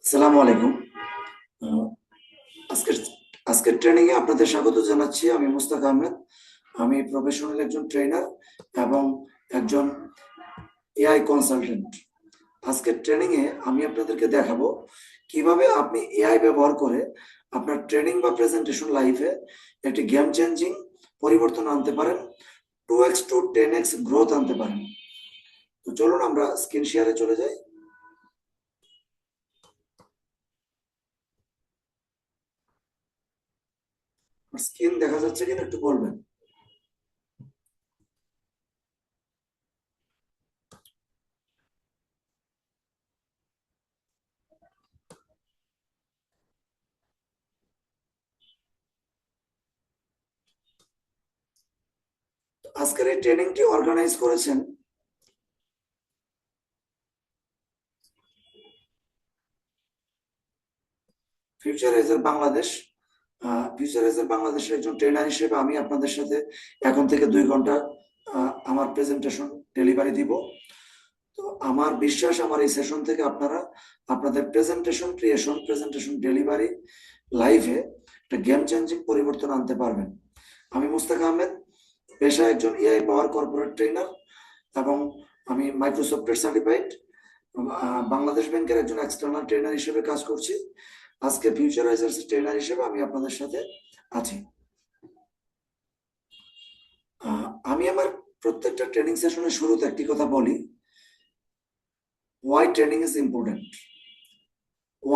আসসালামু আলাইকুম। আহ, আজকের আজকের ট্রেনিং এ আপনাদের স্বাগত জানাচ্ছি। আমি মুস্তাক আহমেদ। আমি প্রফেশনাল একজন ট্রেনার এবং একজন এআই কনসালটেন্ট। আজকের ট্রেনিং এ আমি আপনাদেরকে দেখাবো কিভাবে আপনি এআই ব্যবহার করে আপনার ট্রেনিং বা প্রেজেন্টেশন লাইফে একটি গেম চেঞ্জিং পরিবর্তন আনতে পারেন, 2x টু 10x গ্রোথ আনতে পারেন। তো চলুন আমরা স্ক্রিন শেয়ারে চলে যাই। স্ক্রিন দেখা যাচ্ছে কিনা একটু বলবেন। আজকের এই ট্রেনিংটি অর্গানাইজ করেছেন ফিউচারাইজার বাংলাদেশ। ফিউচারাইজার বাংলাদেশের একজন ট্রেনার হিসেবে আমি আপনাদের সাথে এখন থেকে 2 ঘন্টা আমার প্রেজেন্টেশন ডেলিভারি দিব। তো আমার বিশ্বাস আমার এই সেশন থেকে আপনারা আপনাদের প্রেজেন্টেশন ক্রিয়েশন, প্রেজেন্টেশন ডেলিভারি লাইফে একটা গেম চেঞ্জিং পরিবর্তন আনতে পারবেন। আমি মুস্তাক আহমেদ, পেশা একজন এআই পাওয়ার কর্পোরেট ট্রেনার এবং আমি মাইক্রোসফটের সার্টিফাইড বাংলাদেশ ব্যাংকের একজন এক্সটার্নাল ট্রেনার হিসেবে কাজ করছি। আজকে ফিউচারাইজার্স ট্রেনার হিসেবে আমি আপনাদের সাথে আছি। আমি আমার প্রত্যেকটা ট্রেনিং সেশনের শুরুতে একটি কথা বলি, why training is important.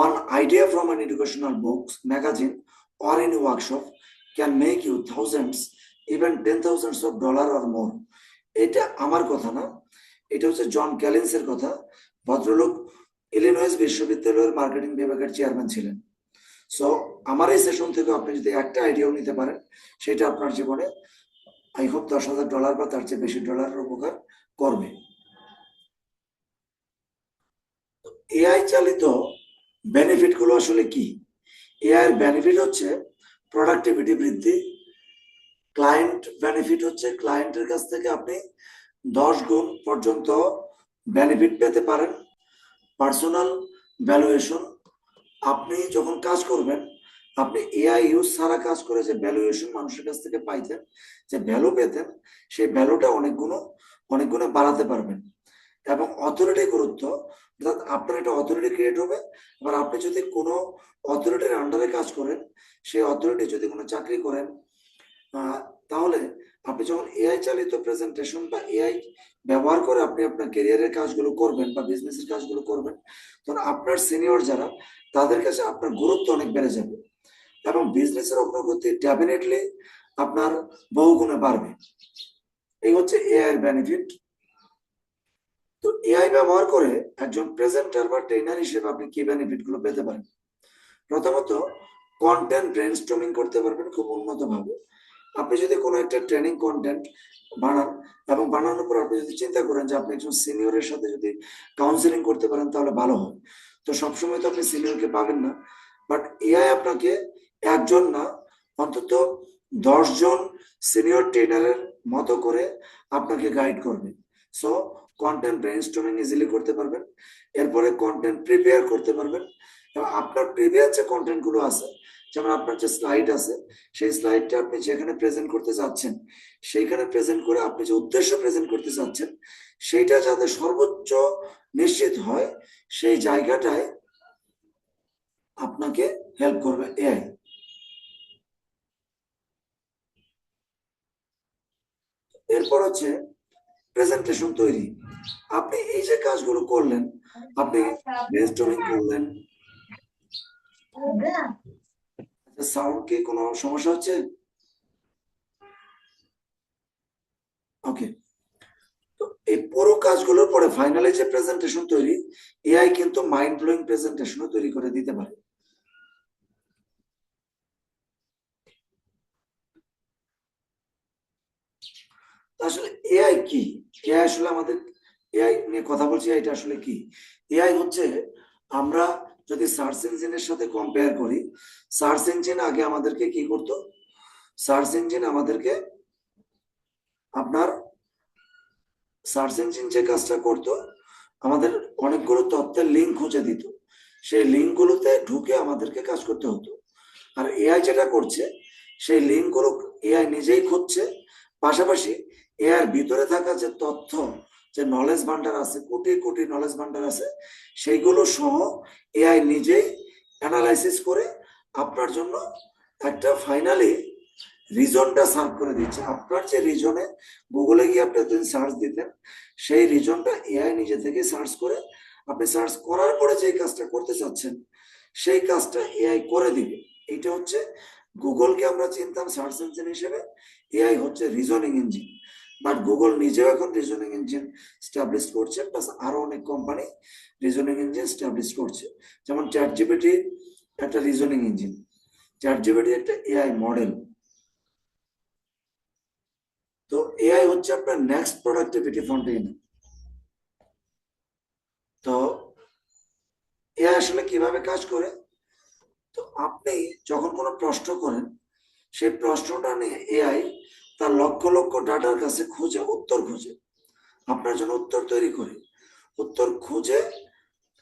One idea from an educational book, magazine or any workshop can make you thousands, even 10,000s of dollar or more. এটা আমার কথা না, এটা হচ্ছে জন ক্যালিন্সের কথা। ভদ্রলোক ইলিনয়েস বিশ্ববিদ্যালয়ের মার্কেটিং বিভাগের চেয়ারম্যান ছিলেন। সো আমার এই সেশন থেকে আপনি যদি একটা আইডিয়াও নিতে পারেন, সেটা আপনার জীবনে আই হোপ $10,000 বা তার চেয়ে বেশি ডলারের উপকার করবে। এআই চালিত বেনিফিট গুলো আসলে কি? এআই এর বেনিফিট হচ্ছে প্রোডাক্টিভিটি বৃদ্ধি, ক্লায়েন্ট বেনিফিট হচ্ছে ক্লায়েন্টের কাছ থেকে আপনি 10 গুণ পর্যন্ত বেনিফিট পেতে পারেন, পার্সোনাল ভ্যালুয়েশন, আপনি যখন কাজ করবেন আপনি এআই ইউজ ছাড়া কাজ করে যে ভ্যালুয়েশন মানুষের কাছ থেকে পাইতেন, যে ভ্যালু পেতেন, সেই ভ্যালুটা অনেক গুণে বাড়াতে পারবেন। এবং অথরিটি গুরুত্ব, অর্থাৎ আপনার একটা অথরিটি ক্রিয়েট হবে। এবার আপনি যদি কোনো অথরিটির আন্ডারে কাজ করেন, সেই অথরিটি যদি কোনো চাকরি করেন, তাহলে আপনি যখন এআই চালিত প্রেজেন্টেশন বা এআই ব্যবহার করে আপনি আপনার ক্যারিয়ারের কাজগুলো করবেন বা বিজনেসের কাজগুলো করবেন, তখন আপনার সিনিয়র যারা, তাদের কাছে আপনার গুরুত্ব অনেক বেড়ে যাবে এবং বিজনেসের অগ্রগতি ডেফিনেটলি আপনার বহুগুণে বাড়বে। এই হচ্ছে এআই এর বেনিফিট। তো এআই ব্যবহার করে একজন প্রেজেন্টার বা ট্রেনার হিসেবে আপনি কি বেনিফিট গুলো পেতে পারেন? প্রথমত, কন্টেন্ট ব্রেনস্টর্মিং করতে পারবেন খুব উন্নত ভাবে। আপনি যদি কোনো একটা ট্রেনিং কন্টেন্ট বানান এবং বানানোর পর আপনি যদি চিন্তা করেন যে আপনি একজন সিনিয়রের সাথে যদি কাউন্সিলিং করতে পারেন তাহলে ভালো হয়। তো সবসময় তো আপনি সিনিয়রকে পাবেন না, বাট এআই আপনাকে একজন না, অন্তত 10 জন সিনিয়র ট্রেনারের মতো করে আপনাকে গাইড করবে। সো কন্টেন্ট ব্রেনস্টর্মিং ইজিলি করতে পারবেন। এরপরে কন্টেন্ট প্রিপেয়ার করতে পারবেন এবং আপনার প্রিভিয়াস যে কন্টেন্ট গুলো আছে, যেমন আপনার যে স্লাইড আছে, সেই স্লাইডটা আপনি যেখানে প্রেজেন্ট করতে যাচ্ছেন সেইখানে প্রেজেন্ট করে আপনি যে উদ্দেশ্য প্রেজেন্ট করতে চাচ্ছেন সেইটা যাতে সর্বোচ্চ নিশ্চিত হয়, সেই জায়গাটায় আপনাকে হেল্প করবে এআই। এরপর হচ্ছে প্রেজেন্টেশন তৈরি। আপনি এই যে কাজগুলো করলেন, আপনি ব্রেনস্টর্মিং করলেন, সাউন্ড কি কোনো সমস্যা হচ্ছে? ওকে। তো এই পুরো কাজগুলোর পরে ফাইনালি যে প্রেজেন্টেশন তৈরি, এআই কিন্তু মাইন্ড ব্লোয়িং প্রেজেন্টেশনও তৈরি করে দিতে পারে। আসলে এআই কি? এআই আসলে আমাদের, এআই নিয়ে কথা বলছি, এটা আসলে কি? এআই হচ্ছে, আমরা যদি সার্চ ইঞ্জিনের সাথে কম্পেয়ার করি, সার্চ ইঞ্জিন আগে আমাদেরকে কি করতো? সার্চ ইঞ্জিন আমাদেরকে আপনার সার্চ ইঞ্জিন যে কাজটা করতো, আমাদের অনেকগুলো তথ্যের লিঙ্ক খুঁজে দিত। সেই লিঙ্কগুলোতে ঢুকে আমাদেরকে কাজ করতে হতো। আর এআই যেটা করছে, সেই লিঙ্কগুলো এআই নিজেই খুঁজছে, পাশাপাশি এআই এর ভিতরে থাকা যে তথ্য, যে নলেজ ভান্ডার আছে, কোটি কোটি নলেজ ভান্ডার আছে, সেইগুলো সহ এআই নিজেই অ্যানালাইসিস করে আপনার জন্য একটা ফাইনালি রিজনটা সার্ভ করে দিচ্ছে। আপনার যে রিজনে গুগলে গিয়ে আপনি যদি সার্চ দিতেন, সেই রিজনটা এআই নিজে থেকে সার্চ করে, আপনি সার্চ করার পরে যে কাজটা করতে চাচ্ছেন সেই কাজটা এআই করে দিবে। এটা হচ্ছে গুগলকে আমরা চিনতাম সার্চ ইঞ্জিন হিসেবে, এআই হচ্ছে রিজনিং ইঞ্জিন। বাট গুগল নিজেও এখন রিজনিং ইঞ্জিন স্টাবলিশ করছে, প্লাস আরো অনেক কোম্পানি রিজনিং ইঞ্জিন স্টাবলিশ করছে। যেমন চ্যাট জিপিটি একটা রিজনিং ইঞ্জিন, চ্যাট জিপিটি একটা এআই মডেল। তো এআই হচ্ছে আপনার নেক্সট প্রোডাক্টিভিটি ফাউন্টেন। তো এআই আসলে কিভাবে কাজ করে, তো আপনি যখন কোনো প্রশ্ন করেন, সেই প্রশ্নটা নিয়ে এআই তার লক্ষ লক্ষ ডাটার কাছে খুঁজে উত্তর খুঁজে আপনার জন্য উত্তর তৈরি করে, উত্তর খুঁজে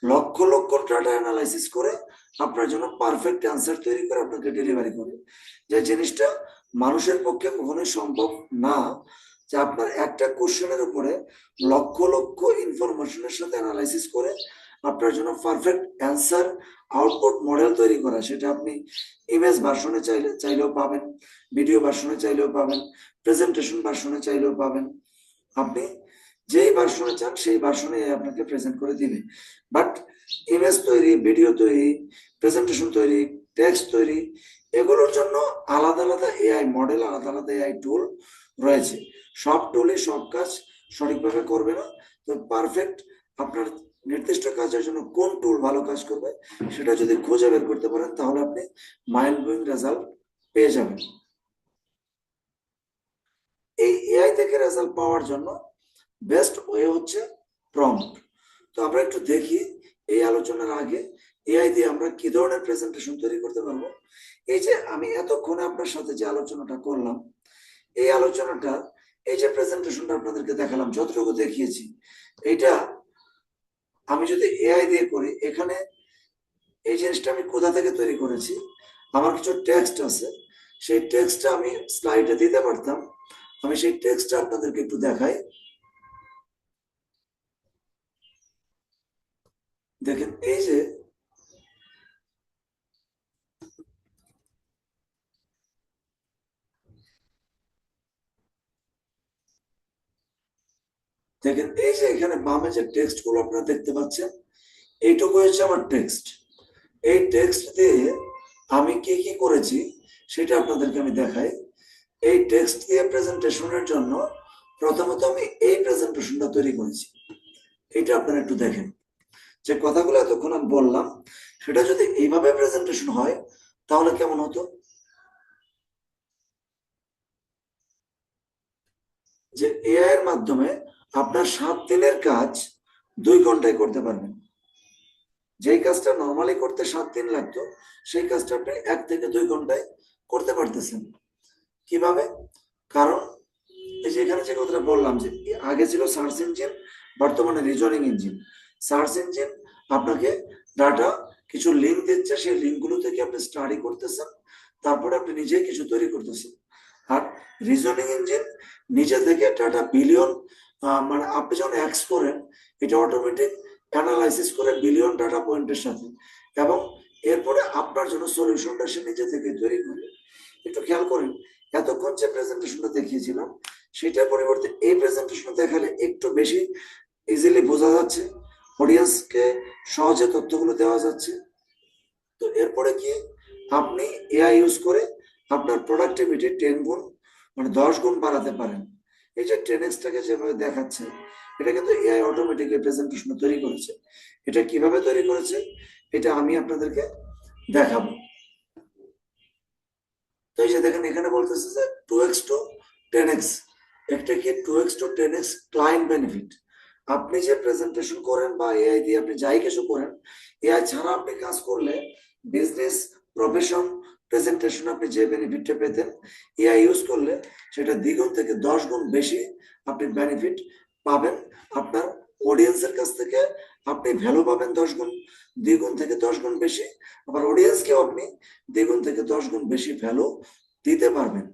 লক্ষ লক্ষ ডাটা অ্যানালাইসিস করে আপনার জন্য পারফেক্ট অ্যান্সার তৈরি করে আপনাকে ডেলিভারি করে। যে জিনিসটা মানুষের পক্ষে কখনোই সম্ভব না, যে আপনার একটা কোশ্চেনের উপরে লক্ষ লক্ষ ইনফরমেশনের সাথে অ্যানালাইসিস করে আপনার জন্য পারফেক্ট অ্যান্সার আউটপুট মডেল তৈরি করা। সেটা আপনি ইমেজ ভার্সনে চাইলেও পাবেন, ভিডিও ভার্সনে চাইলেও পাবেন, প্রেজেন্টেশন ভার্সনে চাইলেও পাবেন। আপনি যেই ভার্সনে চান সেই ভার্সনে আপনাকে প্রেজেন্ট করে দিবে। বাট ইমেজ তৈরি, ভিডিও তৈরি, প্রেজেন্টেশন তৈরি, টেক্সট তৈরি, এগুলোর জন্য আলাদা আলাদা এআই মডেল, আলাদা আলাদা এআই টুল রয়েছে। সব টুলই সব কাজ সঠিকভাবে করবে না। তো পারফেক্ট আপনার নির্দিষ্ট কাজের জন্য কোন টুল ভালো কাজ করবে সেটা যদি খুঁজে বের করতে পারেন, তাহলে আপনি মাইন্ড ব্লোয়িং রেজাল্ট পেয়ে যাবেন। এই এআই থেকে রেজাল্ট পাওয়ার জন্য বেস্ট ওয়ে হচ্ছে প্রম্পট। তো আমরা একটু দেখি এই আলোচনার আগে এআই দিয়ে আমরা কি ধরনের প্রেজেন্টেশন তৈরি করতে পারবো। এই যে আমি এতক্ষণে আপনার সাথে যে আলোচনাটা করলাম, এই আলোচনাটা, এই যে প্রেজেন্টেশনটা আপনাদেরকে দেখালাম, যতটুকু দেখিয়েছি, এইটা আমি যদি এআই দিয়ে করি, এখানে এই জিনিসটা আমি কোথা থেকে তৈরি করেছি, আমার কিছু টেক্সট আছে, সেই টেক্সটটা আমি স্লাইডে দিতে পারতাম। আমি সেই টেক্সটটা আপনাদেরকে একটু দেখাই। দেখেন এই যে দেখেন এই যে এখানে বামে যে টেক্সট গুলো আপনারা দেখতে পাচ্ছেন, এইটুকু হচ্ছে আমার টেক্সট। এই টেক্সট দিয়ে আমি কি কি করেছি সেটা আপনাদেরকে আমি দেখাই। এই টেক্সট দিয়ে প্রেজেন্টেশনের জন্য প্রথমত আমি এই প্রেজেন্টেশনটা তৈরি করেছি। এটা আপনারা একটু দেখেন, যে কথাগুলো এতক্ষণ আমি বললাম সেটা যদি এইভাবে প্রেজেন্টেশন হয় তাহলে কেমন হতো। যে এআই এর মাধ্যমে আপনার 7 দিনের কাজ 2 ঘন্টায় করতে পারবেন। যেই কাজটা নর্মালি করতে 7 দিন লাগতো, সেই কাজটা আপনি 1 থেকে 2 ঘন্টায় করতে পারতেছেন। কিভাবে? কারণ এই যে এখানে যে কথাটা বললাম, যে আগে ছিল সার্চ ইঞ্জিন, বর্তমানে রিজনিং ইঞ্জিন। সার্চ ইঞ্জিন আপনাকে ডাটা কিছু লিঙ্ক দিচ্ছে, সেই লিঙ্কগুলো থেকে আপনি স্টাডি করতেছেন, তারপরে আপনি নিজেই কিছু তৈরি করতেছেন। আর রিজনিং ইঞ্জিন নিজে থেকে ডাটা বিলিয়ন, মানে আপনি যখন এক্স করেন, এটা অটোমেটিক অ্যানালাইসিস করে বিলিয়ন ডাটা পয়েন্টের সাথে, এবং এরপরে আপনার জন্য সলিউশনটা সে নিজে থেকে তৈরি করে। একটু খেয়াল করেন, এতক্ষণ যে প্রেজেন্টেশনটা দেখিয়েছিলাম সেটার পরিবর্তে এই প্রেজেন্টেশন দেখালে একটু বেশি ইজিলি বোঝা যাচ্ছে, অডিয়েন্সকে সহজে তথ্যগুলো দেওয়া যাচ্ছে। তো এরপরে কি, আপনি এআই ইউজ করে আপনার প্রোডাক্টিভিটি 10 গুণ, মানে 10 গুণ বাড়াতে পারেন। এই যে 10x-টাকে যেভাবে দেখাচ্ছে, এটা কিন্তু এআই অটোমেটিক প্রেজেন্টেশন তৈরি করেছে। এটা কিভাবে তৈরি করেছে এটা আমি আপনাদেরকে দেখাবো। তো এই যে দেখেন এখানে বলতেছে যে 2x to 10x, একটা কি 2x to 10x client benefit. আপনি যে প্রেজেন্টেশন করেন বা এআই দিয়ে আপনি যাই কিছু করেন, এআই ছাড়া আপনি কাজ করলে বিজনেস, প্রফেশন, প্রেজেন্টেশন আপনি যে বেনিফিটটা পেতেন, এআই ইউজ করলে সেটা 2 গুণ থেকে 10 গুণ বেশি আপনি বেনিফিট পাবেন আপনার অডিয়েন্সের কাছ থেকে, আপনি ভ্যালু পাবেন 10 গুণ, 2 গুণ থেকে 10 গুণ বেশি, আবার অডিয়েন্সকেও আপনি 2 গুণ থেকে 10 গুণ বেশি ভ্যালু দিতে পারবেন।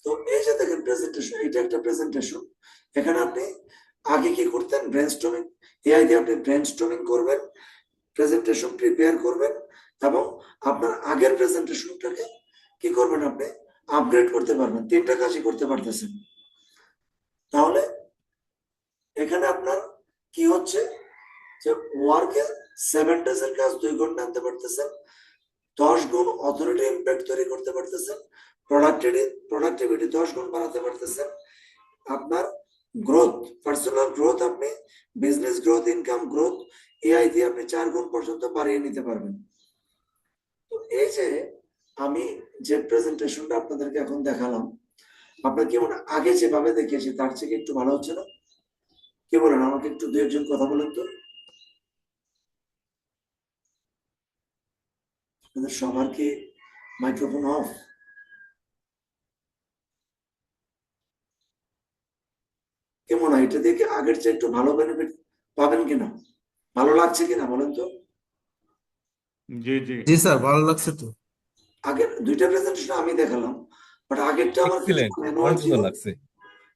তো এই যে দেখেন প্রেজেন্টেশন, এটা একটা প্রেজেন্টেশন। এখানে আপনি আগে কি করতেন, ব্রেনস্টর্মিং, এআই দিয়ে আপনি ব্রেনস্টর্মিং করবেন, প্রেজেন্টেশন প্রিপেয়ার করবেন, এবং আপনার আগের প্রেজেন্টেশনটাকে কি করবেন, আপনি আপগ্রেড করতে পারবেন। 3টা কাজই করতে পারতেছেন। তাহলে এখানে আপনার কি হচ্ছে, যে ওয়ার্কে 7 ডেজের কাজ 2 ঘন্টা আনতে পারতেছেন, 10 গুণ অথরিটি ইম্প্যাক্ট তৈরি করতে পারতেছেন, প্রোডাক্টিভিটি 10 গুণ বাড়াতে পারতেছেন, আপনার গ্রোথ, পার্সোনাল গ্রোথ, আপনি business growth, income growth AI দিয়ে আপনি 4 গুণ পর্যন্ত বাড়িয়ে নিতে পারবেন। তো এই যে আমি যে প্রেজেন্টেশনটা আপনাদেরকে এখন দেখালাম, আপনার কি মনে আগে যেভাবে দেখিয়েছি তার থেকে একটু ভালো হচ্ছে না? কি বলেন, আমাকে একটু 2 একজন কথা বলেন তো। আপনাদের সবার কি মাইক্রোফোন অফ? কেমন হয়, এটা দিয়ে কি আগের চেয়ে একটু ভালো বেনিফিট পাবেন কিনা, ভালো লাগছে কিনা বলেন তো। জি জি জি স্যার, ভালো লাগছে তো। আগের 2টা প্রেজেন্টেশন আমি দেখালাম, বাট আগেরটা আমার কিছু এক্সিলেন্ট, ম্যানুয়াল অনেক ছিল, সুন্দর লাগছে।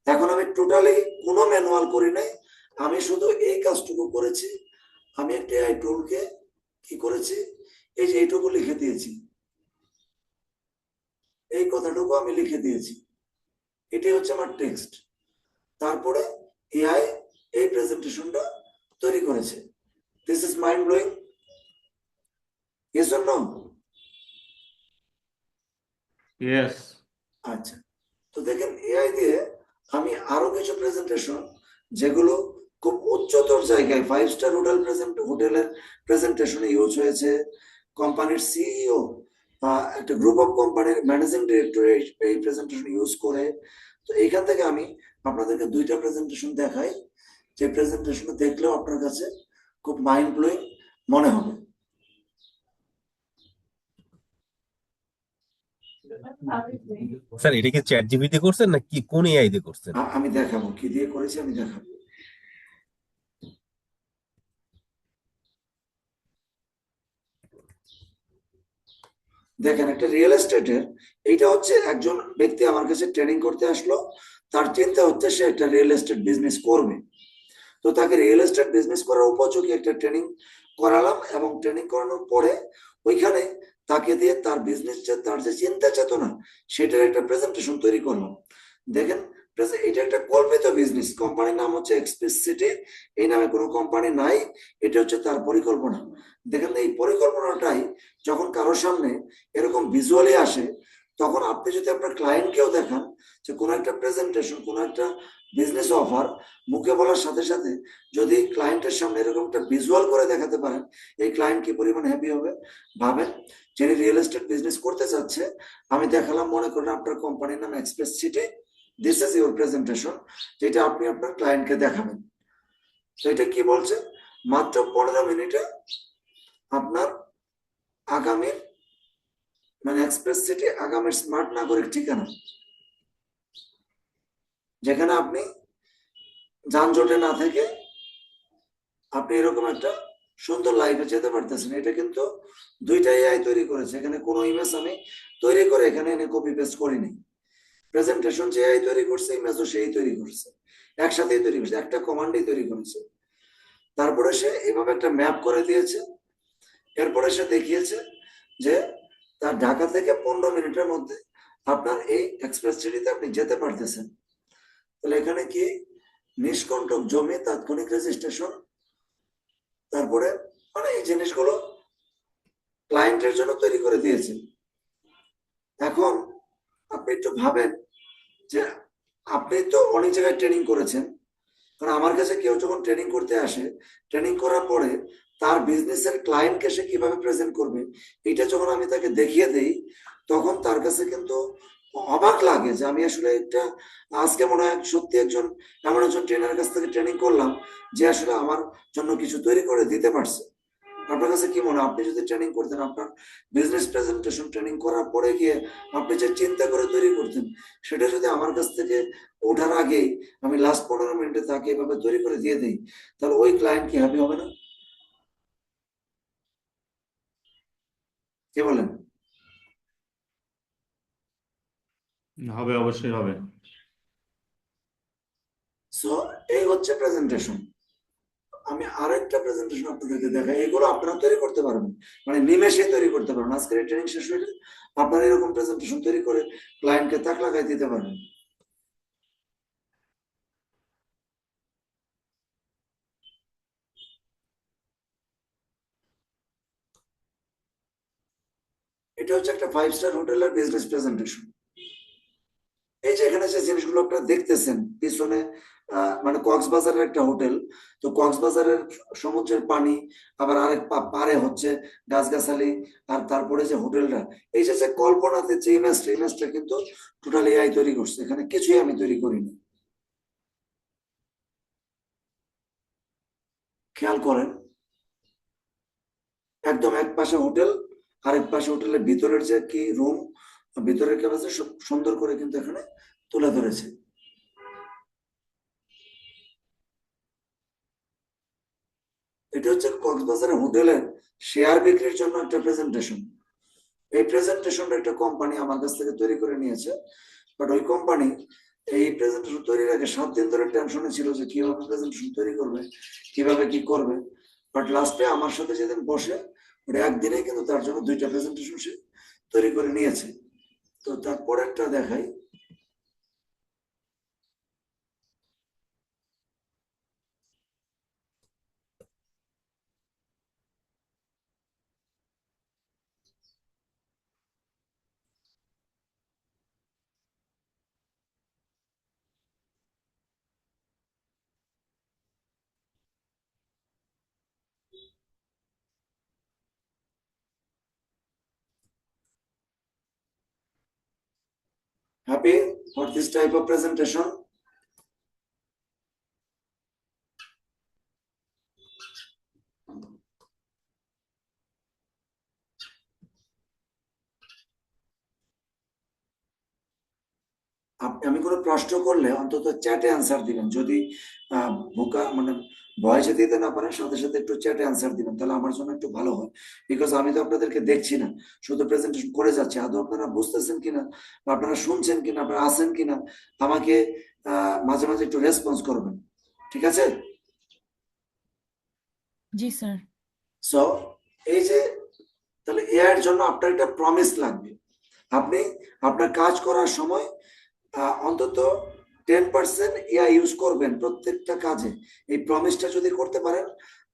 এখন আমি টোটালি কোনো ম্যানুয়াল করি নাই। আমি শুধু এই কাজটুকু করেছি, আমি একটা এআই টুলকে কি করেছি, এই যে এইটুকু লিখে দিয়েছি, এই কথাটুকু আমি লিখে দিয়েছি, এটাই হচ্ছে আমার টেক্সট। তারপরে এআই এই প্রেজেন্টেশনটা তৈরি করেছে। This is mind blowing, yes or no? Yes. আচ্ছা, তো দেখেন এআই দিয়ে আমি আরো কিছু প্রেজেন্টেশন, যেগুলো খুব উচ্চতর জায়গায় 5 স্টার হোটেলের প্রেজেন্টেশনে ইউজ হয়েছে, কোম্পানির সিইও বা একটা গ্রুপ অফ কোম্পানির ম্যানেজিং ডিরেক্টর এই প্রেজেন্টেশন ইউজ করে। তো এইখান থেকে আমি আপনাদেরকে 2টা প্রেজেন্টেশন দেখাই, যে প্রেজেন্টেশন দেখলেও আপনার কাছে খুব মাইন্ড ব্লোয়িং মনে হবে। স্যার, এটা কি চ্যাট জিপিটি করছেন না কি, কোন এআই দিয়ে করছেন? আমি দেখাবো কি দিয়ে করেছি, আমি দেখাবো। দেখেন, একটা রিয়েল এস্টেটের, এইটা হচ্ছে একজন ব্যক্তি আমার কাছে ট্রেনিং করতে আসলো, তার চিন্তা হচ্ছে সে একটা রিয়েল এস্টেট বিজনেস করবে। তো তাকে রিয়েল এস্টেট বিজনেস করার উপযোগী একটা ট্রেনিং করালাম, এবং ট্রেনিং করানোর পরে ওইখানে তাকে দিয়ে তার বিজনেস, তার যে চিন্তা চেতনা, সেটার একটা প্রেজেন্টেশন তৈরি করলাম। দেখেন, এটা একটা কল্পিত বিজনেস, কোম্পানির নাম হচ্ছে এক্সপ্রেস সিটি, এই নামে কোনো কোম্পানি নাই, এটা হচ্ছে তার পরিকল্পনা। দেখেন, এই পরিকল্পনাটাই যখন কারোর সামনে এরকম ভিজুয়ালি আসে, তখন আপনি যদি আপনার ক্লায়েন্টকেও দেখান যে কোনো একটা প্রেজেন্টেশন, কোনো একটা বিজনেস অফার মুখে বলার সাথে সাথে যদি ক্লায়েন্টের সামনে এরকম একটা ভিজুয়াল করে দেখাতে পারেন, এই ক্লায়েন্ট কি পরিমাণ হ্যাপি হবে ভাবেন। যিনি রিয়েল এস্টেট বিজনেস করতে চাচ্ছে, আমি দেখালাম, মনে করেন আপনার কোম্পানির নাম express city, this is your presentation, যেটা আপনি আপনার ক্লায়েন্টকে দেখাবেন। তো এটা কি বলছে, মাত্র 15 মিনিটে আপনার আগামীর, মানে এক্সপ্রেস সিটি আগামীর স্মার্ট নাগরিক ঠিকানা, যেখানে আপনি যানজটে না থেকে আপনি এরকম একটা সুন্দর লাইফে যেতে পারতেছেন। এটা কিন্তু 2টা এআই তৈরি করেছে, এখানে কোনো ইমেজ আমি তৈরি করে এখানে এনে কপি পেস্ট করিনি। প্রেজেন্টেশন যে এআই তৈরি করছে, ইমেজও সেই তৈরি করছে, একসাথেই তৈরি করছে, একটা কমান্ডেই তৈরি করেছে। তারপরে সে এভাবে একটা ম্যাপ করে দিয়েছে, এরপরে সে দেখিয়েছে যে তার ঢাকা থেকে 15 মিনিটের মধ্যে আপনার এই এক্সপ্রেস সিটিতে আপনি যেতে পারতেছেন। তাহলে এখানে কি, নিষ্কণ্টক জমি, তাৎক্ষণিক রেজিস্ট্রেশন, তারপরে মানে এই জিনিসগুলো ক্লায়েন্টের জন্য তৈরি করে দিয়েছে। এখন আপনি একটু ভাবেন যে আপনি তো অনেক জায়গায় ট্রেনিং করেছেন, কারণ আমার কাছে কেউ যখন ট্রেনিং করতে আসে, ট্রেনিং করার পরে তার বিজনেসের ক্লায়েন্টকে সে কিভাবে প্রেজেন্ট করবে, এটা যখন আমি তাকে দেখিয়ে দেই, তখন তার কাছে কিন্তু অবাক লাগে যে আমি আসলে একটা, আজকে মনে হয় সত্যি একজন এমন একজন ট্রেনারের কাছ থেকে ট্রেনিং করলাম যে আসলে আমার জন্য কিছু তৈরি করে দিতে পারছে। আপনার কাছে কি মনে হয়, আপনি যদি ট্রেনিং করতেন, আপনার বিজনেস প্রেজেন্টেশন ট্রেনিং করার পরে গিয়ে আপনি যে চিন্তা করে তৈরি করতেন, সেটা যদি আমার কাছ থেকে ওঠার আগেই আমি লাস্ট 15 মিনিটে তাকে এভাবে তৈরি করে দিয়ে দিই, তাহলে ওই ক্লায়েন্ট কি হ্যাপি হবে না? কি বলেন? হবে, অবশ্যই হবে। সো এই হচ্ছে প্রেজেন্টেশন। আমি আরেকটা প্রেজেন্টেশন আপনাদেরকে দেখাই, এগুলো আপনারা তৈরি করতে পারবেন, মানে নিমেষে তৈরি করতে পারবেন। আজকের এই ট্রেনিং শেষ হলে আপনারা এরকম প্রেজেন্টেশন তৈরি করে ক্লায়েন্টকে তাক লাগাই দিতে পারবেন। এটা হচ্ছে একটা 5 স্টার হোটেলের বিজনেস প্রেজেন্টেশন। এই যে এখানে যে জিনিসগুলো আপনারা দেখতেছেন পিছনে, মানে কক্সবাজারের একটা হোটেল। তো কক্সবাজারের সমুদ্রের পানি, আবার আরেক পারে হচ্ছে গাছগাছালি, আর তারপরে যে হোটেলটা, এই যে যে কল্পনাতে যে ইমেজটা কিন্তু টোটাল এআই তৈরি করছে, এখানে কিছুই আমি তৈরি করিনি। খেয়াল করেন, একদম এক পাশে হোটেল, আরেক পাশে হোটেলের ভিতরের যে কি রুম, ভিতরের ক্যাপাসিটি সব সুন্দর করে কিন্তু এখানে তুলে ধরেছে। এটা হচ্ছে কক্সবাজারের হোটেলের শেয়ার বিক্রির জন্য একটা প্রেজেন্টেশন। এই প্রেজেন্টেশনটা একটা কোম্পানি আমার কাছ থেকে তৈরি করে নিয়েছে, বাট ওই কোম্পানি এই প্রেজেন্টেশন তৈরির আগে 7 দিন ধরে টেনশনে ছিল যে কিভাবে প্রেজেন্টেশন তৈরি করবে, কিভাবে কি করবে। বাট লাস্টে আমার সাথে যেদিন বসে, ওটা একদিনে কিন্তু তার জন্য 2টা প্রেজেন্টেশন সে তৈরি করে নিয়েছে। তো তারপরেরটা দেখাই। Happy for this type of presentation? আমি কোনো প্রশ্ন করলে অন্তত চ্যাটে অ্যান্সার দিবেন। যদি বোকা মানে ভয়েসে দিতে না পারেন, সাথে সাথে একটু চ্যাটে অ্যান্সার দিবেন, তাহলে আমার জন্য একটু ভালো হয়। বিকজ আমি তো আপনাদেরকে দেখছি না, শুধু প্রেজেন্টেশন করে যাচ্ছি। আদৌ আপনারা বুঝতেছেন কিনা, বা আপনারা শুনছেন কিনা, আপনারা আছেন কিনা, আমাকে মাঝে মাঝে একটু রেসপন্স করবেন, ঠিক আছে? জি স্যার। সো এই যে, তাহলে এআই এর জন্য আপনার একটা প্রমিস লাগবে। আপনি আপনার কাজ করার সময় অন্তত 10% এআই ইউজ করবেন প্রত্যেকটা কাজে। এই প্রমিসটা যদি করতে পারেন,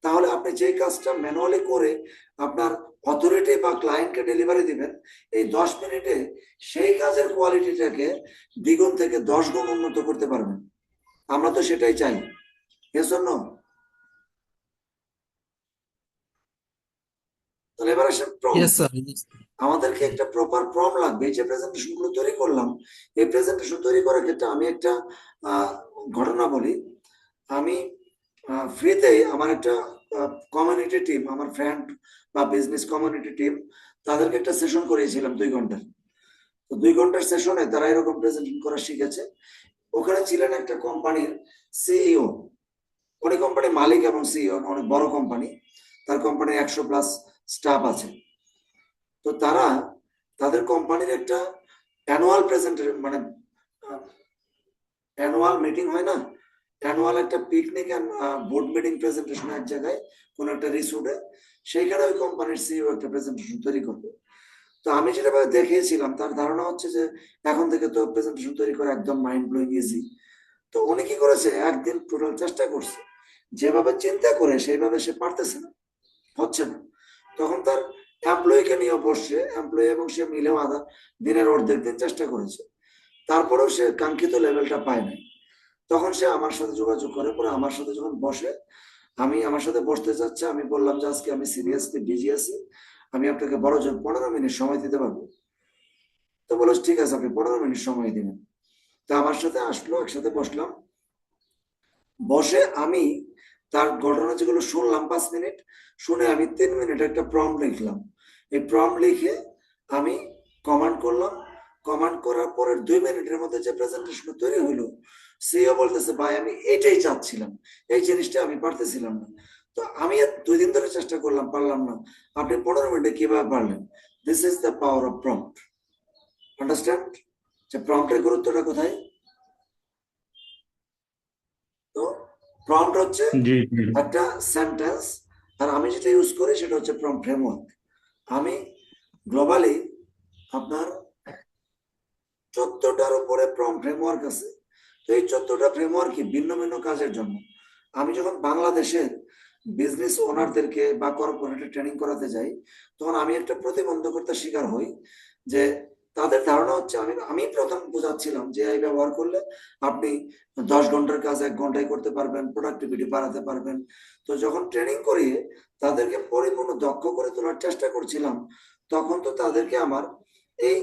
তাহলে আপনি যে কাজটা ম্যানুয়ালি করে আপনার অথরিটি বা ক্লায়েন্টকে ডেলিভারি দিবেন, এই 10 মিনিটে সেই কাজের কোয়ালিটিটাকে দ্বিগুণ থেকে 10 গুণ উন্নত করতে পারবেন। আমরা তো সেটাই চাই, এজন্য। তাহলে এবার আসেন Yes, sir. আমাদেরকে একটা প্রপার প্রম লাগবে। এই যে প্রেজেন্টেশন গুলো তৈরি করলাম, এই প্রেজেন্টেশন তৈরি করার ক্ষেত্রে আমি একটা ঘটনা বলি। আমি ফ্রিতেই আমার একটা কমিউনিটি টিম, আমার ফ্রেন্ড বা বিজনেস কমিউনিটি টিম, তাদেরকে একটা সেশন করিয়েছিলাম 2 ঘন্টার। তো 2 ঘন্টার সেশনে তারা এরকম প্রেজেন্টেশন করা শিখেছে। ওখানে ছিলেন একটা কোম্পানির সিইও, অনেক কোম্পানির মালিক এবং সিইও, অনেক বড় কোম্পানি, তার কোম্পানির 100+ স্টাফ আছে। তো তারা তাদের কোম্পানির একটা অ্যানুয়াল প্রেজেন্টেশন, মানে অ্যানুয়াল মিটিং হয় না, অ্যানুয়াল একটা পিকনিক বোর্ড মিটিং প্রেজেন্টেশন এক জায়গায় কোন একটা রিসোর্টে, সেইখানে ওই কোম্পানির সিইও একটা প্রেজেন্টেশন তৈরি করবে। তো আমি যেটা দেখিয়েছিলাম, তার ধারণা হচ্ছে যে এখন থেকে তো প্রেজেন্টেশন তৈরি করা একদম মাইন্ড ব্লোয়িং ইজি। তো উনি কি করেছে, একদিন টোটাল চেষ্টা করছে, যেভাবে চিন্তা করে সেইভাবে সে পারতেছে না, হচ্ছে না। তখন তার এমপ্লয়িকে নিয়ে বসছে, এমপ্লয়ি এবং সে মিলেও আধা দিনের অর্ধেক দিন চেষ্টা করেছে, তারপরেও সে কাঙ্ক্ষিত লেভেলটা পায় নাই। তখন সে আমার সাথে যোগাযোগ করে, পরে আমার সাথে যখন বসে, আমার সাথে বসতে চাচ্ছে, আমি বললাম যে আজকে আমি সিরিয়াসলি বিজি আছি, আমি আপনাকে বড় জোর 15 মিনিট সময় দিতে পারবো। তো বলো ঠিক আছে, আপনি 15 মিনিট সময় দিবেন। তা আমার সাথে আসলো, একসাথে বসলাম, বসে আমি তার ঘটনা যেগুলো শুনলাম 5 মিনিট, শুনে আমি 3 মিনিট একটা প্রম্পট লিখলাম। এই প্রম্পট লিখে আমি কমান্ড করলাম। কমান্ড করার পরের 2 মিনিটের মধ্যে যে প্রেজেন্টেশন তৈরি হলো, সিও বলতেছে ভাই আমি এটাই চাচ্ছিলাম, এই জিনিসটা আমি পারতেছিলাম না। তো আমি 2 দিন ধরে চেষ্টা করলাম, পারলাম না। আপনি 15 মিনিটে কিভাবে পারলেন? This is the power of prompt. Understand যে প্রম্পটের গুরুত্বটা কোথায়? তো প্রম্পট হচ্ছে জি জি একটা সেন্টেন্স, আর আমি যেটা ইউজ করি সেটা হচ্ছে প্রম্পট ফ্রেমওয়ার্ক। আমি গ্লোবালি আপনার 14টার উপরে প্রম্পট ফ্রেমওয়ার্ক আছে। তো এই 14টা ফ্রেমওয়ার্কই ভিন্ন ভিন্ন কাজের জন্য। আমি যখন বাংলাদেশের বিজনেস ওনারদেরকে বা কর্পোরেটে ট্রেনিং করাতে যাই, তখন আমি একটা প্রতিবন্ধকতার শিকার হই যে তাদের ধারণা হচ্ছে, আমি প্রথম বোঝাচ্ছিলাম যে এই ব্যবহার করলে আপনি 10 ঘন্টার কাজ 1 ঘন্টায় করতে পারবেন, প্রোডাক্টিভিটি বাড়াতে পারবেন। তো যখন ট্রেনিং করিয়ে তাদেরকে পরিপূর্ণ দক্ষ করে তোলার চেষ্টা করছিলাম, তখন তো তাদেরকে আমার এই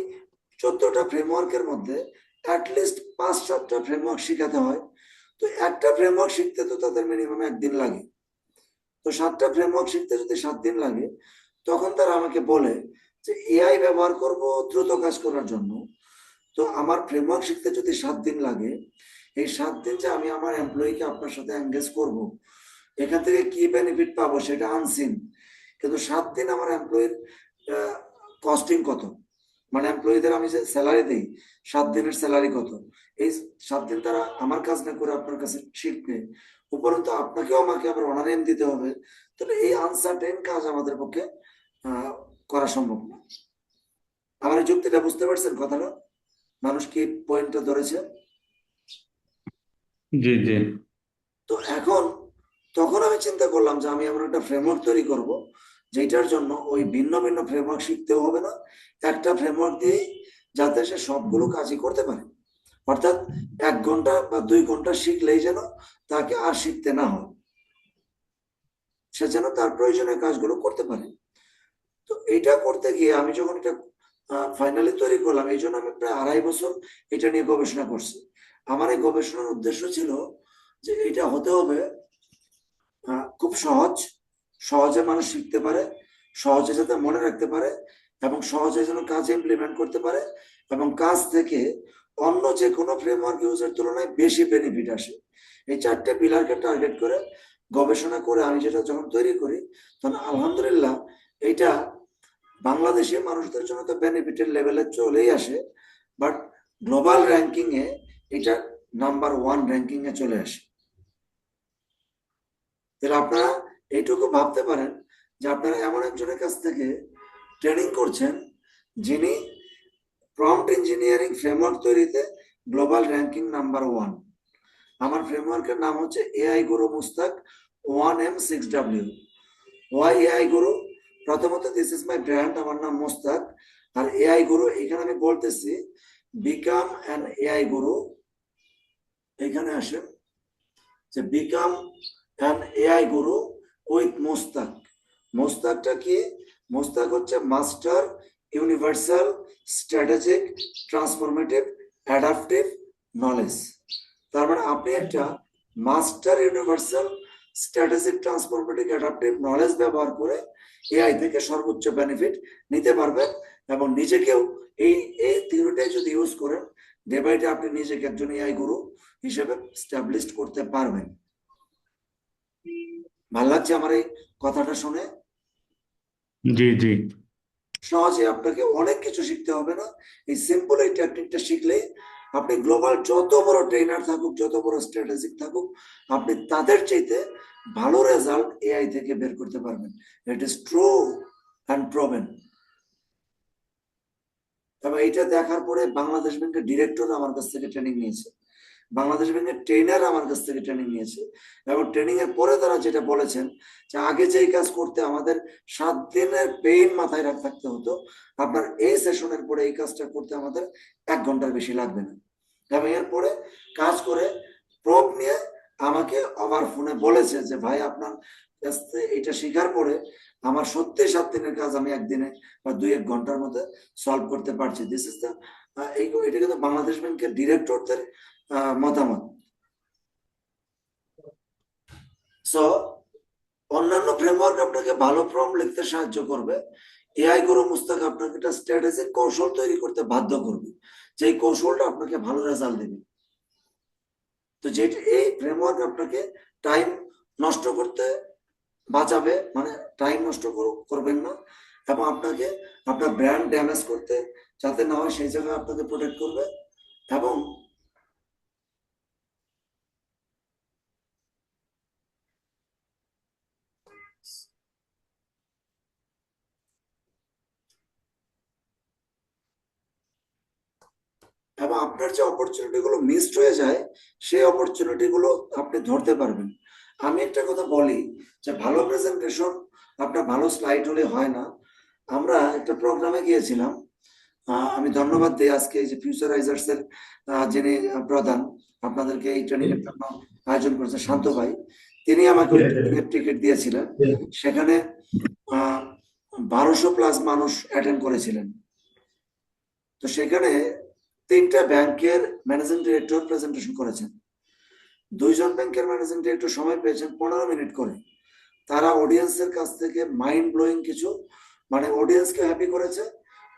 14টা ফ্রেমওয়ার্কের মধ্যে অ্যাটলিস্ট 5-7টা ফ্রেমওয়ার্ক শিখাতে হয়। তো একটা ফ্রেমওয়ার্ক শিখতে তো তাদের মিনিমাম 1 দিন লাগে। তো 7টা ফ্রেমওয়ার্ক শিখতে যদি 7 দিন লাগে, তখন তারা আমাকে বলে যে এআই ব্যবহার করব দ্রুত কাজ করার জন্য। তো আমার ফ্রেমওয়ার্ক শিখতে যদি 7 দিন লাগে, এই 7 দিন যে আমি আমার এমপ্লয়িকে আপনার সাথে এঙ্গেজ করব, এখান থেকে কি বেনিফিট পাবো সেটা আনসিন। কিন্তু 7 দিন আমার এমপ্লয়ির কস্টিং কত, মানে এমপ্লয়ীদের আমি যে স্যালারি দিই, 7 দিনের স্যালারি কত? এই 7 দিন তারা আমার কাজ না করে আপনার কাছে শিখবে, উপরন্তু আপনাকেও আমাকে আবার অনারেম দিতে হবে। তাহলে এই আনসার্টেন কাজ আমাদের পক্ষে করা সম্ভব না। আমার এই যুক্তিটা বুঝতে পারছেন কথাটা? মানুষ কি পয়েন্টটা ধরেছে? জি জি তো তখন আমি চিন্তা করলাম যে আমি এমন একটা ফ্রেমওয়ার্ক তৈরি করব, যেটার জন্য ওই ভিন্ন ভিন্ন ফ্রেমওয়ার্ক শিখতেও হবে না, একটা ফ্রেমওয়ার্ক দিয়েই যাতে সে সবগুলো কাজই করতে পারে। অর্থাৎ 1 ঘন্টা বা 2 ঘন্টা শিখলেই যেন তাকে আর শিখতে না হয়, সে যেন তার প্রয়োজনীয় কাজগুলো করতে পারে। তো এটা করতে গিয়ে আমি যখন এটা ফাইনালি তৈরি করলাম, এই জন্য আমি প্রায় 2.5 বছর এটা নিয়ে গবেষণা করছি। আমার এই গবেষণার উদ্দেশ্য ছিল যে এটা হতে হবে খুব সহজে মানুষ শিখতে পারে, সহজে যাতে মনে রাখতে পারে, এবং সহজে যেন কাজে ইমপ্লিমেন্ট করতে পারে, এবং কাজ থেকে অন্য যে কোনো ফ্রেমওয়ার্ক ইউজের তুলনায় বেশি বেনিফিট আসে। এই 4টে পিলারকে টার্গেট করে গবেষণা করে আমি যেটা যখন তৈরি করি, তখন আলহামদুলিল্লাহ এটা বাংলাদেশে মানুষদের জন্য তো বেনিফিটের লেভেলে চলেই আসে, বাট গ্লোবাল র্যাঙ্কিং এ এটা নাম্বার 1 র্যাঙ্কিং এ চলে আসে। তাহলে আপনারা এইটুকু ভাবতে পারেন যে আপনারা এমন একজনের কাছ থেকে ট্রেনিং করছেন যিনি প্রম্পট ইঞ্জিনিয়ারিং ফ্রেমওয়ার্ক তৈরিতে গ্লোবাল র্যাঙ্কিং নাম্বার 1। আমার ফ্রেমওয়ার্কের নাম হচ্ছে এআই গুরু মুস্তাক 1M6W। ওয়াই এআই গুরু? প্রথমত দিস ইজ মাই ব্র্যান্ড, আমার নাম মুস্তাক। আর এআই গুরু এখানে আমি বলতেছি বিকাম অ্যান এআই গুরু। এখানে আসেন যে become an AI Guru with Mustaq. মুস্তাকটা কি? মুস্তাক হচ্ছে master universal strategic transformative adaptive knowledge. তার মানে আপনি একটা master universal strategic transformative adaptive knowledge ব্যবহার করে এআই থেকে সর্বোচ্চ বেনিফিট নিতে পারবেন, এবং নিজেকেও এই এই থিওরিটাই যদি ইউজ করেন, ডে বাই ডে আপনি নিজেকে একজন এআই গুরু হিসেবে স্টাবলিশ করতে পারবেন। ভাল লাগছে আমার এই কথাটা শুনে? জি জি সহজে আপনাকে অনেক কিছু শিখতে হবে না, এই সিম্পল এই টেকনিকটা শিখলেই আপনি গ্লোবাল যত বড় ট্রেনার থাকুক, যত বড় স্ট্র্যাটেজিক থাকুক, আপনি তাদের চাইতে ভালো রেজাল্ট এআই থেকে বের করতে পারবেন। It is true and proven. তবে এটা দেখার পরে বাংলাদেশ ব্যাংকের ডিরেক্টর আমার কাছ থেকে ট্রেনিং নিয়েছে, বাংলাদেশ ব্যাংকের ট্রেনার আমার কাছ থেকে ট্রেনিং নিয়েছে, এবং ট্রেনিং এর পরে তারা যেটা বলেছেন যে আগে যে কাজ করতে আমাদের 7 দিনের পেইন মাথায় থাকতে হতো, আপনার এই সেশনের পরে এই কাজটা করতে আমাদের 1 ঘন্টার বেশি লাগবে না। এবং এরপরে কাজ করে প্রুফ নিয়ে আমাকে আবার ফোনে বলেছে যে ভাই আপনার কাছ থেকে এটা শেখার পরে আমার সত্যি 7 দিনের কাজ আমি 1 দিনে বা 2-1 ঘন্টার মধ্যে সলভ করতে পারছি। দিস ইজ দ্য এটা কিন্তু বাংলাদেশ ব্যাংকের ডিরেক্টরদের মতামত। সো অন্যান্য ফ্রেমওয়ার্ক আপনাকে ভালো প্রম্পট লিখতে সাহায্য করবে, এআই গুরু মুস্তাক আপনাকে একটা স্ট্র্যাটেজিক কৌশল তৈরি করতে বাধ্য করবে, যে কৌশলটা আপনাকে ভালো রেজাল্ট দেবে। তো যেটা এই ফ্রেমওয়ার্ক আপনাকে টাইম নষ্ট করতে বাঁচাবে, মানে টাইম নষ্ট করবেন না, এবং আপনাকে আপনার ব্র্যান্ড ড্যামেজ করতে যাতে না হয় সেই জায়গায় আপনাকে প্রোটেক্ট করবে। এবং এবং আপনার যে অপরচুনিটি গুলো মিসড হয়ে যায় সেই অপরচুনিটি গুলো আপনি ধরতে পারবেন। আমি একটা কথা বলি যে ভালো প্রেজেন্টেশন আপনার ভালো স্লাইড হলে হয় না। আমরা একটা প্রোগ্রামে গিয়েছিলাম, আমি ধন্যবাদ দিই আজকে এই যে ফিউচারাইজার্স এর যিনি প্রধান আপনাদেরকে এই ট্রেনিং এর জন্য আয়োজন করেছে শান্ত ভাই, তিনি আমাকে ওই ট্রেনিং এর টিকিট দিয়েছিলেন। সেখানে 1200+ মানুষ অ্যাটেন্ড করেছিলেন। তো সেখানে 3টা ব্যাংকের ম্যানেজিং ডিরেক্টর প্রেজেন্টেশন করেছেন। 2জন ব্যাংকের ম্যানেজিং ডিরেক্টর সময় পেয়েছেন 15 মিনিট করে। তারা অডিয়েন্সের কাছ থেকে মাইন্ড ব্লোয়িং কিছু, মানে অডিয়েন্সকে হ্যাপি করেছে,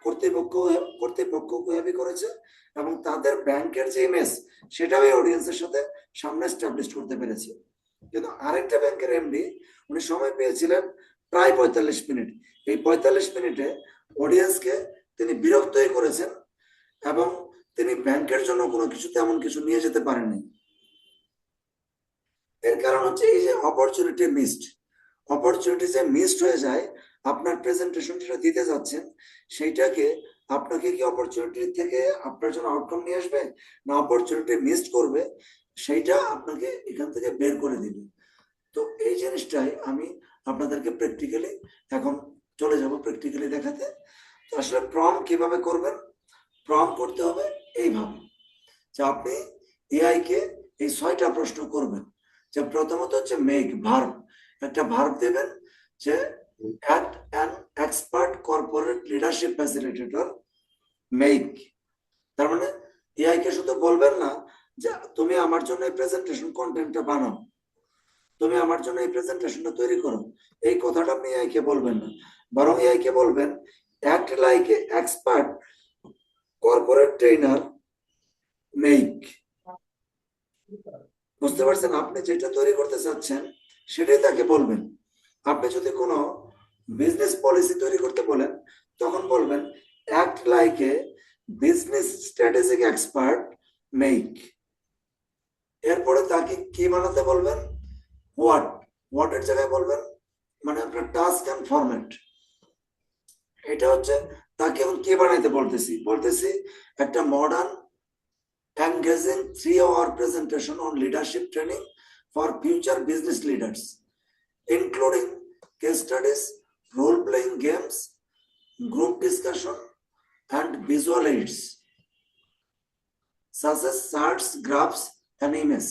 কর্তৃপক্ষকে হ্যাপি করেছে, এবং তাদের ব্যাংকের যে ইমেজ সেটাও এই অডিয়েন্সের সাথে সামনে এস্টাবলিশ করতে পেরেছে। কিন্তু আরেকটা ব্যাংকের এমডি উনি সময় পেয়েছিলেন প্রায় 45 মিনিট। এই 45 মিনিটে অডিয়েন্সকে তিনি বিরক্তই করেছেন, এবং তিনি ব্যাংকের জন্য কোনো কিছু তেমন কিছু নিয়ে যেতে পারেননি। এর কারণ হচ্ছে এই যে অপরচুনিটি মিসড, অপরচুনিটি যে মিসড হয়ে যায়, আপনার প্রেজেন্টেশন যেটা দিতে যাচ্ছেন সেইটাকে আপনাকে কি অপরচুনিটি থেকে আপনার জন্য আউটকাম নিয়ে আসবে না অপরচুনিটি মিসড করবে, সেইটা আপনাকে এখান থেকে বের করে দিবে। তো এই জিনিসটাই আমি আপনাদেরকে প্র্যাকটিক্যালি এখন চলে যাব প্র্যাকটিক্যালি দেখাতে। তো আসলে প্রম কিভাবে করবেন, প্রম করতে হবে এইভাবে যে আপনি এআই কে এই 6টা প্রশ্ন করবেন। যে প্রথমত হচ্ছে মেক ভার্ব, একটা ভার্ব দেবেন যে at an expert corporate leadership facilitator make. তার মানে এআই কে শুধু বলবেন না যে তুমি আমার জন্য এই প্রেজেন্টেশন কন্টেন্টটা বানাও, তুমি আমার জন্য এই প্রেজেন্টেশনটা তৈরি করো, এই কথাটা আপনি এআই কে বলবেন না, বরং এআই কে বলবেন act like a expert corporate trainer make. বুঝতে পারছেন? আপনি যেটা তৈরি করতে চাচ্ছেন সেটাই তাকে বলবেন। আপনি যদি কোনো বিজনেস পলিসি তৈরি করতে বলেন তখন বলবেন act like a business strategic expert make. এরপরে তাকে কি বানাতে বলবেন, হোয়াট, হোয়াটের জায়গায় বলবেন মানে আপনার টাস্ক এন্ড ফরম্যাট। এটা হচ্ছে তাকে এখন কে বানাইতে বলতেছি একটা modern engaging 3-hour presentation on leadership training for future business leaders, including case studies, role-playing games, group discussion, and visual aids, such as charts, graphs, and images.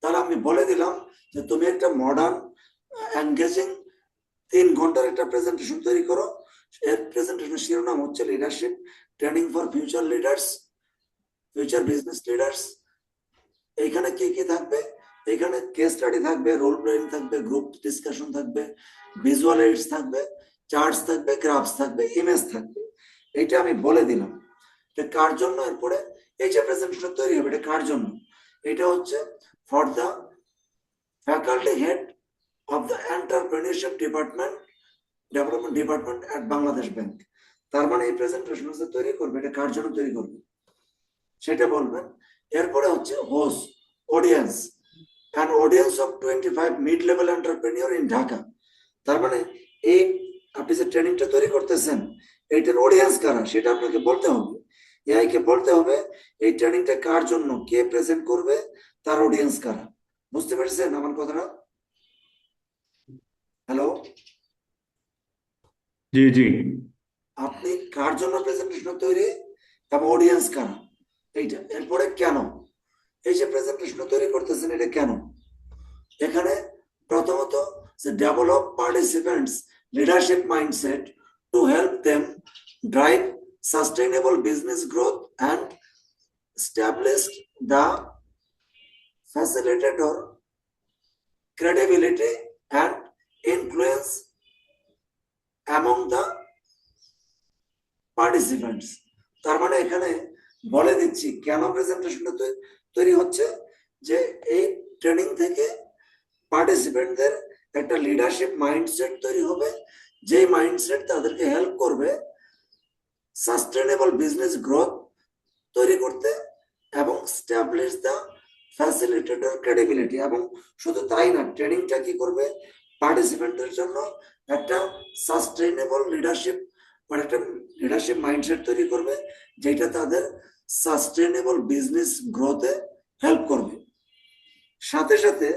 তাহলে আমি বলে দিলাম যে তুমি একটা মডার্ন এনগেজিং 3 ঘন্টার একটা প্রেজেন্টেশন তৈরি করো। এর প্রেজেন্টেশনের শিরোনাম হচ্ছে leadership training for future leaders, future business leaders. এইখানে কি কি থাকবে, এখানে কেস স্টাডি থাকবে, রোল প্লেইং থাকবে, গ্রুপ ডিসকাশন থাকবে, ভিজুয়াল এইডস থাকবে, চার্টস থাকবে, গ্রাফস থাকবে, ইমেজ থাকবে। এইটা আমি বলে দিলাম যে কার জন্য। এরপরে এই যে প্রেজেন্টেশন তৈরি হবে এটা কার জন্য, এটা হচ্ছে for the faculty head of the entrepreneurship department, development department at Bangladesh bank. তার মানে এই প্রেজেন্টেশন যে তৈরি করবে এটা কার জন্য তৈরি করবে সেটা বলবেন। এরপরে হচ্ছে host audience, an audience of 25 mid-level entrepreneur in Dhaka. তার মানে এই আপনি যে ট্রেনিংটা তৈরি করতেছেন এইটার অডিয়েন্স কারা সেটা আপনাকে বলতে হবে, এআই কে বলতে হবে এই ট্রেনিংটা কার জন্য, কে প্রেজেন্ট করবে, তার অডিয়েন্স কারা। বুঝতে পেরেছেন আমার কথাটা? হ্যালো, জি জি আপনি কার জন্য প্রেজেন্টেশন তৈরি এবং অডিয়েন্স কারা এইটা। এরপরে কেন এই যে প্রেজেন্টেশন তৈরি করতেছেন এটা কেন, এখানে প্রথমত যে develop participants leadership mindset to help them drive sustainable business growth and established the facilitator credibility and influence among the participants. তার মানে এখানে বলে দিচ্ছি কেন প্রেজেন্টেশনটা তৈরি হচ্ছে, যে এই ট্রেনিং থেকে পার্টিসিপেন্টদের একটা লিডারশিপ মাইন্ডসেট তৈরি হবে, যে মাইন্ডসেট তাদেরকে হেল্প করবে সাস্টেনেবল বিজনেস গ্রোথ তৈরি করতে এবং স্টাবলিশ দ্য ফ্যাসিলিটেটর ক্রেডিবিলিটি। এবং শুধু তাই না, ট্রেনিংটা কি করবে, পার্টিসিপেন্টদের জন্য একটা সাস্টেনেবল লিডারশিপ মানে একটা লিডারশিপ মাইন্ডসেট তৈরি করবে, যেটা তাদের সাস্টেনেবল বিজনেস গ্রোথে হেল্প করবে। সাথে সাথে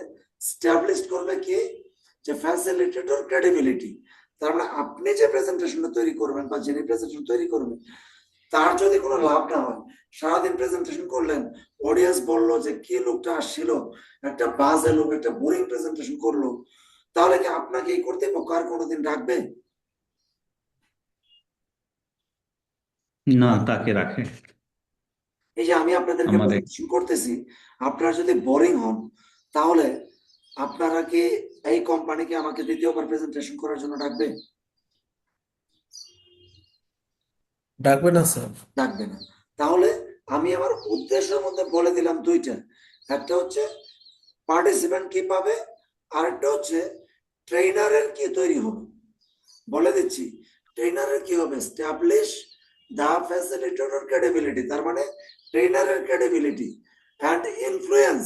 স্টাবলিশ করবে কি, যে ফ্যাসিলিটেটর ক্রেডিবিলিটি। তার মানে আপনি যে প্রেজেন্টেশনটা তৈরি করবেন বা যিনি প্রেজেন্টেশন তৈরি করবেন, তার যদি কোনো লাভ না হয়, সারাদিন প্রেজেন্টেশন করলেন, অডিয়েন্স বললো যে কি লোকটা আসছিল, একটা বাজে লোক, একটা বোরিং প্রেজেন্টেশন করলো, তাহলে কি আপনাকে এই কর্তৃপক্ষ আর কোনোদিন ডাকবে? না, তাকে রাখে এই যে আমি আপনাদেরকে আমাদের। প্রেজেন্টেশন করতেছি, আপনারা যদি বোরিং হন, তাহলে আপনারা কি এই কোম্পানিকে আমাকে দ্বিতীয়বার প্রেজেন্টেশন করার জন্য ডাকবে? ডাকবে না স্যার। ডাকবে না। তাহলে আমি আমার উদ্দেশ্যের মধ্যে বলে দিলাম দুইটা, একটা হচ্ছে পার্টিসিপেন্ট কি পাবে, আর একটা হচ্ছে ট্রেনারের কি তৈরি হবে। বলে দিচ্ছি ট্রেনারের কি হবে, স্টাবলিশ দা ফ্যাসিলিটেটর ক্রেডিবিলিটি। তার মানে ট্রেনারের credibility and influence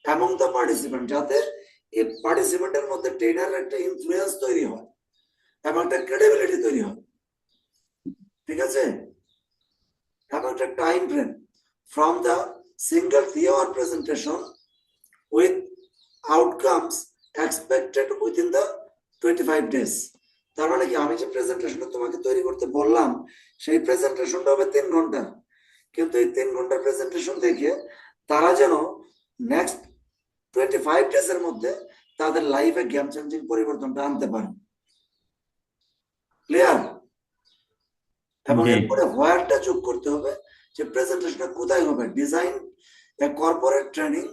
among the participant, যাতে এই পার্টিসিপেন্টের মধ্যে ট্রেনারের একটা ইনফ্লুয়েন্স তৈরি হয় এবং একটা ক্রেডিবিলিটি তৈরি হয়। ঠিক আছে? এবং একটা time frame from the single 3 hour presentation with outcomes expected within the 25 days. তার মানে কি, আমি যে প্রেজেন্টেশনটা তোমাকে তৈরি করতে বললাম, সেই প্রেজেন্টেশনটা হবে 3 ঘন্টা, কিন্তু এই 3 ঘন্টার প্রেজেন্টেশন থেকে তারা যেন নেক্সট 25 days এর মধ্যে তাদের লাইফে গেম চেঞ্জিং পরিবর্তনটা আনতে পারে। ক্লিয়ার? এবং জি এরপরে হোয়ারটা যোগ করতে হবে, যে প্রেজেন্টেশনটা কোথায় হবে, design A corporate training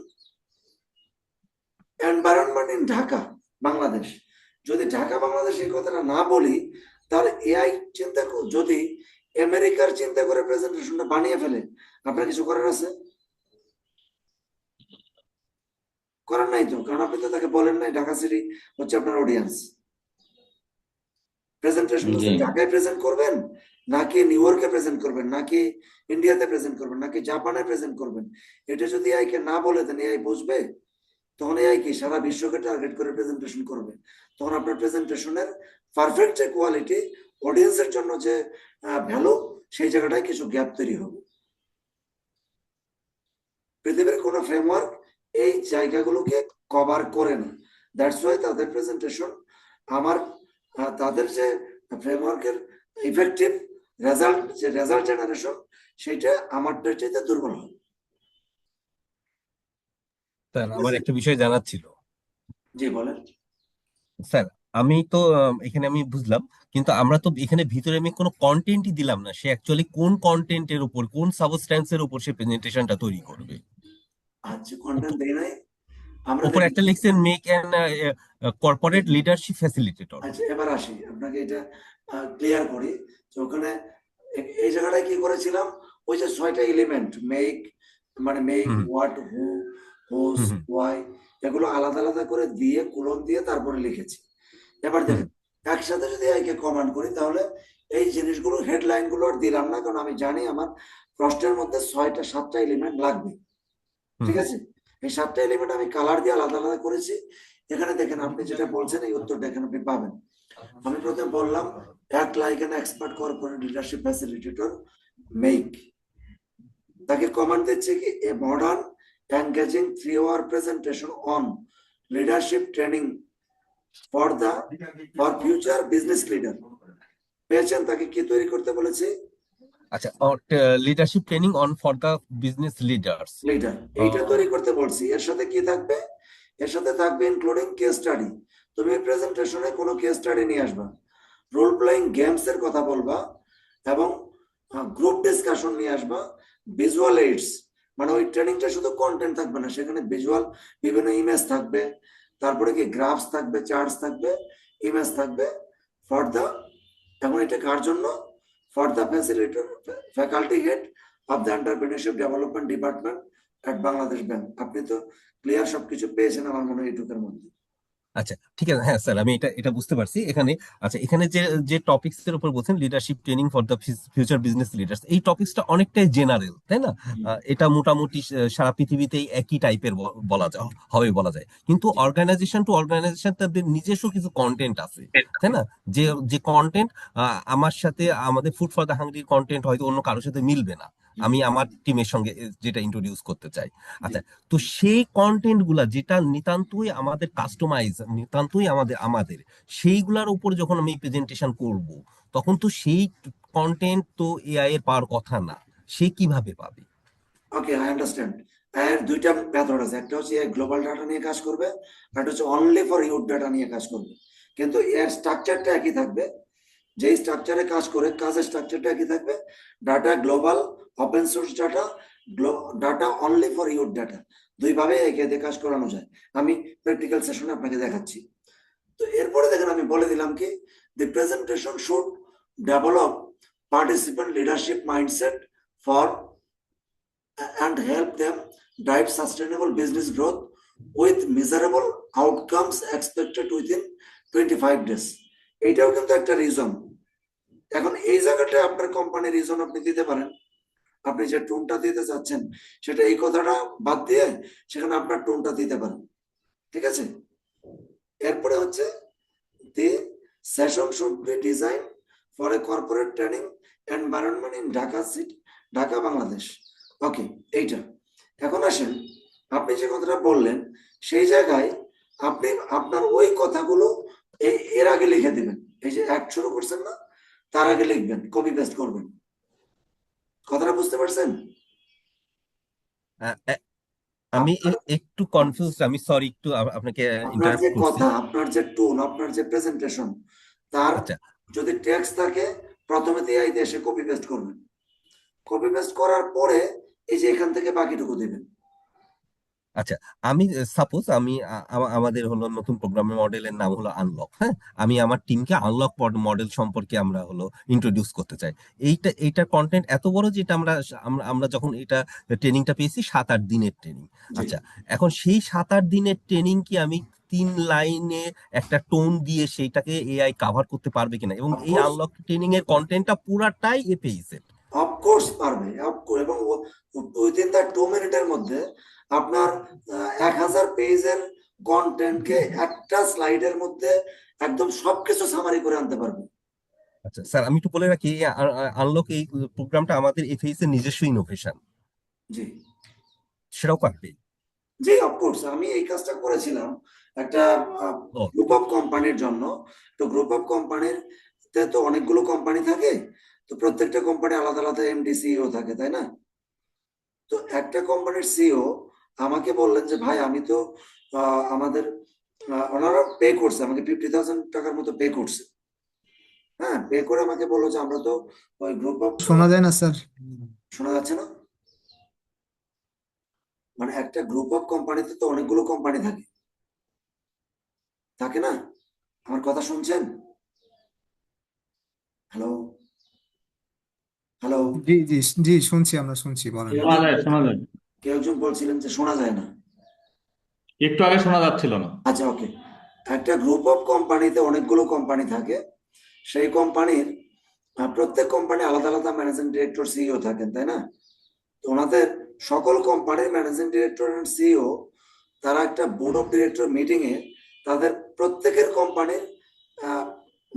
environment in Dhaka Bangladesh. যদি ঢাকা বাংলাদেশ এই কথাটা না বলি, তাহলে এআই চিন্তা যদি আমেরিকার চিন্তা করে প্রেজেন্টেশনটা বানিয়ে ফেলে, আপনার কিছু করার আছে? করার নাই তো, কারণ আপনি তো তাকে বলেন নাই ঢাকা সিটি হচ্ছে আপনার অডিয়েন্স। প্রেজেন্টেশন জি ঢাকায় প্রেজেন্ট করবেন, নাকি নিউ ইয়র্কে প্রেজেন্ট করবেন, নাকি ইন্ডিয়াতে প্রেজেন্ট করবেন, নাকি জাপানে প্রেজেন্ট করবেন, এটা যদি এআই কে না বলে দেন, এআই বুঝবে? তখন এআই কি সারা বিশ্বকে টার্গেট করে প্রেজেন্টেশন করবে। তখন আপনার প্রেজেন্টেশনের পারফেক্ট যে কোয়ালিটি, অডিয়েন্সের জন্য যে ভ্যালু, সেই জায়গাটায় কিছু গ্যাপ তৈরি হবে। পৃথিবীর কোনো ফ্রেমওয়ার্ক এই জায়গাগুলোকে কভার করে না। দ্যাটস ওয়াই তাদের প্রেজেন্টেশন আমার তাদের যে ফ্রেমওয়ার্কের ইফেক্টিভ রেজাল্ট, যে রেজাল্ট জেনারেশন, সেটা আমারটার চাইতে দুর্বল হয়। স্যার আমার একটা বিষয় জানার ছিল। জি বলেন। স্যার আমি তো এখানে আমি বুঝলাম, কিন্তু আমরা তো এখানে ভিতরে আমি কোনো কন্টেন্টই দিলাম না। সে অ্যাকচুয়ালি কোন কন্টেন্টের উপর, কোন সাবস্ট্যান্সের উপর সে প্রেজেন্টেশনটা তৈরি করবে? আচ্ছা, কন্টেন্ট দেই নাই আমরা, উপর দেখি। একটা লিখছেন make an corporate leadership facilitator. আচ্ছা, এবার আসি, আপনাকে এটা ক্লিয়ার করি। তো ওখানে এই জায়গাটায় কি করেছিলাম, ওই যে 6টা এলিমেন্ট, মেক মানে make, hmm what, who, whose, hmm hmm why, এগুলো আলাদা আলাদা করে দিয়ে কোলন দিয়ে তারপরে লিখেছি। এবার হুম দেখেন, একসাথে যদি একে কমান্ড করি, তাহলে এই জিনিসগুলো হেডলাইন গুলো আর দিলাম না, কারণ আমি জানি আমার প্রশ্নের মধ্যে 6টা 7টা এলিমেন্ট লাগবে। হুম ঠিক আছে? এই 7টা এলিমেন্ট আমি কালার দিয়ে আলাদা আলাদা করেছি। এখানে দেখেন, আপনি যেটা বলছেন এই উত্তরটা এখানে আপনি পাবেন। আমি প্রথমে বললাম act like an expert corporate leadership facilitator, make. তাকে কমান্ড দিচ্ছে কি, a modern engaging 3 hour presentation on leadership training for future business leader. পেয়েছেন? তাকে কি তৈরি করতে বলেছি? আচ্ছা, leadership training on for the business leaders. Leader, এইটা তৈরি করতে বলছি। এর সাথে কি থাকবে? এর সাথে থাকবে ইনক্লুডিং কেস স্টাডি। তুমি প্রেজেন্টেশনে কোনো কেস স্টাডি নিয়ে আসবা, রোল প্লেইং গেমস এর কথা বলবা, এবং গ্রুপ ডিসকাশন নিয়ে আসবা, ভিজুয়াল এইডস। মানে ওই ট্রেনিংটা শুধু কন্টেন্ট থাকবে না, সেখানে ভিজুয়াল বিভিন্ন ইমেজ থাকবে, তারপরে কি গ্রাফস থাকবে, চার্টস থাকবে, ইমেজ থাকবে ফর দ্য, এখন এটা কার জন্য? For the facilitator, faculty head of the entrepreneurship development department at Bangladesh bank. আপনি তো ক্লিয়ার সবকিছু পেয়েছেন আমার মনে হয় এইটুকের মধ্যে। আচ্ছা, ঠিক আছে, হ্যাঁ স্যার, আমি এটা এটা বুঝতে পারছি এখানে। আচ্ছা, এখানে যে যে টপিকস এর উপর বলছেন, leadership training for the future business leaders, এই টপিকসটা অনেকটাই জেনারেল, তাই না? এটা মোটামুটি সারা পৃথিবীতেই একই টাইপের বলা যায়, হবে বলা যায়। কিন্তু অর্গানাইজেশন টু অর্গানাইজেশন তাদের নিজস্ব কিছু কন্টেন্ট আছে, তাই না? যে যে কন্টেন্ট আমার সাথে, আমাদের ফুড ফর দ্য হাংরির কন্টেন্ট হয়তো অন্য কারোর সাথে মিলবে না, আমি আমার টিমের সঙ্গে যেটা ইন্ট্রোডিউস করতে চাই। আচ্ছা, তো সেই কন্টেন্ট গুলা যেটা নিতান্তই আমাদের কাস্টমাইজ, নিতান্তই আমাদের আমাদের সেইগুলার উপর যখন আমি প্রেজেন্টেশন করব, তখন তো সেই কন্টেন্ট তো এআই এর পাওয়ার কথা না, সে কিভাবে পাবে? ওকে, আই আন্ডারস্ট্যান্ড। এর দুইটা মেথড আছে, একটা হচ্ছে গ্লোবাল ডাটা নিয়ে কাজ করবে, আর একটা হচ্ছে অনলি ফর ইউর ডাটা নিয়ে কাজ করবে। কিন্তু এর স্ট্রাকচারটা একই থাকবে, যেই স্ট্রাকচারে কাজ করে কাজের স্ট্রাকচারটা একই থাকবে। Data global, open source data, data only for your data, দুইভাবে একে দিয়ে কাজ করানো যায়। আমি প্র্যাকটিক্যাল সেশনে আপনাকে দেখাচ্ছি। তো এরপরে দেখেন আমি বলে দিলাম কি, the presentation should develop participant leadership mindset for and help them drive sustainable business growth with measurable outcomes expected within 25 days. এইটাও কিন্তু একটা রিজন। এখন এই জায়গাটায় আপনার কোম্পানির রিজন আপনি দিতে পারেন, আপনি যে টোনটা দিতে চাচ্ছেন সেটা এই কথাটা বাদ দিয়ে সেখানে আপনার টোনটা দিতে পারেন, ঠিক আছে? এরপরে হচ্ছে the session should be design for a corporate training environment in Dhaka city, Dhaka Bangladesh. Okay, এইটা। এখন আসেন, আপনি যে কথাটা বললেন সেই জায়গায় আপনি আপনার ওই কথাগুলো এর আগে লিখে দিবেন। এই যে অ্যাক্ট শুরু করছেন না, তার আগে লিখবেন, কপি পেস্ট করবেন। কথাটা বুঝতে পারছেন? আহ, আহ, আমি একটু কনফিউজ, আমি সরি, একটু আপনাকে আপনার ইন্টারাপ্ট যে করছি। কথা, আপনার যে টোন, আপনার যে প্রেজেন্টেশন, তার আচ্ছা যদি টেক্সট থাকে প্রথমে দিয়ে এই দেশে কপি পেস্ট করবেন। কপি পেস্ট করার পরে এই যে এখান থেকে বাকিটুকু দিবেন। আচ্ছা, আমি সাপোজ আমি আমাদের হলো নতুন প্রোগ্রামের মডেলের নাম হলো আনলক, হ্যাঁ? আমি আমার টিমকে আনলক মডেল সম্পর্কে আমরা হলো ইন্ট্রোডিউস করতে চাই। এইটার কন্টেন্ট এত বড় যে এটা আমরা আমরা আমরা যখন এটা ট্রেনিংটা পেয়েছি 7-8 দিনের ট্রেনিং। জি, আচ্ছা, এখন সেই 7-8 দিনের ট্রেনিং কি আমি 3 লাইনে একটা টোন দিয়ে সেইটাকে এআই কাভার করতে পারবে কিনা? এবং এই অফকোর্স, আনলক ট্রেনিং এর কন্টেন্টটা পুরাটাই এপিইসেট। অফকোর্স পারবে। এবং উইদিন দ্য 2 মিনিটের মধ্যে আপনার 1000 পেজের কন্টেন্টকে একটা স্লাইডের মধ্যে একদম সবকিছু সামারি করে আনতে পারবে। আচ্ছা স্যার, আমি একটু বলে রাখি, আনলক এই প্রোগ্রামটা আমাদের এফএইস এর নিজস্ব ইনোভেশন, জি, সেটাও পারবে। জি, অফকোর্স আমি এই কাজটা করেছিলাম একটা ও গ্রুপ অফ কোম্পানির জন্য। তো গ্রুপ অফ কোম্পানির তো অনেকগুলো কোম্পানি থাকে, তো প্রত্যেকটা কোম্পানি আলাদা আলাদা এমডি সিইও থাকে, তাই না? তো একটা কোম্পানির সিইও আমাকে বললেন যে ভাই আমি তো আমাদের ওনারা পে করছে আমাকে 50,000 টাকার মতো পে করছে। হ্যাঁ, পে করে আমাকে বললো যে আমরা তো ওই গ্রুপ অফ, শোনা যায় না স্যার। শোনা যাচ্ছে না? মানে একটা গ্রুপ অফ কোম্পানিতে তো অনেকগুলো কোম্পানি থাকে, থাকে না? আমার কথা শুনছেন? Hello, hello. জি জি জি, শুনছি, আমরা শুনছি, বলেন। কেউ শোনা একজন যায়, শোনা যায়। কেউ একজন বলছিলেন যে শোনা যায় না। একটু আগে শোনা যাচ্ছিল না। আচ্ছা, ওকে। একটা গ্রুপ অফ কোম্পানিতে অনেকগুলো কোম্পানি থাকে, সেই কোম্পানির প্রত্যেক কোম্পানি আলাদা আলাদা ম্যানেজিং ডিরেক্টর সিইও থাকেন, তাই না? তো ওনাদের সকল কোম্পানির ম্যানেজিং ডিরেক্টর এন্ড সিইও তারা একটা বোর্ড অফ ডিরেক্টর মিটিং এ তাদের প্রত্যেকের কোম্পানির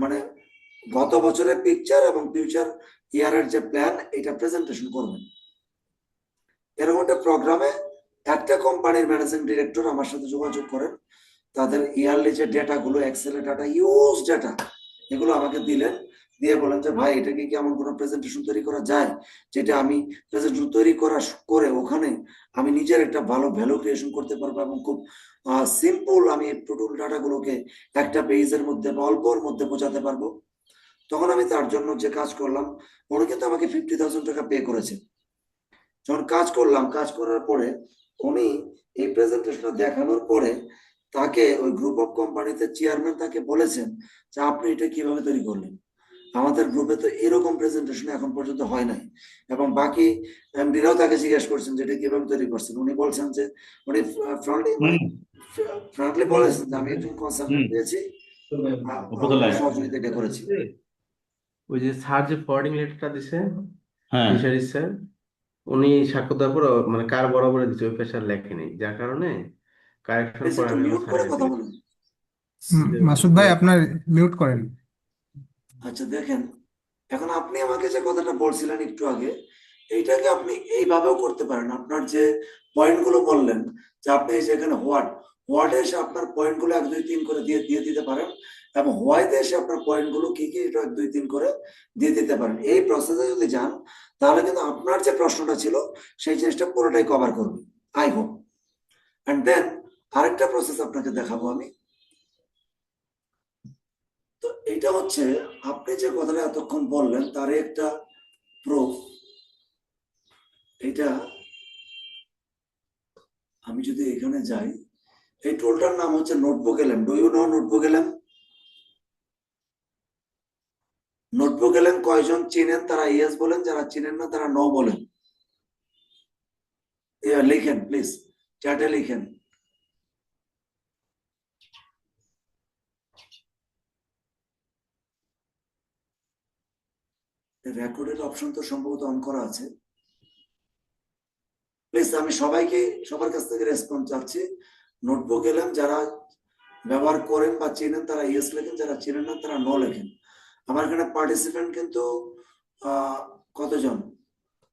মানে গত বছরের পিকচার এবং ফিউচার ইয়ারের যে প্ল্যান এটা প্রেজেন্টেশন করবেন। এরকম একটা প্রোগ্রামে একটা কোম্পানির ম্যানেজিং ডিরেক্টর আমার সাথে যোগাযোগ করেন, তাদের ইয়ারলি যে ডেটা গুলো, এক্সেলের ডাটা, ইউজ ডাটা, এগুলো আমাকে দিলেন। দিয়ে বলেন যে ভাই এটাকে কি এমন কোনো প্রেজেন্টেশন তৈরি করা যায় যেটা আমি প্রেজেন্টেশন তৈরি করে ওখানে আমি নিজের একটা ভালো ভ্যালু ক্রিয়েশন করতে পারবো এবং খুব সিম্পল আমি টোটাল ডাটা গুলোকে একটা পেজের মধ্যে বা অল্পর মধ্যে বোঝাতে পারবো। তখন আমি তার জন্য যে কাজ করলাম, উনি কিন্তু আমাকে 50,000 টাকা পে করেছে। যখন কাজ করলাম, কাজ করার পরে উনি এই প্রেজেন্টেশনটা দেখানোর পরে তাকে ওই গ্রুপ অফ কোম্পানিতে চেয়ারম্যান তাকে বলেছেন যে আপনি এটা কিভাবে তৈরি করলেন। আমাদের গ্রুপে তো এরকম প্রেজেন্টেশন এখন পর্যন্ত হয় নাই, এবং বাকি এমডিরাও তাকে জিজ্ঞেস করছেন যে এটা কিভাবে তৈরি করছেন। উনি বলছেন যে উনি ফ্রন্টলি মানে ফ্রন্টলি বলেছেন যে আমি একজন কনসালটেন্ট পেয়েছি, উপদলায় আমার সহযোগিতা এটা করেছি। ওই যে স্যার যে ফরওয়ার্ডিং লেটারটা দিছে হ্যাঁ ফিশারিজ স্যার, উনি স্বাক্ষর দেওয়ার পর মানে কার বরাবরে দিচ্ছে ওই পেশার লেখেনি, যার কারণে কারেকশন প্লিজ করে একটু আমি আমার মিউট করে স্যারের কাছে কথা গেছি। বলুন। মাসুদ ভাই আপনার মিউট করেন। আচ্ছা দেখেন, এখন আপনি আমাকে যে কথাটা বলছিলেন একটু আগে, এইটাকে আপনি এইভাবেও করতে পারেন। আপনার যে পয়েন্টগুলো বললেন যে আপনি এই যে এখানে হোয়াটে এসে আপনার পয়েন্টগুলো 1 2 3 করে দিয়ে দিয়ে দিতে পারেন, এবং হোয়াইতে এসে আপনার পয়েন্টগুলো কি কি এটা 1 2 3 করে দিয়ে দিতে পারেন। এই প্রসেসে যদি যান তাহলে কিন্তু আপনার যে প্রশ্নটা ছিল সেই জিনিসটা পুরোটাই কভার করবে, আই হোপ। অ্যান্ড দেন আরেকটা প্রসেস আপনাকে দেখাবো আমি। তো এটা হচ্ছে আপনি যে কথাটা এতক্ষণ বললেন তার একটা প্রুফ। এটা আমি যদি এখানে যাই, এই টুলটার নাম হচ্ছে Notebook LM. Do you know Notebook LM? Notebook LM কয়জন চিনেন তারা ইয়েস বলেন, যারা চিনেন না তারা নো বলেন। লিখেন প্লিজ, চ্যাটে লিখেন। রেকর্ডের অপশন তো সম্ভবত অন করা আছে। প্লিজ আমি সবাইকে সবার কাছ থেকে রেসপন্স চাচ্ছি। নোটবুক এলএম যারা ব্যবহার করেন বা চেনেন তারা ইয়েস লেখেন, যারা চেনেন না তারা নো লেখেন। আমার এখানে পার্টিসিপেন্ট কিন্তু কতজন?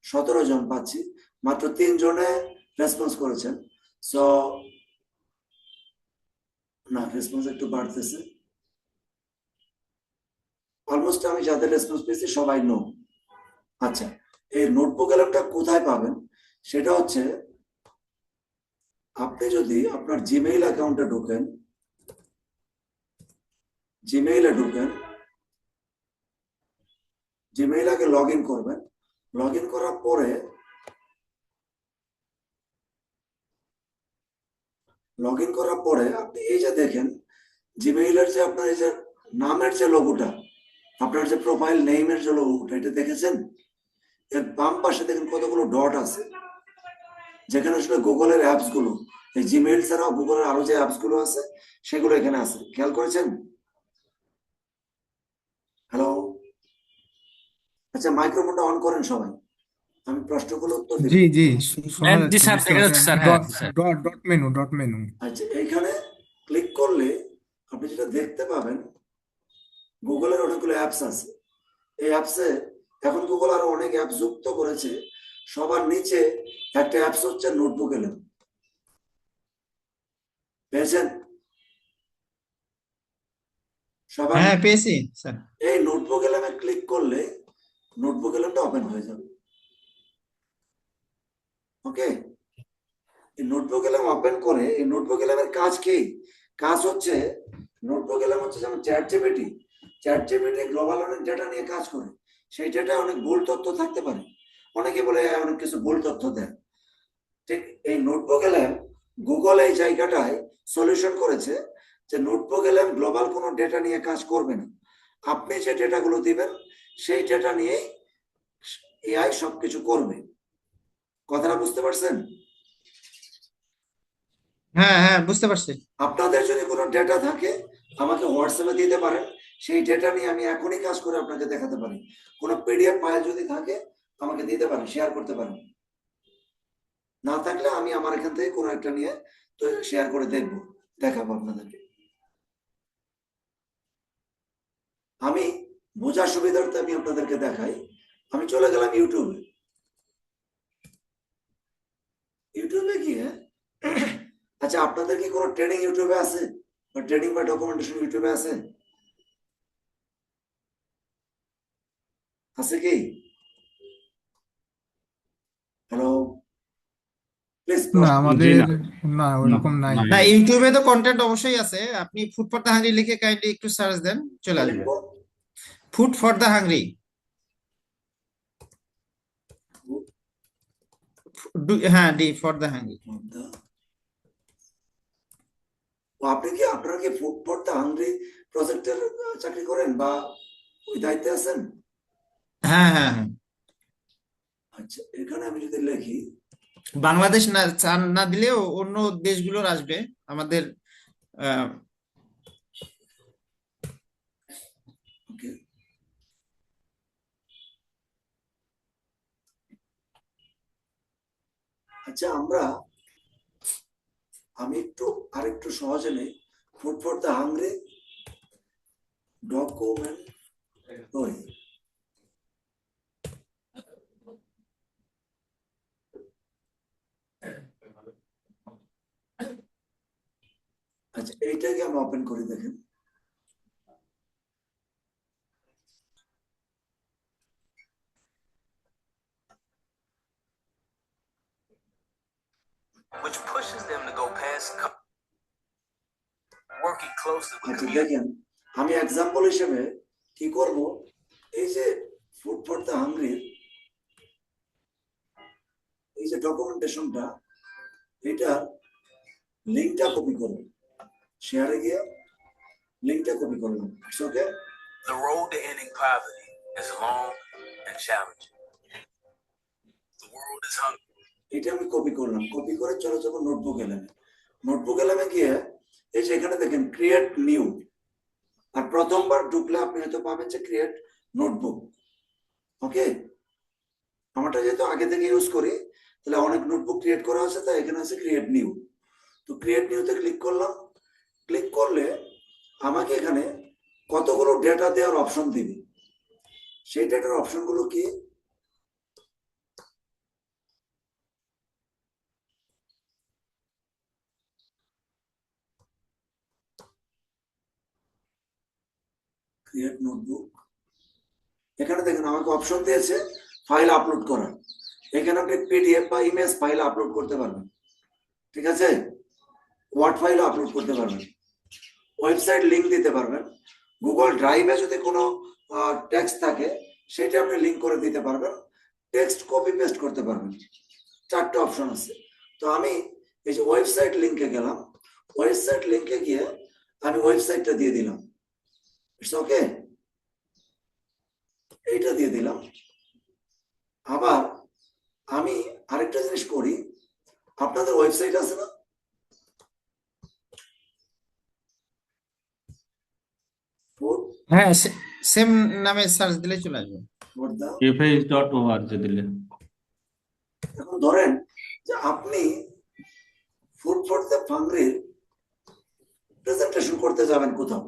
17 জন পাচ্ছি, মাত্র 3 জনে রেসপন্স করেছেন। সো না, রেসপন্স একটু বাড়তেছে। অলমোস্ট আমি যাদের রেসপন্স পেয়েছি সবাই নো। আচ্ছা, এই নোটবুক অ্যালার্মটা কোথায় পাবেন? সেটা হচ্ছে আপনি যদি আপনার জিমেইল অ্যাকাউন্টে ঢোকেন, জিমেইলে ঢোকেন, জিমেইল আগে লগ ইন করবেন। লগ ইন করার পরে আপনি এই যে দেখেন জিমেইলের যে আপনার এই যে নামের যে লোগোটা, আপনার যে প্রোফাইল নেইমের যে লোগোটা, এটা দেখেছেন? এর বাম পাশে দেখেন কতগুলো ডট আছে, যেখানে আসলে গুগলের অ্যাপস গুলো, এই জিমেইল ছাড়াও গুগলের আরো যে অ্যাপস গুলো আছে সেগুলো এখানে আছে। খেয়াল করেছেন? হ্যালো? আচ্ছা, মাইক্রোফোনটা অন করেন সবাই, আমি প্রশ্নগুলো উত্তর দিব। জি জি শোনা জি যাচ্ছে, স্যার, বুঝতে দেখা পারছি। যাচ্ছে স্যার। হ্যাঁ জি স্যার। Dot menu. আচ্ছা, এইখানে ক্লিক করলে আপনি যেটা দেখতে পাবেন, গুগলের অনেকগুলো অ্যাপস আছে। এই অ্যাপসে এখন গুগল আরো অনেক অ্যাপ যুক্ত করেছে। সবার নিচে একটা অ্যাপস হচ্ছে নোটবুক এলএম, পেয়েছেন সবার? হ্যাঁ পেয়েছি স্যার। এই নোটবুক এলএমে ক্লিক করলে নোটবুক এলএমটা ওপেন হয়ে যাবে। ওকে, এই নোটবুক এলএম ওপেন করে, এই নোটবুক এলএম এর কাজ কি? কাজ হচ্ছে, নোটবুক এলএম হচ্ছে যেমন চ্যাট জিপিটি গ্লোবাল অনেক ডেটা নিয়ে কাজ করে। সেই ডেটা অনেক ভুল তথ্য থাকতে পারে, অনেকে বলে অনেক কিছু ভুল তথ্য দেয়। ঠিক এই নোটবুক এলএম গুগল এই জায়গাটায় সলিউশন করেছে যে নোটবুক এলএম গ্লোবাল কোনো ডেটা নিয়ে কাজ করবে না। আপনি যে ডেটাগুলো দিবেন সেই ডেটা নিয়েই এআই সবকিছু করবে। কথাটা বুঝতে পারছেন? হ্যাঁ হ্যাঁ বুঝতে পারছি। আপনাদের যদি কোনো ডেটা থাকে আমাকে হোয়াটসঅ্যাপে দিতে পারেন, সেই ডেটা নিয়ে আমি এখনই কাজ করে আপনাকে দেখাতে পারি। কোনো পিডিএফ ফাইল যদি থাকে আমাকে দিতে পারেন, শেয়ার করতে পারেন। না থাকলে আমি আমার এখান থেকে কোনো একটা নিয়ে তো শেয়ার করে দেখবো, দেখাবো আপনাদেরকে। আমি বোঝার সুবিধার্থে আমি আপনাদেরকে দেখাই। আমি চলে গেলাম ইউটিউবে। ইউটিউবে গিয়ে আচ্ছা, আপনাদের কি কোনো ট্রেনিং ইউটিউবে আছে, বা ট্রেনিং বা ডকুমেন্টেশন ইউটিউবে আছে? আছে কি? হ্যালো, প্লিজ না জি আমাদের, না, না ওরকম নাই। না ইউটিউবে তো কন্টেন্ট অবশ্যই আছে, আপনি ফুড ফর দ্য হাংরি লিখে কাইন্ডলি একটু সার্চ দেন, চলে আসবে। লিখবো। ফুড ফর দ্য হাংরি, হ্যাঁ ডি ফর দ্য হাংরি। আপনারা কি ফুড ফর দ্য হাংরি প্রজেক্টের চাকরি করেন বা ওই দায়িত্বে আছেন? হ্যাঁ হ্যাঁ হ্যাঁ আচ্ছা, এখানে আমি যদি লিখি, বাংলাদেশ না দিলেও অন্য দেশগুলোর আসবে আমাদের। আহ, ওকে, আচ্ছা আমি আরেকটু সহজে নেই। Food for the hungry document তৈরি। আচ্ছা, এইটাকে আমি ওপেন করে দেখেন। which pushes them to go past working closely with আচ্ছা, community. দেখেন আমি এক্সাম্পল হিসেবে কি করব, এই যে ফুড ফর দ্য হাংরি এই যে ডকুমেন্টেশনটা, এটা লিঙ্কটা কপি করব, শেয়ারে গিয়ে লিঙ্কটা কপি করলাম। ওকে, The road to ending poverty is long and challenging. The world is hungry. এটা আমি কপি করলাম, কপি করে চলো যাবো নোটবুক এলামে। নোটবুক এলামে গিয়ে এই যে এখানে দেখেন ক্রিয়েট নিউ, আর প্রথমবার ঢুকলে আপনি হয়তো পাবেন যে ক্রিয়েট নোটবুক। ওকে, আমারটা যেহেতু আগে থেকে ইউজ করি, তাহলে অনেক নোটবুক ক্রিয়েট করা আছে, তাই এখানে আছে ক্রিয়েট নিউ। তো ক্রিয়েট নিউতে ক্লিক করলাম। ক্লিক করলে আমাকে এখানে কতগুলো ডেটা দেওয়ার অপশন দিবে। সেই ডেটার অপশনগুলো কি? ক্রিয়েট নোটবুক, এখানে দেখেন আমাকে অপশন দিয়েছে ফাইল আপলোড করা। এখানে আপনি পিডিএফ বা ইমেজ ফাইল আপলোড করতে পারবেন, ঠিক আছে, ওয়ার্ড ফাইল আপলোড করতে পারবেন, ওয়েবসাইট লিংক দিতে পারবেন, গুগল ড্রাইভে যদি কোনো টেক্সট থাকে সেটা আপনি লিংক করে দিতে পারবেন, টেক্সট কপি পেস্ট করতে পারবেন। 4টে অপশন আছে। তো আমি এই যে ওয়েবসাইট লিংকে গেলাম, ওয়েবসাইট লিংকে গিয়ে আমি ওয়েবসাইটটা দিয়ে দিলাম। ইটস ওকে, এইটা দিয়ে দিলাম। আবার আমি আরেকটা জিনিস করি, আপনাদের ওয়েবসাইট আছে না? হ্যাঁ সেম নামে সার্চ দিলে চলে আসবে। fh.org দিলে এখন ধরেন যে আপনি ফুড ফর দ্য হাংরির প্রেজেন্টেশন করতে যাবেন কোথাও,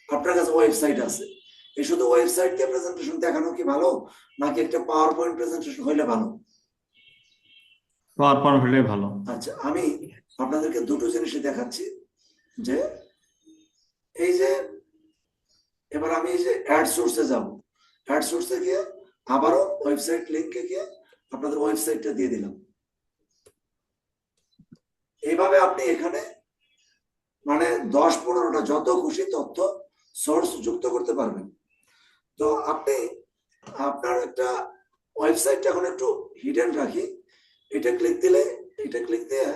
আপনার কাছে ওয়েবসাইট আছে, এই শুধু ওয়েবসাইট দিয়ে প্রেজেন্টেশন দেখানো কি ভালো, নাকি একটা পাওয়ার পয়েন্ট প্রেজেন্টেশন হইলে ভালো? পাওয়ার পয়েন্ট হলে ভালো। আচ্ছা, আমি আপনাদেরকে দুটো জিনিসই দেখাচ্ছি। যে এই যে এবার আমি এই যে অ্যাড সোর্সে যাব, অ্যাড সোর্সে গিয়ে আবারও ওয়েবসাইট লিংকে গিয়ে আপনাদের ওয়েবসাইটটা দিয়ে দিলাম। এইভাবে আপনি এখানে মানে 10-15টা যত খুশি তথ্য সোর্স যুক্ত করতে পারবেন। তো আপনি আপনার একটা ওয়েবসাইটটা এখন একটু হিডেন রাখি, এটা ক্লিক দিলে, এটা ক্লিক দিয়ে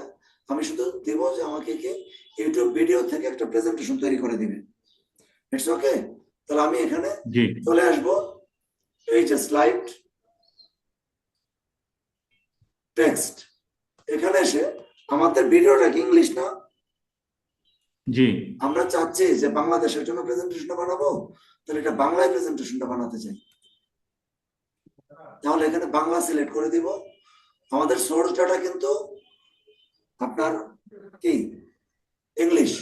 আমি শুধু দেব যে আমাকে কি ইউটিউব ভিডিও থেকে একটা প্রেজেন্টেশন তৈরি করে দিবে। ইটস ওকে, তাহলে আমি এখানে জি চলে আসব, এই যে স্লাইড টেক্সট, এখানে এসে আমাদের ভিডিওটা কি ইংলিশ না? জি আমরা চাচ্ছি যে বাংলাদেশের জন্য প্রেজেন্টেশনটা বানাবো, তাহলে এটা বাংলায় প্রেজেন্টেশনটা বানাতে চাই, তাহলে এখানে বাংলা সিলেক্ট করে দিব। আমাদের সোর্স ডাটা কিন্তু আপনার কি ইংলিশ।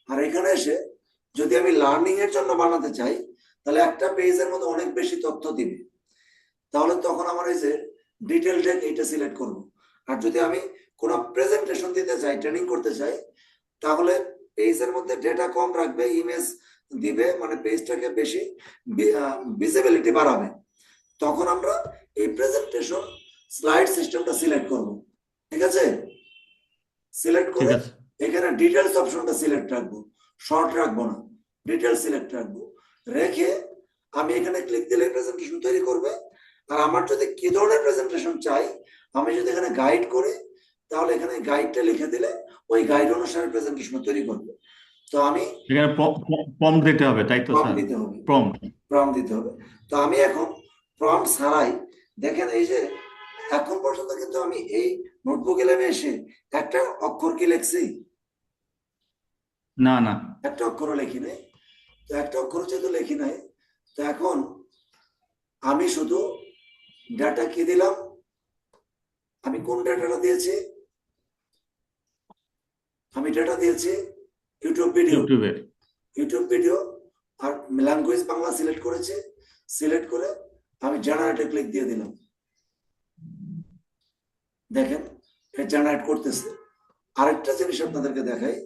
আর এখানে এসে যদি আমি লার্নিং এর জন্য বানাতে চাই, তাহলে একটা পেজের মধ্যে অনেক বেশি তথ্য দিবে, তাহলে তখন আমার এই যে ডিটেল টেক এইটা সিলেক্ট করব। আর যদি আমি কোনো প্রেজেন্টেশন দিতে চাই, ট্রেনিং করতে চাই, তাহলে পেজের মধ্যে ডেটা কম রাখবে, ইমেজ দিবে, মানে পেজটাকে বেশি ভিজিবিলিটি বাড়াবে, তখন আমরা এই প্রেজেন্টেশন স্লাইড সিস্টেমটা সিলেক্ট করব। ঠিক আছে, সিলেক্ট ঠিক করে আছে। এখানে ডিটেলস অপশনটা সিলেক্ট রাখবো, শর্ট রাখবো না, ডিটেলস সিলেক্ট রাখবো। রেখে আমি এখানে ক্লিক দিলে প্রেজেন্টেশন তৈরি করবে। আর আমার যদি কি ধরনের প্রেজেন্টেশন চাই, আমি যদি এখানে গাইড করি, তাহলে এখানে গাইডটা লিখে দিলে ওই গাইড অনুসারে প্রেজেন্টেশন তৈরি করবে। তো আমি এখানে প্রম্পট দিতে হবে তাই তো প্রম্পট স্যার? দিতে হবে, প্রম্পট। প্রম্পট দিতে হবে। তো আমি এখন প্রম্পট ছাড়াই দেখেন এই যে এখন পর্যন্ত কিন্তু আমি এই নোটবুক এলেমে এসে একটা অক্ষর কি লিখছি? না না, একটা অক্ষরও লিখি নাই। তো একটা অক্ষর যেহেতু লিখি নাই, তো এখন আমি শুধু ডাটা কি দিলাম, আমি কোন ডাটাটা দিয়েছি? আমি ডাটা দিয়েছি ইউটিউব ভিডিও, ইউটিউবের। ইউটিউব ভিডিও আর ল্যাঙ্গুয়েজ বাংলা সিলেক্ট করেছি। সিলেক্ট করে আমি জেনারেটে ক্লিক দিয়ে দিলাম। দেখেন জেনারেট করতেছে। আরেকটা জিনিস আপনাদেরকে দেখাই,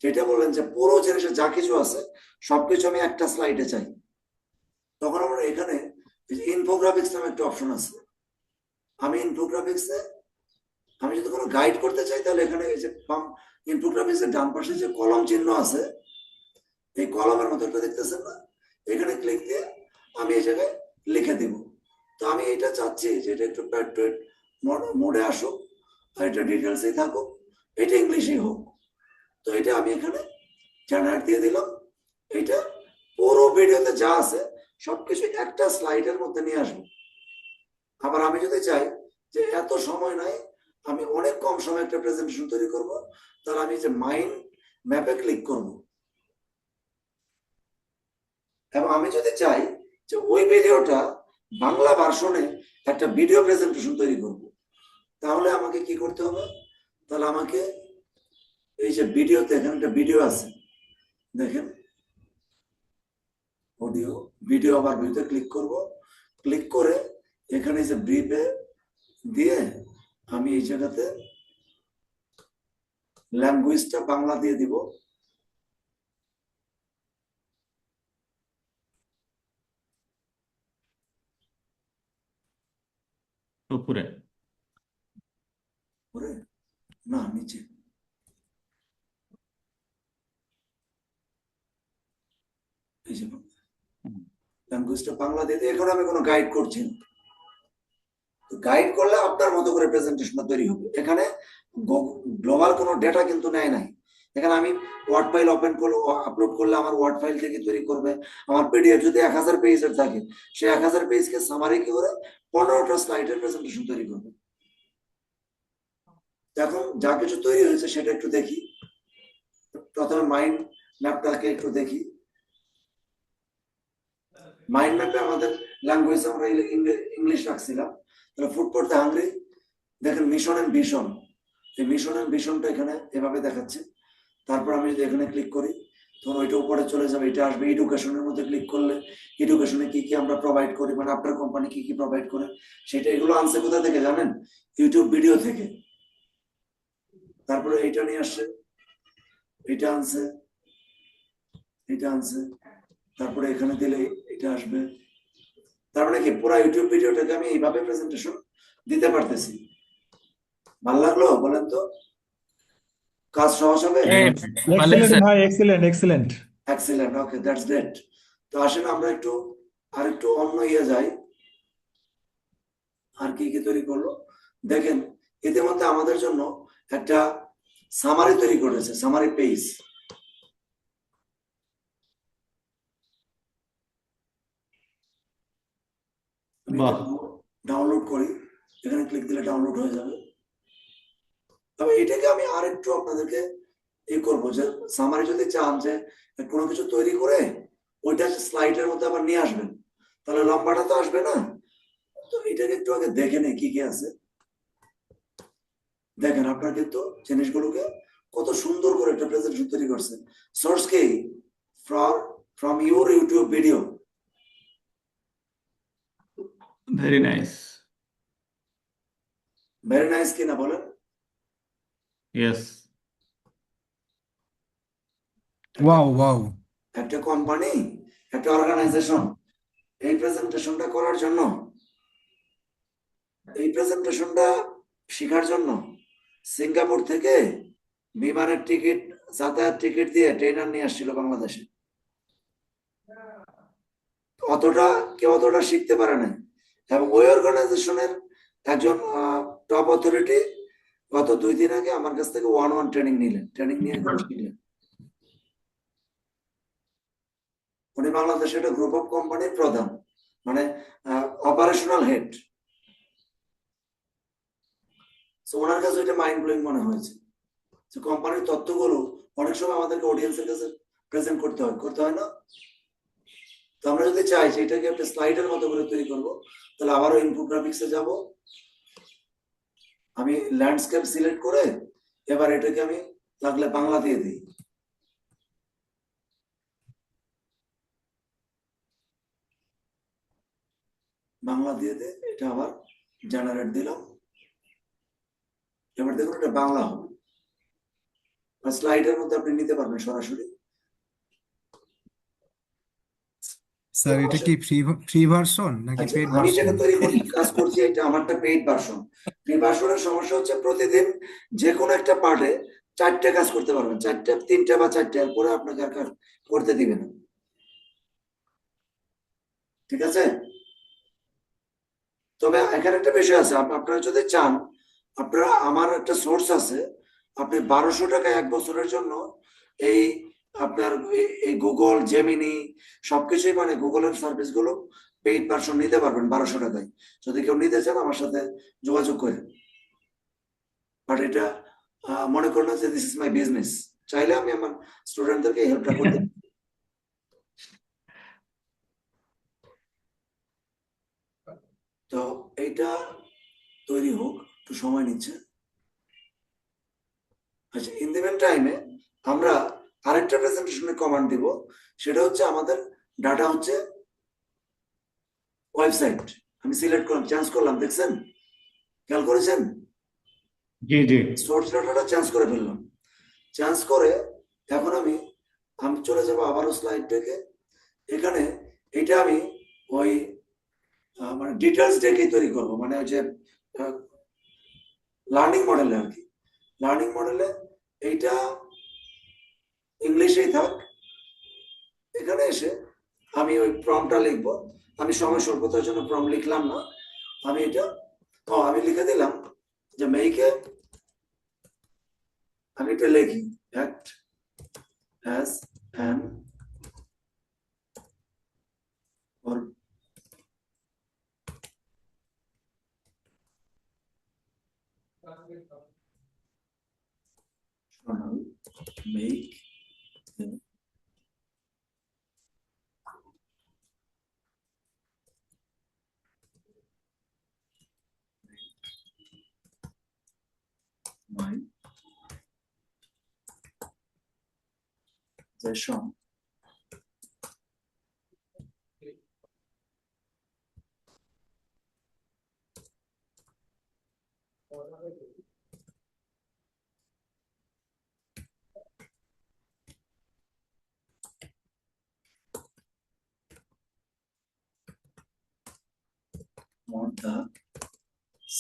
যেটা বললেন যে পুরো জিনিসে যা কিছু আছে সবকিছু আমি একটা স্লাইডে চাই, তখন আমরা এখানে ইনফোগ্রাফিক্স নামে একটা অপশন আছে। আমি ইনফোগ্রাফিক্সে আমি যদি কোনো গাইড করতে চাই তাহলে এখানে এই যে ইনফোগ্রাফিক্স এর ডান পাশে যে কলম চিহ্ন আছে, এই কলমের মতো একটা দেখতেছেন না, এখানে ক্লিক দিয়ে আমি এই জায়গায় লিখে দিব। তো আমি এটা চাচ্ছি যে এটা একটু প্যাট্রেট মোডে আসুক, আর এটা ডিটেলসেই থাকুক, এটা ইংলিশেই হোক। তো এটা আমি এখানে জেনারেট দিয়ে দিলাম। এটা পুরো ভিডিওতে যা আছে সবকিছু একটা স্লাইডের মধ্যে নিয়ে আসবো। আবার আমি যদি চাই যে এত সময় নাই, আমি অনেক কম সময় একটা প্রেজেন্টেশন তৈরি করব, তাহলে আমি যে মাইন্ড ম্যাপে ক্লিক করব। এবং আমি যদি চাই যে ওই ভিডিওটা বাংলা ভার্সনে একটা ভিডিও প্রেজেন্টেশন তৈরি করব, তাহলে আমাকে কি করতে হবে? তাহলে আমাকে এই যে ভিডিওতে এখানে একটা ভিডিও আছে, দেখেন অডিও ভিডিও, আবার ভিডিওতে ক্লিক করব। ক্লিক করে এখানে যে ব্রিফে দিয়ে আমি এই জায়গাতে ল্যাঙ্গুয়েজটা বাংলা দিয়ে দিব। উপরে। করে না নিচে, এই যে ল্যাঙ্গুয়েজটা বাংলা দিয়ে দিয়ে এখন আমি কোনো গাইড করছি না। গাইড করলে আপনার মতো করে প্রেজেন্টেশনটা তৈরি হবে। এখানে গ্লোবাল কোনো ডেটা কিন্তু নেয় নাই। এখানে আমি ওয়ার্ড ফাইল ওপেন করলে আপলোড করলে আমার ওয়ার্ড ফাইল থেকে তৈরি করবে। আমার পিডিএফ যদি 1000 পেজের থাকে, সে 1000 পেজকে সামারি কি করে 15টা স্লাইডের প্রেজেন্টেশন তৈরি করবে। এখন যা কিছু তৈরি হয়েছে সেটা একটু দেখি। প্রথমে মাইন্ড ম্যাপটাকে একটু দেখি। মাইন্ড ম্যাপে আমাদের ল্যাঙ্গুয়েজ আমরা ইংলিশ রাখছিলাম। তাহলে ফুড ফর দ্য হাংরি, দেখেন মিশন এন্ড ভিশন, এই মিশন এন্ড ভিশনটা এখানে এভাবে দেখাচ্ছে। তারপর আমি যদি এখানে ক্লিক করি তখন ওইটা উপরে চলে যাবে, এটা আসবে এডুকেশনের মধ্যে। ক্লিক করলে এডুকেশনে কি কি আমরা প্রোভাইড করি, মানে আপনার কোম্পানি কি কি প্রোভাইড করে সেটা। এগুলো আনছে কোথা থেকে জানেন? ইউটিউব ভিডিও থেকে। তারপরে এইটা নিয়ে আসছে, এটা আনছে, এটা আনছে, তারপরে এখানে দিলে এটা আসবে। তার মানে কি পুরো ইউটিউব ভিডিওটাকে আমি এইভাবে প্রেজেন্টেশন দিতে পারতেছি। ভালো লাগলো বলেন তো? কাজ সহজ হবে? এক্সেলেন্ট ভাই, excellent excellent. Excellent, okay, that's great. তো আসেন আমরা একটু আরেকটু অন্য যাই। আর কি কি তৈরি করলো দেখেন। ইতিমধ্যে আমাদের জন্য একটা সামারি তৈরি করেছে, সামারি পেজ। বাহ। ডাউনলোড করি, এখানে ক্লিক দিলে ডাউনলোড হয়ে যাবে। তবে এটাকে আমি আরেকটু আপনাদেরকে করবো যে সামারি যদি চান যে কোনো কিছু তৈরি করে ওইটা স্লাইডের মধ্যে আবার নিয়ে আসবেন, তাহলে লম্বাটা তো আসবে না। তো এটাকে একটু আগে দেখে নেই কি কি আছে। দেখেন আপনার কিন্তু জিনিসগুলোকে কত সুন্দর করে একটা প্রেজেন্টেশন তৈরি করছে। সোর্স কি? From your YouTube video. Very nice. Very nice কিনা বলেন? ইয়েস। Wow wow. একটা কোম্পানি, একটা অর্গানাইজেশন এই প্রেজেন্টেশনটা করার জন্য, এই প্রেজেন্টেশনটা শেখার জন্য সিঙ্গাপুর থেকে বিমানের টিকিট, যাতায়াত টিকিট দিয়ে ট্রেনার নিয়ে আসছিল বাংলাদেশে। কেউ অতটা শিখতে পারে না। এবং ওই অর্গানাইজেশনের একজন টপ অথরিটি গত 2 দিন আগে আমার কাছ থেকে 1-1 ট্রেনিং নিলেন, ট্রেনিং নিয়ে এগুলো শিখলেন। উনি বাংলাদেশে একটা গ্রুপ অফ কোম্পানির প্রধান, মানে অপারেশনাল হেড। ওনার কাছে এটা মাইন্ড ব্লোয়িং মনে হয়েছে যে কোম্পানির তথ্যগুলো অনেক সময় আমাদেরকে অডিয়েন্সের কাছে প্রেজেন্ট করতে হয় না? তো আমরা যদি চাই যে এটাকে একটা স্লাইডের মতো করে তৈরি করব, তাহলে আবারও ইনফোগ্রাফিক্সে যাব। আমি ল্যান্ডস্কেপ সিলেক্ট করে এবার এটাকে আমি লাগলে বাংলা দিয়ে দিই। বাংলা দিয়ে দিই, এটা আবার জেনারেট দিলাম। এবার দেখুন এটা বাংলা হবে, স্লাইডের মধ্যে আপনি নিতে পারবেন সরাসরি। স্যার এটা কি ফ্রি ভার্সন নাকি আচ্ছা, পেড আমি যেটা ভার্সন? তৈরি কাজ করছি এটা আমারটা পেইড ভার্সন। পেইড ভার্সনের সমস্যা হচ্ছে প্রতিদিন যে কোনো একটা পার্টে 4টে কাজ করতে পারবেন, 4টে 3টে বা 4টে, এরপরে আপনাকে আর কাজ করতে দিবে না। ঠিক আছে? তবে এখানে একটা বিষয় আছে, আপনারা যদি চান, আপনারা, আমার একটা সোর্স আছে, আপনি 1200 টাকা 1 বছরের জন্য এই আপনার এই গুগল জেমিনি সবকিছুই, মানে গুগলের সার্ভিস গুলো পেইড ভার্সন নিতে পারবেন 1200 টাকায়। যদি কেউ নিতে চান আমার সাথে যোগাযোগ করেন। বাট এটা মনে করেন না যে দিস ইজ মাই বিজনেস। চাইলে আমি আমার স্টুডেন্টদেরকে হেল্পটা করতে পারি। তো এইটা তৈরি হোক, একটু সময় নিচ্ছে। আচ্ছা, ইন দ্য টাইমে আমরা আরেকটা প্রেজেন্টেশনের কমান্ড দিব, সেটা হচ্ছে আমাদের ডাটা হচ্ছে ওয়েবসাইট। আমি সিলেক্ট করলাম, চেঞ্জ করলাম, দেখছেন, খেয়াল করেছেন? জি জি। সোর্স ডাটাটা চেঞ্জ করে ফেললাম। চেঞ্জ করে এখন আমি চলে যাব আবারও স্লাইড থেকে। এখানে এটা আমি ওই মানে ডিটেলস ডেকেই তৈরি করব, মানে ওই যে লার্নিং মডেলে আর কি। লার্নিং মডেলে এইটা ইংলিশেই থাক। এখানে এসে আমি ওই প্রম্পটটা লিখবো। আমি সময় স্বল্পতার জন্য প্রম্পট লিখলাম না, আমি এটা আমি লিখে দিলাম যে মেইকে, আমি এটা লিখি act as an or make my session on the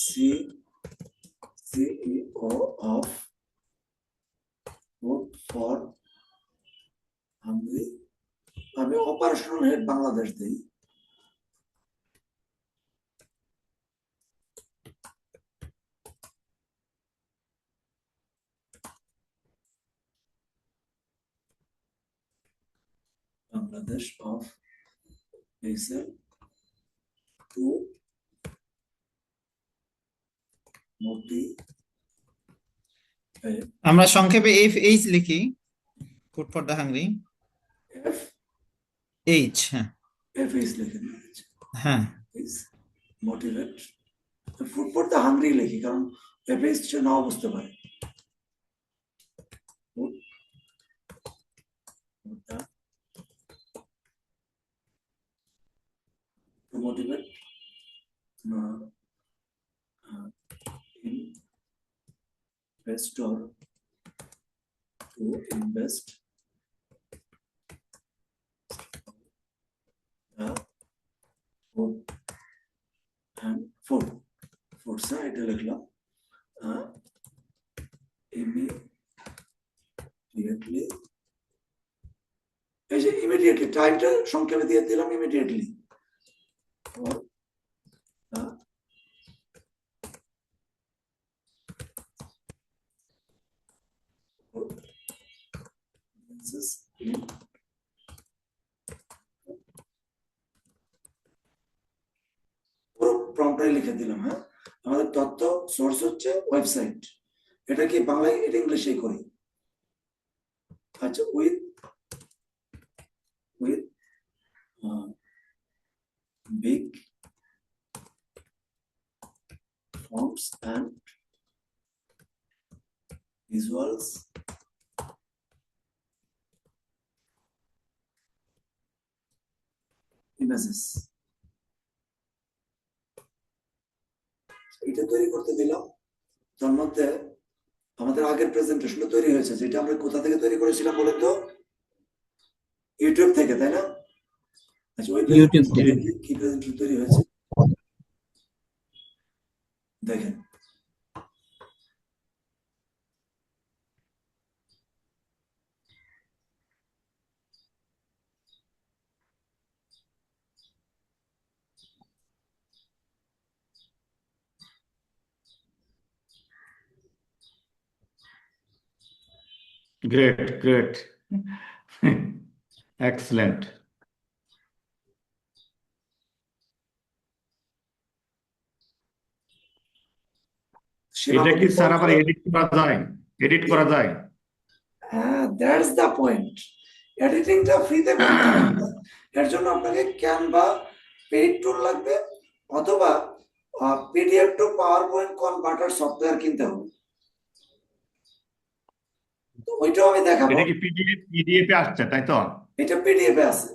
CEO of Food for Hungry। আমি অপারেশনাল হেড বাংলাদেশ দিই। বাংলাদেশ অফ এসএল টু মোটি। আমরা সংক্ষেপে FH লিখি, food for the hungry. F H, হ্যাঁ এফ ইস লিখে দিয়েছি, হ্যাঁ is motivate. Food for the hungry লিখি, কারণ এফ ইস নাও বুঝতে পারে। Food for the to motivate investor to invest the food and food side লিখলাম immediately। এই যে ইমিডিয়েটলি টাইমটা সংক্ষেপে দিয়ে দিলাম, ইমিডিয়েটলি for the নামটাই লিখে দিলাম। হ্যাঁ, আমাদের তথ্য সোর্স হচ্ছে ওয়েবসাইট। এটা কি বাংলায়, এটা ইংলিশেই করি। আচ্ছা, with big fonts and visuals images. এটা তৈরি করতে দিলাম। তার মধ্যে আমাদের আগের প্রেজেন্টেশনটা তৈরি হয়েছে, যেটা আমরা কোথা থেকে তৈরি করেছিলাম বলেন তো? ইউটিউব থেকে, তাই না? আচ্ছা, ওই ইউটিউব প্রেজেন্টেশন থেকে। কি প্রেজেন্টেশন তৈরি হয়েছে দেখেন। Great, great. Excellent. এটা কি সীমাবদ্ধ স্যার আবার করে, এডিট করা যায়? এডিট করা যায়? হ্যাঁ, দ্যাটস দ্য পয়েন্ট। এডিটিংটা ফ্রিতে করতে হবে না। এর জন্য আপনাকে ক্যানভা পেইড টুল লাগবে, অথবা PDF two power point converter software কিনতে হবে। তো ওইটাও আমি দেখাবো। এটা কি পিডিএফ এ আসছে, তাই তো? এটা পিডিএফ এ আছে।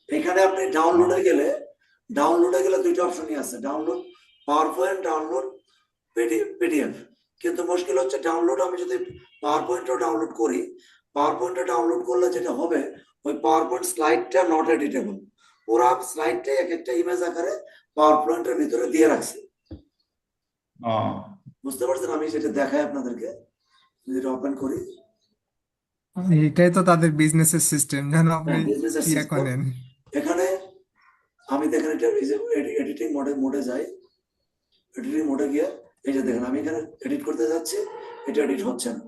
এখানে আপনি ডাউনলোডে গেলে দুইটা অপশনই আছে, download power point, download PDF. কিন্তু মুশকিল হচ্ছে ডাউনলোড, আমি যদি পাওয়ার পয়েন্টও ডাউনলোড করি, পাওয়ার পয়েন্টটা ডাউনলোড করলে যেটা হবে, ওই পাওয়ার পয়েন্ট স্লাইডটা নট এডিটেবল। পুরো স্লাইডটাই এক একটা ইমেজ আকারে পাওয়ার পয়েন্টের ভিতরে দিয়ে রাখছে। ও, বুঝতে পারছেন? আমি সেটা দেখাই আপনাদেরকে, যদি এটা ওপেন করি। এটাই তো তাদের বিজনেসের সিস্টেম, যেন আপনি বিজনেসের ইয়ে সিস্টেম। করেন। এখানে আমি দেখেন, এটা এডিটিং মোডে যাই। এডিটিং মোডে গিয়ে এই যে দেখেন, আমি এখানে এডিট করতে যাচ্ছি, এটা এডিট হচ্ছে না।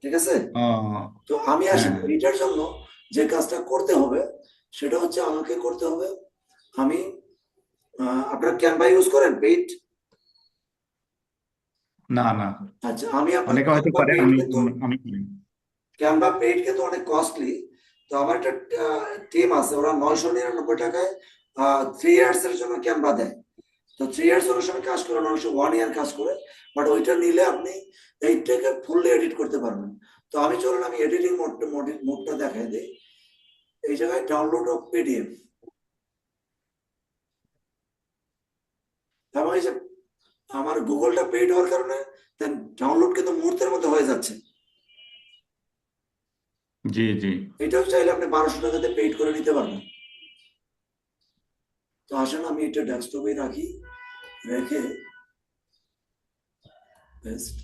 ঠিক আছে? ও, তো আমি আসি, হ্যাঁ। এডিটার জন্য যে কাজটা করতে হবে সেটা হচ্ছে, আমাকে করতে হবে, আমি আপনারা ক্যানভা ইউজ করেন পেইড? না, না, আচ্ছা, আমি আপনার অনেকে হয়তো ক্যানভা পারে, পেইড, আমি কিন্তু আমি করি। ক্যানভা পেইড কিন্তু অনেক কস্টলি। তো আমার একটা টিম আছে, ওরা 999 টাকায় 3 ইয়ার্স এর জন্য ক্যানভা দেয়। তো 3 ইয়ার্স ওনার সঙ্গে কাজ করে, অনেক 1 ইয়ার কাজ করে। বাট ওইটা নিলে আপনি এইটাকে ফুললি এডিট করতে পারবেন। তো আমি চলুন, আমি এডিটিং মোডটা দেখাই দিই। এই জায়গায় ডাউনলোড অফ পিডিএফ, এবং এই যে আমার গুগলটা পেইড হওয়ার কারণে দেন ডাউনলোড কিন্তু মুহূর্তের মধ্যে হয়ে যাচ্ছে। জি, জি। এটাও চাইলে আপনি 1200 টাকাতে পেইড করে নিতে পারবেন। তো আসেন, আমি এটা ডেস্কটপে রাখি, রেখে পেস্ট,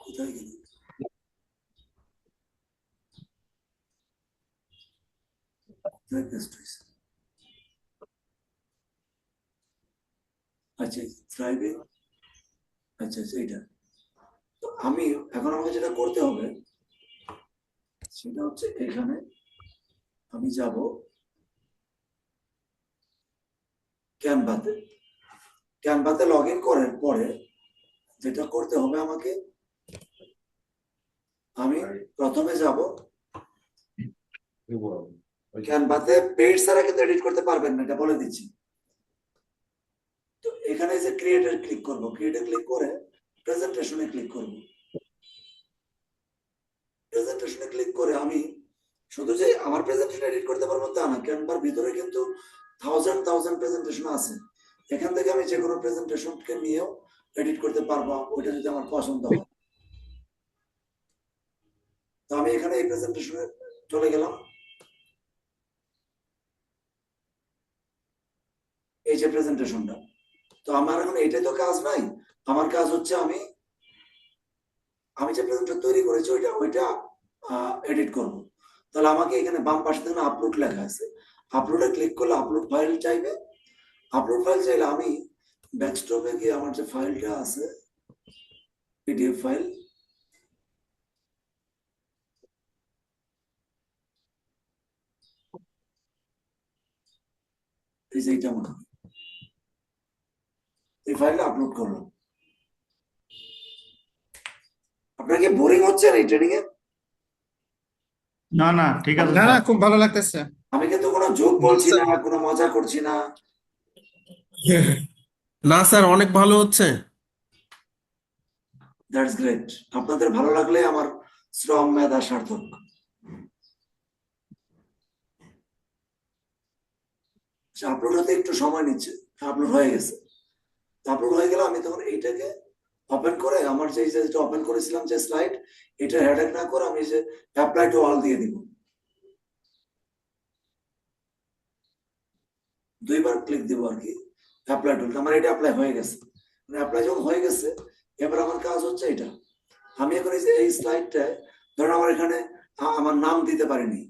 কোথায় গেল? পেস্ট হয়েছে। আচ্ছা, ড্রাইভে, আচ্ছা আচ্ছা, এইটা। তো আমি এখন, আমাকে যেটা করতে হবে সেটা হচ্ছে, এখানে আমি যাব ক্যানভাতে। ক্যানভাতে লগ ইন করার পরে যেটা করতে হবে আমাকে, আমি প্রথমে যাব ক্যানভাতে। পেজ ছাড়া কিন্তু এডিট করতে পারবেন না, এটা বলে দিচ্ছি। তো এখানে যে ক্রিয়েটর ক্লিক করব, ক্রিয়েটর ক্লিক করে প্রেজেন্টেশনে ক্লিক করব। প্রেজেন্টেশনে ক্লিক করে আমি শুধু যে আমার প্রেজেন্টেশন এডিট করতে পারবো তা না, ক্যানভার ভিতরে কিন্তু থাউজেন্ড প্রেজেন্টেশন আছে। এখান থেকে আমি যে কোনো প্রেজেন্টেশনকে নিয়েও এডিট করতে পারবো, ওইটা যদি আমার পছন্দ হয়। তো আমি এখানে এই প্রেজেন্টেশনে চলে গেলাম। এই যে প্রেজেন্টেশনটা, তো আমার এখন এইটাই তো কাজ নাই। আমার কাজ হচ্ছে, আমি যে প্রেজেন্টেশন তৈরি করেছি ওইটা এডিট করব। তাহলে আমাকে এখানে বাম পাশে দেখুন আপলোড লেখা আছে, আপলোডে ক্লিক করলে আপলোড ফাইল চাইবে। আপলোড ফাইল চাইলে আমি ডেস্কটপে গিয়ে আমার যে ফাইলটা আছে, পিডিএফ ফাইল, এই যে এইটা মনে হয় এই ফাইলটা আপলোড করলাম। আপনার কি বোরিং হচ্ছে না এই ট্রেনিং এ? না না ঠিক আছে না না স্যার। খুব ভালো লাগতেছে। আমি কিন্তু কোনো জোক বলছি না, কোনো মজা করছি না। না স্যার, অনেক ভালো হচ্ছে। That's great. আপনাদের ভালো লাগলে আমার শ্রম মেধা সার্থক। আপলোড হতে একটু সময় নিচ্ছে। আপলোড হয়ে গেছে। আপলোড হয়ে গেলে আমি তখন এইটাকে ওপেন করে আমার যেটা ওপেন করেছিলাম যে স্লাইড, এটা হেডেক না করে আমি যে অ্যাপ্লাই টু অল দিয়ে দিব। দুইবার ক্লিক দিব আর কি অ্যাপ্লাই টু। আমার এটা অ্যাপ্লাই হয়ে গেছে। অ্যাপ্লাই যখন হয়ে গেছে, এবার আমার কাজ হচ্ছে এটা। আমি এখন এই স্লাইডটায় ধরুন আমার এখানে আমার নাম দিতে পারিনি,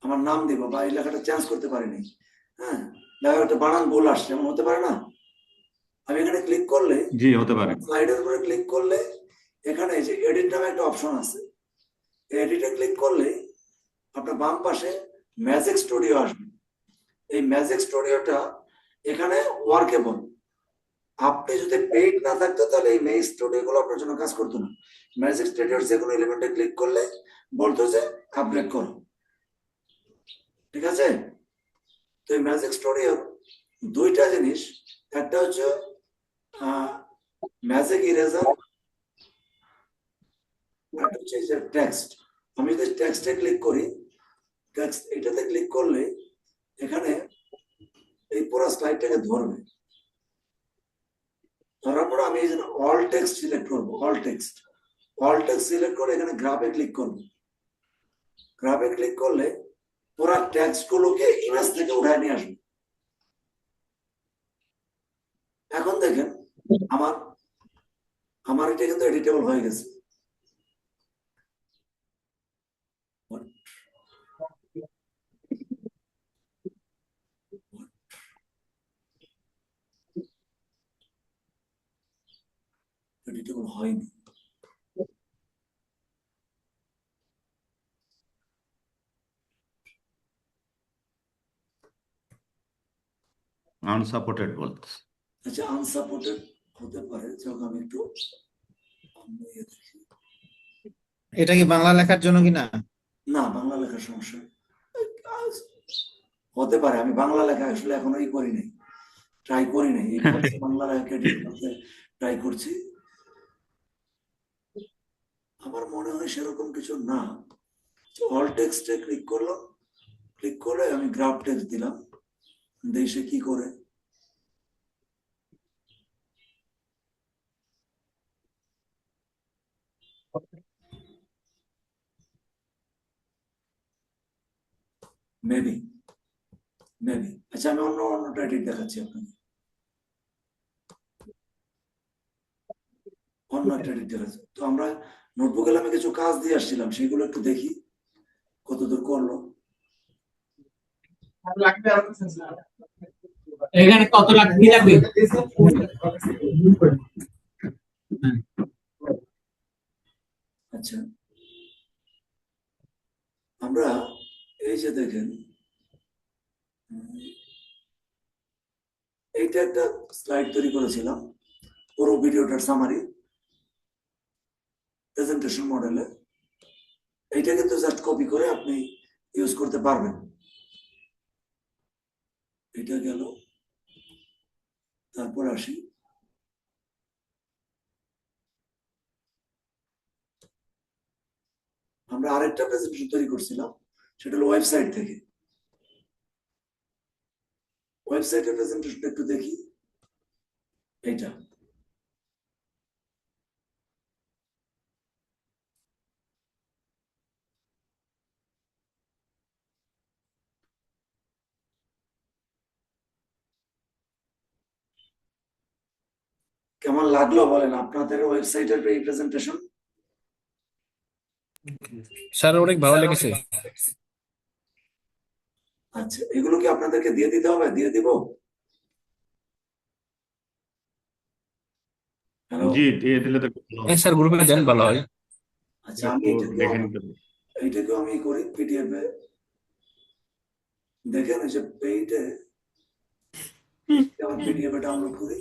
আমার নাম দিব বা এই লেখাটা চেঞ্জ করতে পারিনি, হ্যাঁ, লেখাটা বানান ভুল আসছে, এমন হতে পারে না? আমি এখানে ক্লিক করলে, জি হতে পারে। স্লাইডের উপরে ক্লিক করলে এখানে যে এডিট নামে একটা অপশন আছে, এডিটে ক্লিক করলে আপনার বাম পাশে ম্যাজিক স্টুডিও আসবে। এই ম্যাজিক স্টুডিওটা এখানে ওয়ার্কেবল। আপনি যদি পেইড না থাকতো তাহলে এই ম্যাজিক স্টুডিও গুলো আপনার জন্য কাজ করতো না। ম্যাজিক স্টুডিওর যে কোনো এলিমেন্টে ক্লিক করলে বলতো যে আপডেট করো, ঠিক আছে? তো এই ম্যাজিক স্টুডিওর দুইটা জিনিস, একটা হচ্ছে ম্যাজিক ইরেজার, একটা হচ্ছে যে টেক্সট। আমি যদি টেক্সটে ক্লিক করি, টেক্সট এটাতে ক্লিক করলে এখানে এই পুরো স্লাইডটাকে ধরবে। ধরার পর আমি এই যে অল টেক্সট সিলেক্ট করবো, অল টেক্সট সিলেক্ট করে এখানে গ্রাফে ক্লিক করবো। গ্রাফে ক্লিক করলে পুরো টেক্সট গুলোকে ইমেজ থেকে উঠায় নিয়ে আসবে। এখন দেখেন আমার এটা কিন্তু এডিটেবল হয়ে গেছে। এডিটেবল হয়নি। আনসাপোর্টেড বলতেছে। আচ্ছা, আনসাপোর্টেড হতে পারে। যখন আমি একটু অন্য ইয়ে দেখি। এটা কি বাংলা লেখার জন্য কিনা? না, বাংলা লেখার সমস্যা হতে পারে। আমি বাংলা লেখা আসলে এখনো করি নাই, ট্রাই করি নাই। এই বাংলা লেখা এডিট করতে ট্রাই করছি। আমার মনে হয় সেরকম কিছু না। অল টেক্সটে ক্লিক করলাম, ক্লিক করে আমি গ্রাফ টেক্সট দিলাম, দেশে কি করে। মেবি আচ্ছা, আমি অন্যটা এডিট দেখাচ্ছি আপনাকে। অন্য একটা এডিট দেখাচ্ছি। তো আমরা নোটবুকে আমি কিছু কাজ দিয়ে আসছিলাম, সেগুলো একটু দেখি কতদূর করলো। এখানে কত লাখ কি লাগবে? আচ্ছা, আমরা এই যে দেখেন, এইটা একটা স্লাইড তৈরি করেছিলাম, পুরো ভিডিওটার সামারি প্রেজেন্টেশন মডেলে। এইটা কিন্তু জাস্ট কপি করে আপনি ইউজ করতে পারবেন। এটা গেল, তারপর আসি আমরা আরেকটা প্রেজেন্টেশন তৈরি করছিলাম, সেটা হলো ওয়েবসাইট থেকে। ওয়েবসাইটের প্রেজেন্টেশনটা একটু দেখি। এইটা কেমন লাগলো বলেন আপনাদের ওয়েবসাইটের এই প্রেজেন্টেশন? স্যার অনেক ভালো লেগেছে। আচ্ছা, এগুলো কি আপনাদেরকে দিয়ে দিতে হবে? দিয়ে দিব? হ্যালো, জি দিয়ে দিলে তো খুব ভালো হয়। স্যার গ্রুপে দেন ভালো হয়। আচ্ছা, আমি একটু দেখে নিতে হবে। এইটাকেও আমি করি পিডিএফ এ। দেখেন এই যে পেইটে আমার পিডিএফ ডাউনলোড করি,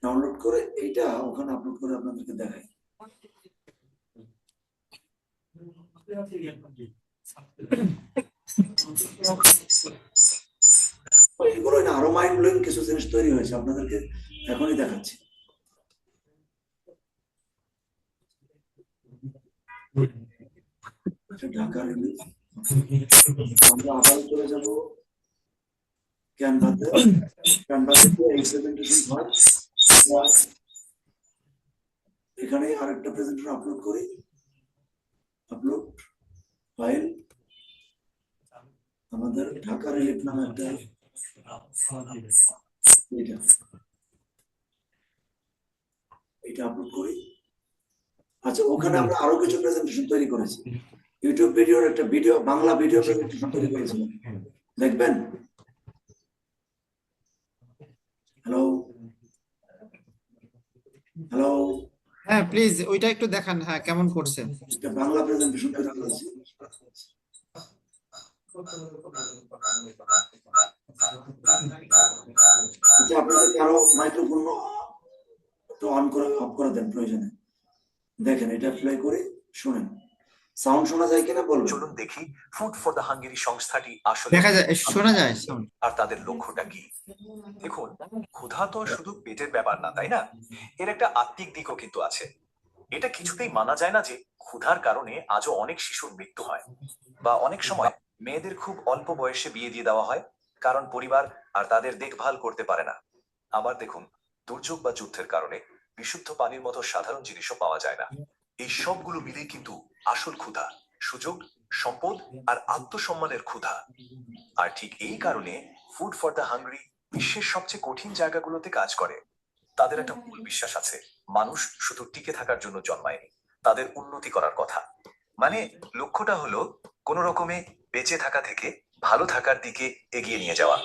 ডাউনলোড করে এইটা ওখানে আপলোড করে আপনাদেরকে দেখাই। এগুলো না আরো মাইন্ড ব্লোয়িং কিছু জিনিস তৈরি হয়েছে, আপনাদেরকে এখনই দেখাচ্ছি। ঢাকা রিলিজ, আমরা আবার চলে যাব ক্যানভাতে। ক্যানভাতে এই প্রেজেন্টেশন হয়, এখানে আরেকটা প্রেজেন্টেশন আপলোড করি, আপলোড ফাইল, আমাদের ঢাকা রিলিফ নামে একটা এটা আপলোড করি। আচ্ছা, ওখানে আমরা আরো কিছু প্রেজেন্টেশন তৈরি করেছি, ইউটিউব ভিডিওর একটা ভিডিও, বাংলা ভিডিও প্রেজেন্টেশন তৈরি করেছিলাম, দেখবেন। হ্যালো হ্যালো, হ্যাঁ প্লিজ ওইটা একটু দেখান, হ্যাঁ কেমন করছেন। একটা বাংলা প্রেজেন্টেশন তৈরি করেছি। আচ্ছা, আপনাদের কারো মাইক্রোফোন একটু অন করে অফ করে দেন প্রয়োজনে। দেখেন এটা প্লে করে শুনেন, সাউন্ড শোনা যায় কিনা বলবেন। চলুন দেখি ফুড ফর দ্য হাঙ্গেরি সংস্থাটি আসলে দেখা যায়, শোনা যায় sound। আর তাদের লক্ষ্যটা কি। দেখুন, ক্ষুধা তো শুধু পেটের ব্যাপার না, তাই না? এর একটা আত্মিক দিকও কিন্তু আছে। এটা কিছুতেই মানা যায় না যে ক্ষুধার কারণে আজও অনেক শিশুর মৃত্যু হয়, বা অনেক সময় মেয়েদের খুব অল্প বয়সে বিয়ে দিয়ে দেওয়া হয় কারণ পরিবার আর তাদের দেখভাল করতে পারে না। আবার দেখুন, দুর্যোগ বা যুদ্ধের কারণে বিশুদ্ধ পানির মতো সাধারণ জিনিসও পাওয়া যায় না। এই সবগুলো মিলেই কিন্তু আসল ক্ষুধা, সুযোগ, সম্পদ আর আত্মসম্মানের ক্ষুধা। আর ঠিক এই কারণে ফুড ফর দ্য হাঙ্গরি বিশ্বের সবচেয়ে কঠিন জায়গাগুলোতে কাজ করে। তাদের একটা মূল বিশ্বাস আছে, মানুষ শুধু টিকে থাকার জন্য জন্মায়নি, তাদের উন্নতি করার কথা। মানে লক্ষ্যটা হলো কোনো রকমে বেঁচে থাকা থেকে ভালো থাকার দিকে এগিয়ে নিয়ে যাওয়া।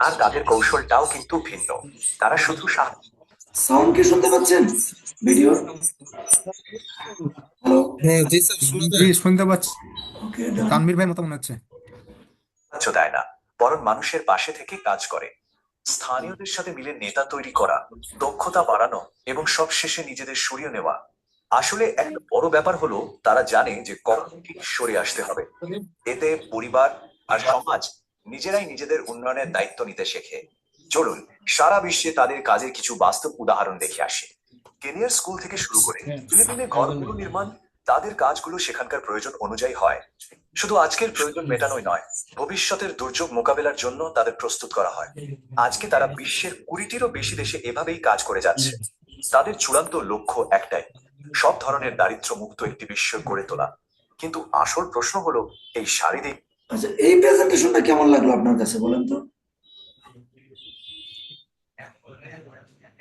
আর তাদের কৌশলটাও কিন্তু ভিন্ন, তারা শুধু সাউন্ড কি শুনতে পাচ্ছেন ভিডিও? হ্যালো, হ্যাঁ জি স্যার, শুনতে পাচ্ছি। ওকে, তানভীর ভাই মতো মনে হচ্ছে। সাহায্য দেয় না, বরং মানুষের পাশে থেকে কাজ করে। স্থানীয়দের সাথে মিলে নেতা তৈরি করা, দক্ষতা বাড়ানো এবং সবশেষে নিজেদের সরিয়ে নেওয়া। আসলে একটা বড় ব্যাপার হলো তারা জানে যে কখন ঠিক সরে আসতে হবে। এতে পরিবার আর সমাজ নিজেরাই নিজেদের উন্নয়নের দায়িত্ব নিতে শেখে। চলুন সারা বিশ্বে তাদের কাজের কিছু বাস্তব উদাহরণ দেখে আসি। কেনিয়ার স্কুল থেকে শুরু করে ফিলিপিনে ঘরগুলো নির্মাণ, তাদের কাজগুলো সেখানকার প্রয়োজন অনুযায়ী হয়। শুধু আজকের প্রয়োজন মেটানোই নয়, ভবিষ্যতের দুর্যোগ মোকাবেলার জন্য তাদের প্রস্তুত করা হয়। আজকে তারা বিশ্বের 20টিরও বেশি দেশে এভাবেই কাজ করে যাচ্ছে। তাদের চূড়ান্ত লক্ষ্য একটাই, সব ধরনের দারিদ্র্য মুক্ত একটি বিশ্ব গড়ে তোলা। কিন্তু আসল প্রশ্ন হলো এই শারীরিক। আচ্ছা, এই প্রেজেন্টেশনটা কেমন লাগলো আপনার কাছে বলেন তো?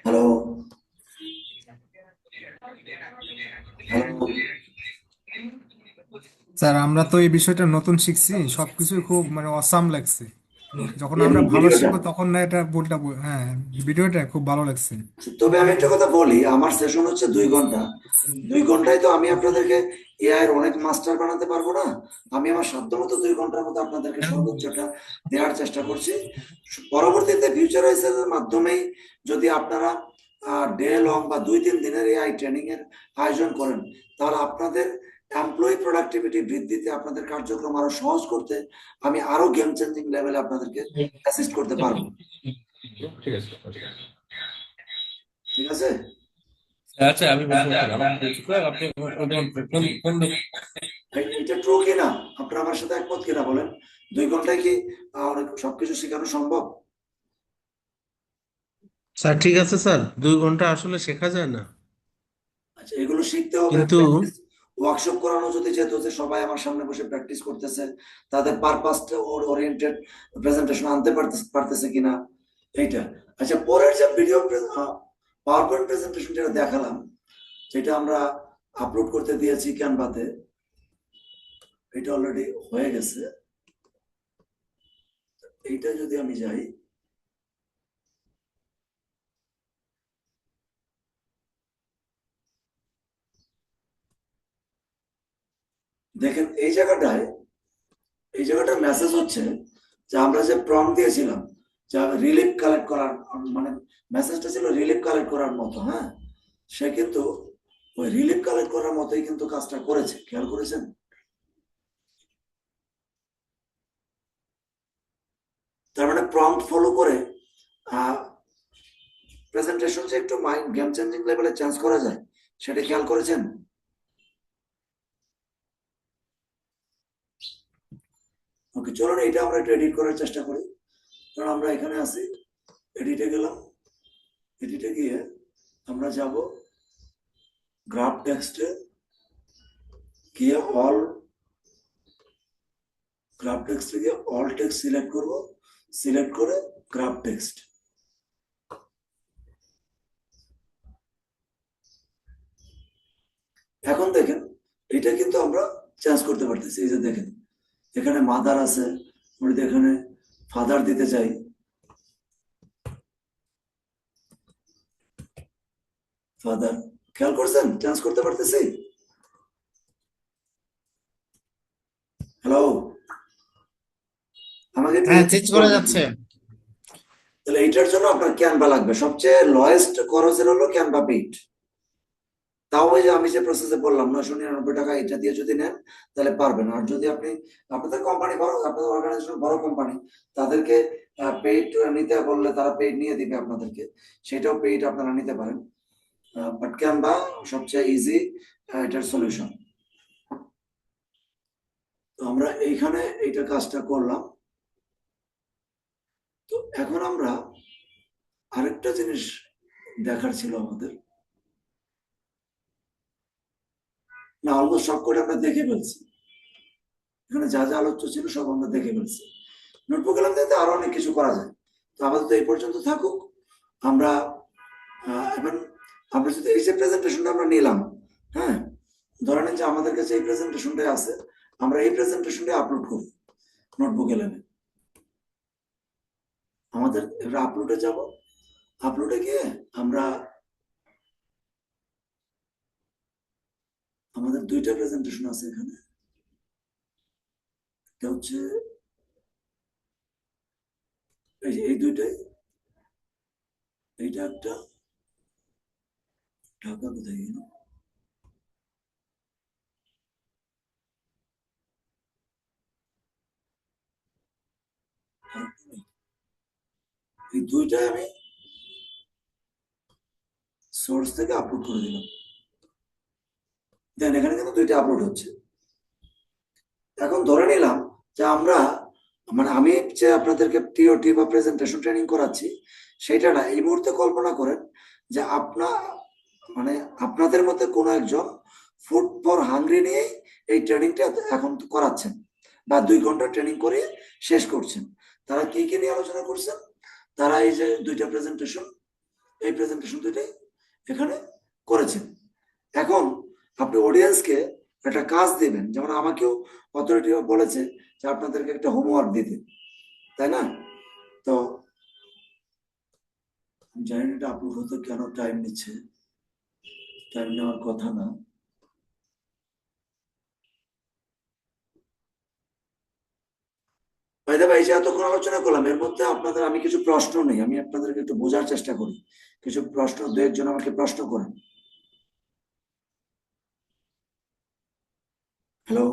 হ্যালো হ্যালো, স্যার আমরা তো এই বিষয়টা নতুন শিখছি, সবকিছু খুব মানে অসাম লাগছে। যখন আমরা ভালো ভিডিওটা, শিখবো তখন না এটা বলটা হ্যাঁ, ভিডিওটা খুব ভালো লাগছে। তবে আমি একটা কথা বলি, আমার সেশন হচ্ছে 2 ঘন্টা। 2 ঘন্টায় তো আমি আপনাদেরকে এআই এর অনেক মাস্টার বানাতে পারবো না। আমি আমার সাধ্যমতো 2 ঘন্টার মতো আপনাদেরকে সর্বোচ্চটা দেওয়ার চেষ্টা করছি। পরবর্তীতে ফিউচারাইজের মাধ্যমেই যদি আপনারা ডে লং বা 2-3 দিনের এআই ট্রেনিং এর আয়োজন করেন, তাহলে আপনাদের এমপ্লয়ি প্রোডাক্টিভিটি বৃদ্ধিতে, আপনাদের কার্যক্রম আরো সহজ করতে আমি আরো গেম চেঞ্জিং লেভেলে আপনাদেরকে অ্যাসিস্ট করতে পারবো। ঠিক আছে ঠিক আছে? আচ্ছা, আমি বলবো আপনি এটা ট্রু কিনা, আপনারা আমার সাথে একমত কিনা বলেন? 2 ঘন্টায় কি অনেক সবকিছু শেখানো সম্ভব? স্যার ঠিক আছে স্যার, 2 ঘন্টা আসলে শেখা যায় না, আচ্ছা, এগুলো শিখতে হবে। কিন্তু ওয়ার্কশপ করানো যদি যেত, যে সবাই আমার সামনে বসে প্র্যাকটিস করতেছে, তাদের পারপাস ওরিয়েন্টেড প্রেজেন্টেশন আনতে পারতেছে কিনা এইটা। আচ্ছা, পরের যে ভিডিও পাওয়ার পয়েন্ট প্রেজেন্টেশন যেটা দেখালাম, যেটা আমরা আপলোড করতে দিয়েছি ক্যানভাতে, এটা অলরেডি হয়ে গেছে। এইটা যদি আমি যাই, দেখেন এই জায়গাটায়, এই জায়গাটার মেসেজ হচ্ছে যে আমরা যে প্রম্পট দিয়েছিলাম যা রিলিফ কালেক্ট করার, মানে মেসেজটা ছিল রিলিফ কালেক্ট করার মতো, হ্যাঁ, সে কিন্তু ওই রিলিফ কালেক্ট করার মতোই কিন্তু কাজটা করেছে, খেয়াল করেছেন? তার মানে প্রম্পট ফলো করে প্রেজেন্টেশন যে একটু মাইন্ড গেম চেঞ্জিং লেভেলে চেঞ্জ করা যায়, সেটা খেয়াল করেছেন? ওকে, চলুন এটা আমরা একটু এডিট করার চেষ্টা করি। কারণ আমরা এখানে আছি, এডিটে গেলাম, এডিটে গিয়ে আমরা যাব গ্রাফ টেক্সটে গিয়ে গ্রাফ টেক্সটে গিয়ে অল টেক্সট সিলেক্ট করব, সিলেক্ট করে গ্রাফ টেক্সট। এখন দেখেন এটা কিন্তু আমরা চেঞ্জ করতে পারতেছি। এই যে দেখেন এখানে মাদার আছে, আমরা যদি এখানে ফাদার দিতে চাই, ফাদার, খেয়াল করছেন চেঞ্জ করতে পারতেছি? হ্যালো, আমাকে একটু হ্যাঁ, চেঞ্জ করা যাচ্ছে। তাহলে এইটার জন্য আপনার ক্যানভা লাগবে। সবচেয়ে লোয়েস্ট খরচের হলো ক্যানভা পেইড। তাও ওই যে আমি যে প্রসেসে বললাম 999 টাকা, এটা দিয়ে যদি নেন তাহলে পারবেন। আর যদি আপনি, আপনাদের কোম্পানি বড়, আপনাদের অর্গানাইজেশন বড় কোম্পানি, তাদেরকে পেইড নিতে বললে তারা পেইড নিয়ে দিবে আপনাদেরকে, সেটাও পেইড আপনারা নিতে পারেন। বাট ক্যানভা সবচেয়ে ইজি এটার সলিউশন। তো আমরা এইখানে এইটা কাজটা করলাম। তো এখন আমরা আরেকটা জিনিস দেখার ছিল আমাদের, না অলমোস্ট সব করে আমরা দেখে ফেলছি, এখানে যা যা আলোচ্য ছিল সব আমরা দেখে ফেলছি। নোটবুক এলাম দিতে আরো অনেক কিছু করা যায়। তো আপাতত এই পর্যন্ত থাকুক। আমরা এখন আমরা যদি এই যে প্রেজেন্টেশনটা আমরা নিলাম, হ্যাঁ, ধরে নিন যে আমাদের কাছে এই প্রেজেন্টেশনটাই আছে, আমরা এই প্রেজেন্টেশনটা আপলোড করি নোটবুক এলেমে। আমাদের এবার আপলোডে যাব, আপলোডে গিয়ে আমরা আমাদের দুইটা প্রেজেন্টেশন আছে এখানে। এটা হচ্ছে এই দুইটাই, এইটা একটা, ঢাকা কোথায় গেল, এই দুইটাই আমি সোর্স থেকে আপলোড করে দিলাম। দেন এখানে কিন্তু দুইটা আপলোড হচ্ছে। এখন ধরে নিলাম যে আমরা, মানে আমি যে আপনাদেরকে টিওটি বা প্রেজেন্টেশন ট্রেনিং করাচ্ছি সেটা না, এই মুহূর্তে কল্পনা করেন যে মানে আপনাদের মধ্যে কোনো একজন ফুড ফর হাংরি নিয়ে এই ট্রেনিংটা এখন করাচ্ছেন, বা 2 ঘন্টা ট্রেনিং করে শেষ করছেন। তারা কি কি নিয়ে আলোচনা করছেন? তারা এই যে দুইটা প্রেজেন্টেশন, এই প্রেজেন্টেশন দুইটাই এখানে করেছেন। এখন আপনি অডিয়েন্সকে একটা কাজ দিবেন, যেমন আমাকেও অথরিটি বলেছে যে আপনাদেরকে একটা হোমওয়ার্ক দিতে, তাই না? তো জানি না এটা আপলোড হতে কেন টাইম নিচ্ছে, টাইম নেওয়ার কথা না। ভাই যে এতক্ষণ আলোচনা করলাম এর মধ্যে আপনাদের আমি কিছু প্রশ্ন নেই, আমি আপনাদেরকে একটু বোঝার চেষ্টা করি। কিছু প্রশ্ন, 2 জন আমাকে প্রশ্ন করেন। হ্যালো,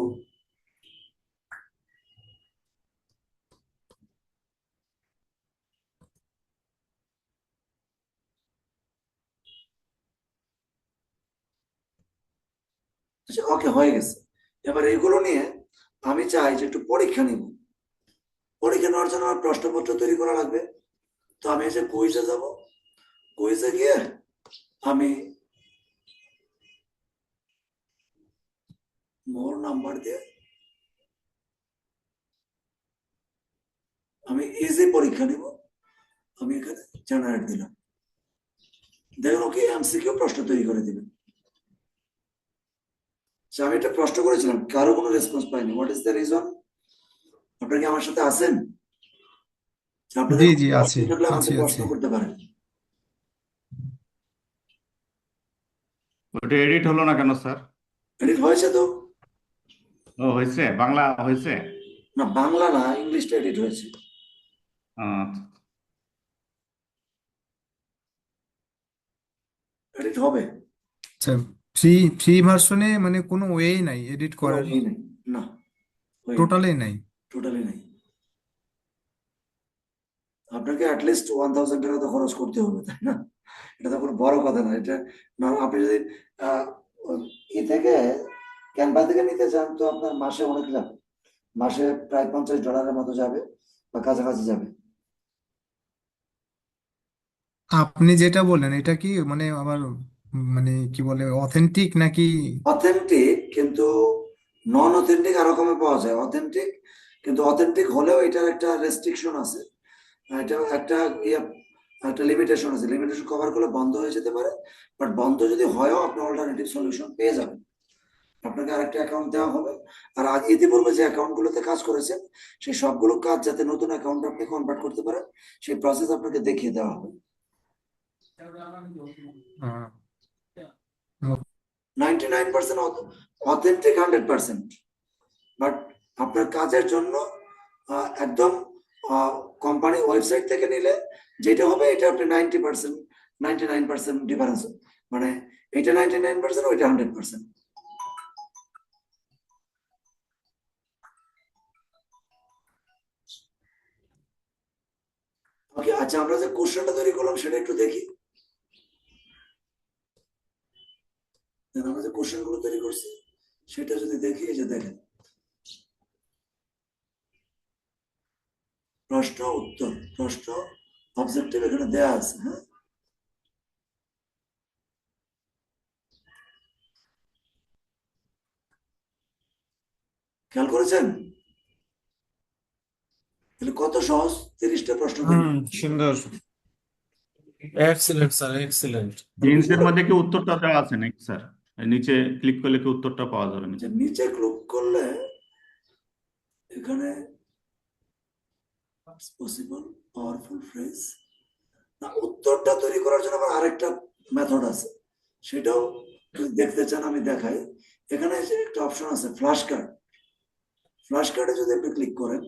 আচ্ছা ওকে, হয়ে গেছে। এবার এইগুলো নিয়ে আমি চাই যে একটু পরীক্ষা নিব। পরীক্ষা নেওয়ার জন্য আমার প্রশ্নপত্র তৈরি করা লাগবে। তো আমি এই যে কুইজে যাব, কুইজে গিয়ে আমি মোর নাম্বার দিয়ে আমি ইজি পরীক্ষা নিব, আমি এখানে জেনারেট দিলাম। দেখুন ওকে এমসিকিউ প্রশ্ন তৈরি করে দিবেন। আমি একটা প্রশ্ন করেছিলাম, কারো কোনো রেসপন্স পাইনি। What is the reason? আপনারা কি আমার সাথে আছেন? আপনাদের জি জি আছি থাকলে আমাকে আছি প্রশ্ন আছি করতে পারেন। ওটা এডিট হলো না কেন স্যার? এডিট হয়েছে তো? ও হয়েছে, বাংলা হয়েছে? না বাংলা না, ইংলিশটা এডিট হয়েছে। আচ্ছা। এডিট হবে, আচ্ছা, ফ্রি ফ্রি ভার্সনে মানে কোনো ওয়েই নাই এডিট কোনো করার, ই নেই, না, টোটালি নাই। টোটালি নাই। আপনাকে অ্যাটলিস্ট 1000 টাকা তো খরচ করতে হবে, তাই না? এটা তো কোনো বড় কথা না। এটা না, আপনি যদি আহ, ই থেকে ক্যানভা থেকে নিতে চান তো আপনার মাসে অনেক যাবে, মাসে প্রায় $50 মতো যাবে বা কাছাকাছি যাবে। আপনি যেটা বললেন এটা কি মানে আবার মানে কি বলে অথেন্টিক নাকি? অথেন্টিক, কিন্তু নন অথেন্টিক আরো কমে পাওয়া যায়। অথেন্টিক, কিন্তু অথেন্টিক হলেও এটার একটা রেস্ট্রিকশন আছে, এটা একটা ইয়ে, একটা লিমিটেশন আছে। লিমিটেশন কভার করলে বন্ধ হয়ে যেতে পারে, বাট বন্ধ যদি হয়ও আপনি অল্টারনেটিভ সলিউশন পেয়ে যাবেন। আপনাকে আরেকটা অ্যাকাউন্ট দেওয়া হবে, আর আগে ইতিপূর্বে যে অ্যাকাউন্টগুলোতে কাজ করেছেন সেই সবগুলো কাজ যাতে নতুন অ্যাকাউন্ট আপনি কনভার্ট করতে পারেন সেই প্রসেস আপনাকে দেখিয়ে দেওয়া হবে। আহ, 99% অথেন্টিক, 100%, বাট আপনার কাজের জন্য একদম কোম্পানি ওয়েবসাইট থেকে নিলে যেটা হবে এটা আপনি 90%, 99% ডিফারেন্স, মানে এটা 99%, ওইটা 100%। ওকে, আচ্ছা, আমরা যে কোশ্চেনটা তৈরি করলাম সেটা একটু দেখি। আমরা যে কোশ্চেন গুলো তৈরি করছি সেটা যদি দেখি, এই যে দেখেন, প্রশ্ন উত্তর, প্রশ্ন অবজেক্টিভ এখানে দেয়া আছে। হ্যাঁ, খেয়াল করেছেন? তাহলে কত সহজ, 30টা প্রশ্ন তৈরি। সুন্দর। Excellent sir, excellent. জিন্সের মধ্যে কি উত্তরটা দেওয়া আছে নাকি স্যার? নিচে ক্লিক করলে কি উত্তরটা পাওয়া যাবে নাকি? যে নিচে ক্লিক করলে এখানে পসিবল পাওয়ারফুল ফ্রেজ, না, উত্তরটা তৈরি করার জন্য আবার আরেকটা মেথড আছে, সেটাও যদি দেখতে চান আমি দেখাই। এখানে যে একটা অপশন আছে ফ্ল্যাশ কার্ড, ফ্ল্যাশ কার্ডে যদি আপনি ক্লিক করেন,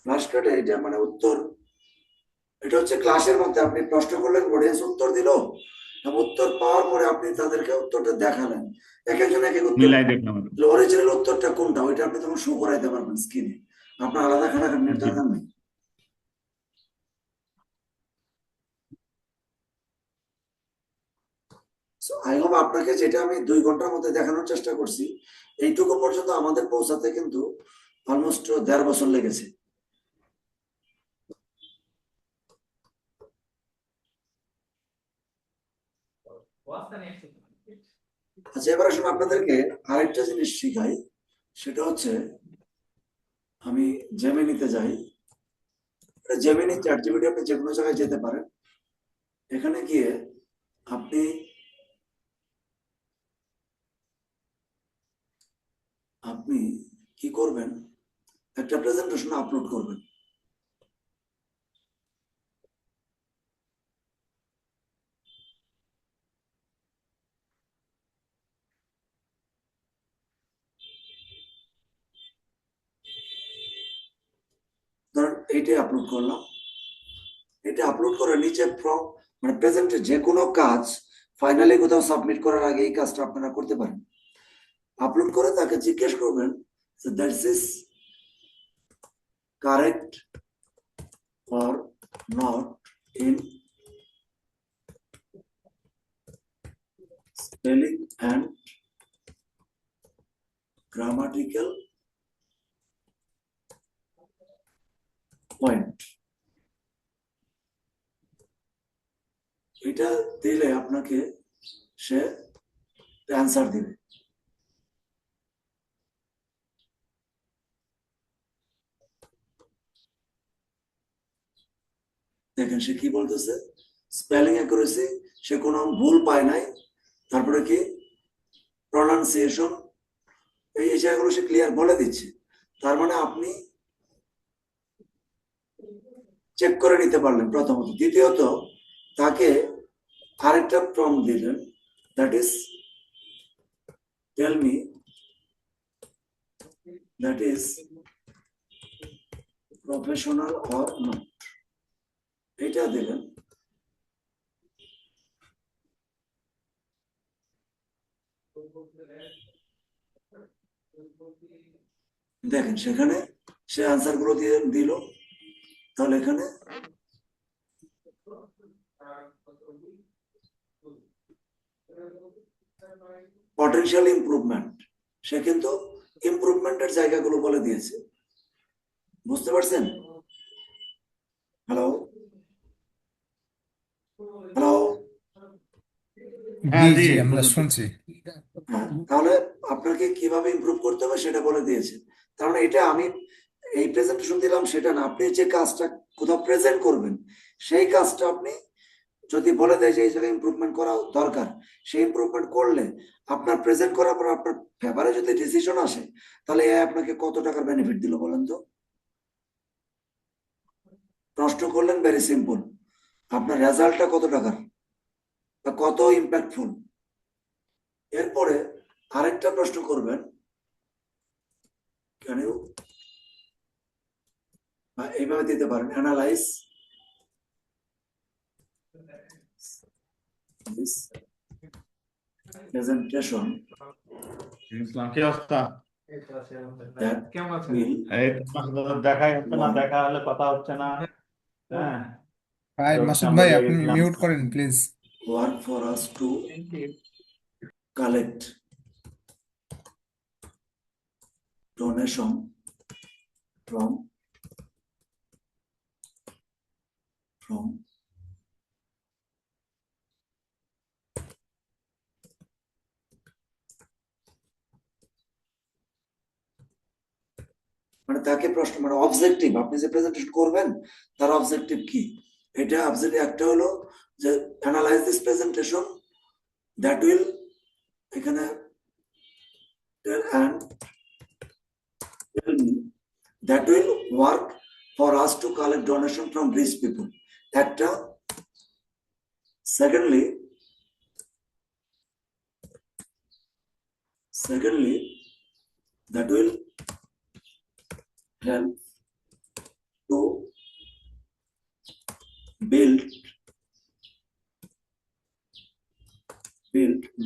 ফ্ল্যাশ কার্ডে এটা মানে উত্তর, এটা হচ্ছে ক্লাসের মধ্যে আপনি প্রশ্ন করলেন, অডিয়েন্স উত্তর দিল, এবং উত্তর পাওয়ার পরে আপনি তাদেরকে উত্তরটা দেখালেন, এক একজন এক এক উত্তর। মিলাই দেখলাম আর কি। অরিজিনাল উত্তরটা কোনটা ওইটা আপনি তখন শো করাইতে পারবেন স্ক্রিনে, আপনার আলাদা খাটাখাটনির জি। দরকার নেই। আই হোপ আপনাকে যেটা আমি 2 ঘন্টার মধ্যে দেখানোর চেষ্টা করছি, এইটুকু পর্যন্ত আমাদের পৌঁছাতে কিন্তু অলমোস্ট 1.5 বছর লেগেছে। আচ্ছা, এবার আসুন আপনাদেরকে আরেকটা জিনিস শিখাই, সেটা হচ্ছে আমি জেমিনিতে যাই। জেমিনি, চ্যাটজিপিটি, আপনি যে কোনো জায়গায় যেতে পারেন। এখানে গিয়ে আপনি আপনি কি করবেন, একটা প্রেজেন্টেশন আপলোড করবেন। ধরেন এইটাই আপলোড করলাম, এটা আপলোড করে নিচে মানে প্রেজেন্টে যে কোনো কাজ ফাইনালি কোথাও সাবমিট করার আগে এই কাজটা আপনারা করতে পারেন। আপলোড করে তাকে জিজ্ঞেস করবেন that is correct or not in spelling and grammatical point. এটা দিলে আপনাকে সে অ্যান্সার দিবে। দেখেন সে কি বলতেছে, স্পেলিং অ্যাকুরেসি, সে কোনো ভুল পায় নাই, তারপরে কি প্রনাউন্সিয়েশন, এই জায়গাগুলো সে ক্লিয়ার বলে দিচ্ছে। তার মানে আপনি চেক করে নিতে পারলেন প্রথমত। দ্বিতীয়ত তাকে আরেকটা প্রম্পট দিলেন, that is tell me that is professional or not, এটা দিলেন। দেখেন সেখানে সে আনসার গুলো দিয়ে দিল, তাহলে এখানে পটেনশিয়াল ইমপ্রুভমেন্ট, সে কিন্তু ইমপ্রুভমেন্টের জায়গাগুলো বলে দিয়েছে। বুঝতে পারছেন? Hello hello. হ্যাঁ জি জি জি আমরা বুঝতে শুনছি। হ্যাঁ, তাহলে আপনাকে কিভাবে ইমপ্রুভ করতে হবে সেটা বলে দিয়েছে। তার মানে এটা আমি এই প্রেজেন্টেশন দিলাম সেটা না, আপনি যে কাজটা কোথাও প্রেজেন্ট করবেন সেই কাজটা আপনি যদি বলে দেয় যে এই জায়গায় ইমপ্রুভমেন্ট করা দরকার, সেই ইমপ্রুভমেন্ট করলে আপনার প্রেজেন্ট করার পর আপনার ফেভারে যদি ডিসিশন আসে, তাহলে এ আপনাকে কত টাকার বেনিফিট দিল বলেন তো? প্রশ্ন করলেন ভেরি সিম্পল, আপনার রেজাল্টটা কত টাকার বা কত ইম্প্যাক্টফুল। এরপরে আরেকটা প্রশ্ন করবেন, ক্যান ইউ, এইভাবে দিতে পারেন, অ্যানালাইজ দিস প্রেজেন্টেশন ইসলাম কি অবস্থা? that will এই তোমার সাথে তো দেখাই হচ্ছে না, দেখা হলে কথা হচ্ছে না। হ্যাঁ, ভাই তো মাসুদ আমরা ভাই দিয়ে আপনি গেছিলাম। মিউট করেন please. work for us to collect donation from মানে তাকে প্রশ্ন, মানে অবজেক্টিভ, আপনি যে প্রেজেন্টেশন করবেন তার অবজেক্টিভ কি, এটা অবজেক্টিভ একটা হলো যে analyse this presentation that will, এখানে and tell me that will work for us to collect donation from rich people, একটা। secondly that will help to build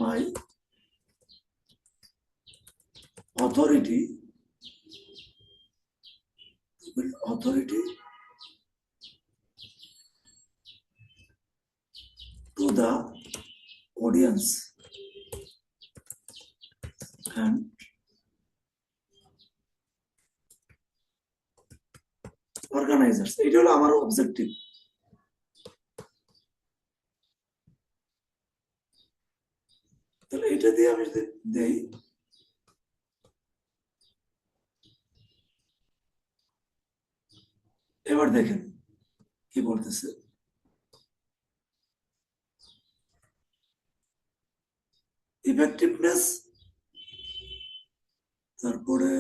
my authority to the audience and organizers, এটা হলো আমার objective. তাহলে এটা দিয়ে আমি যদি দেই, এবার দেখেন কি বলতেছে, ইফেক্টিভনেস, তারপরে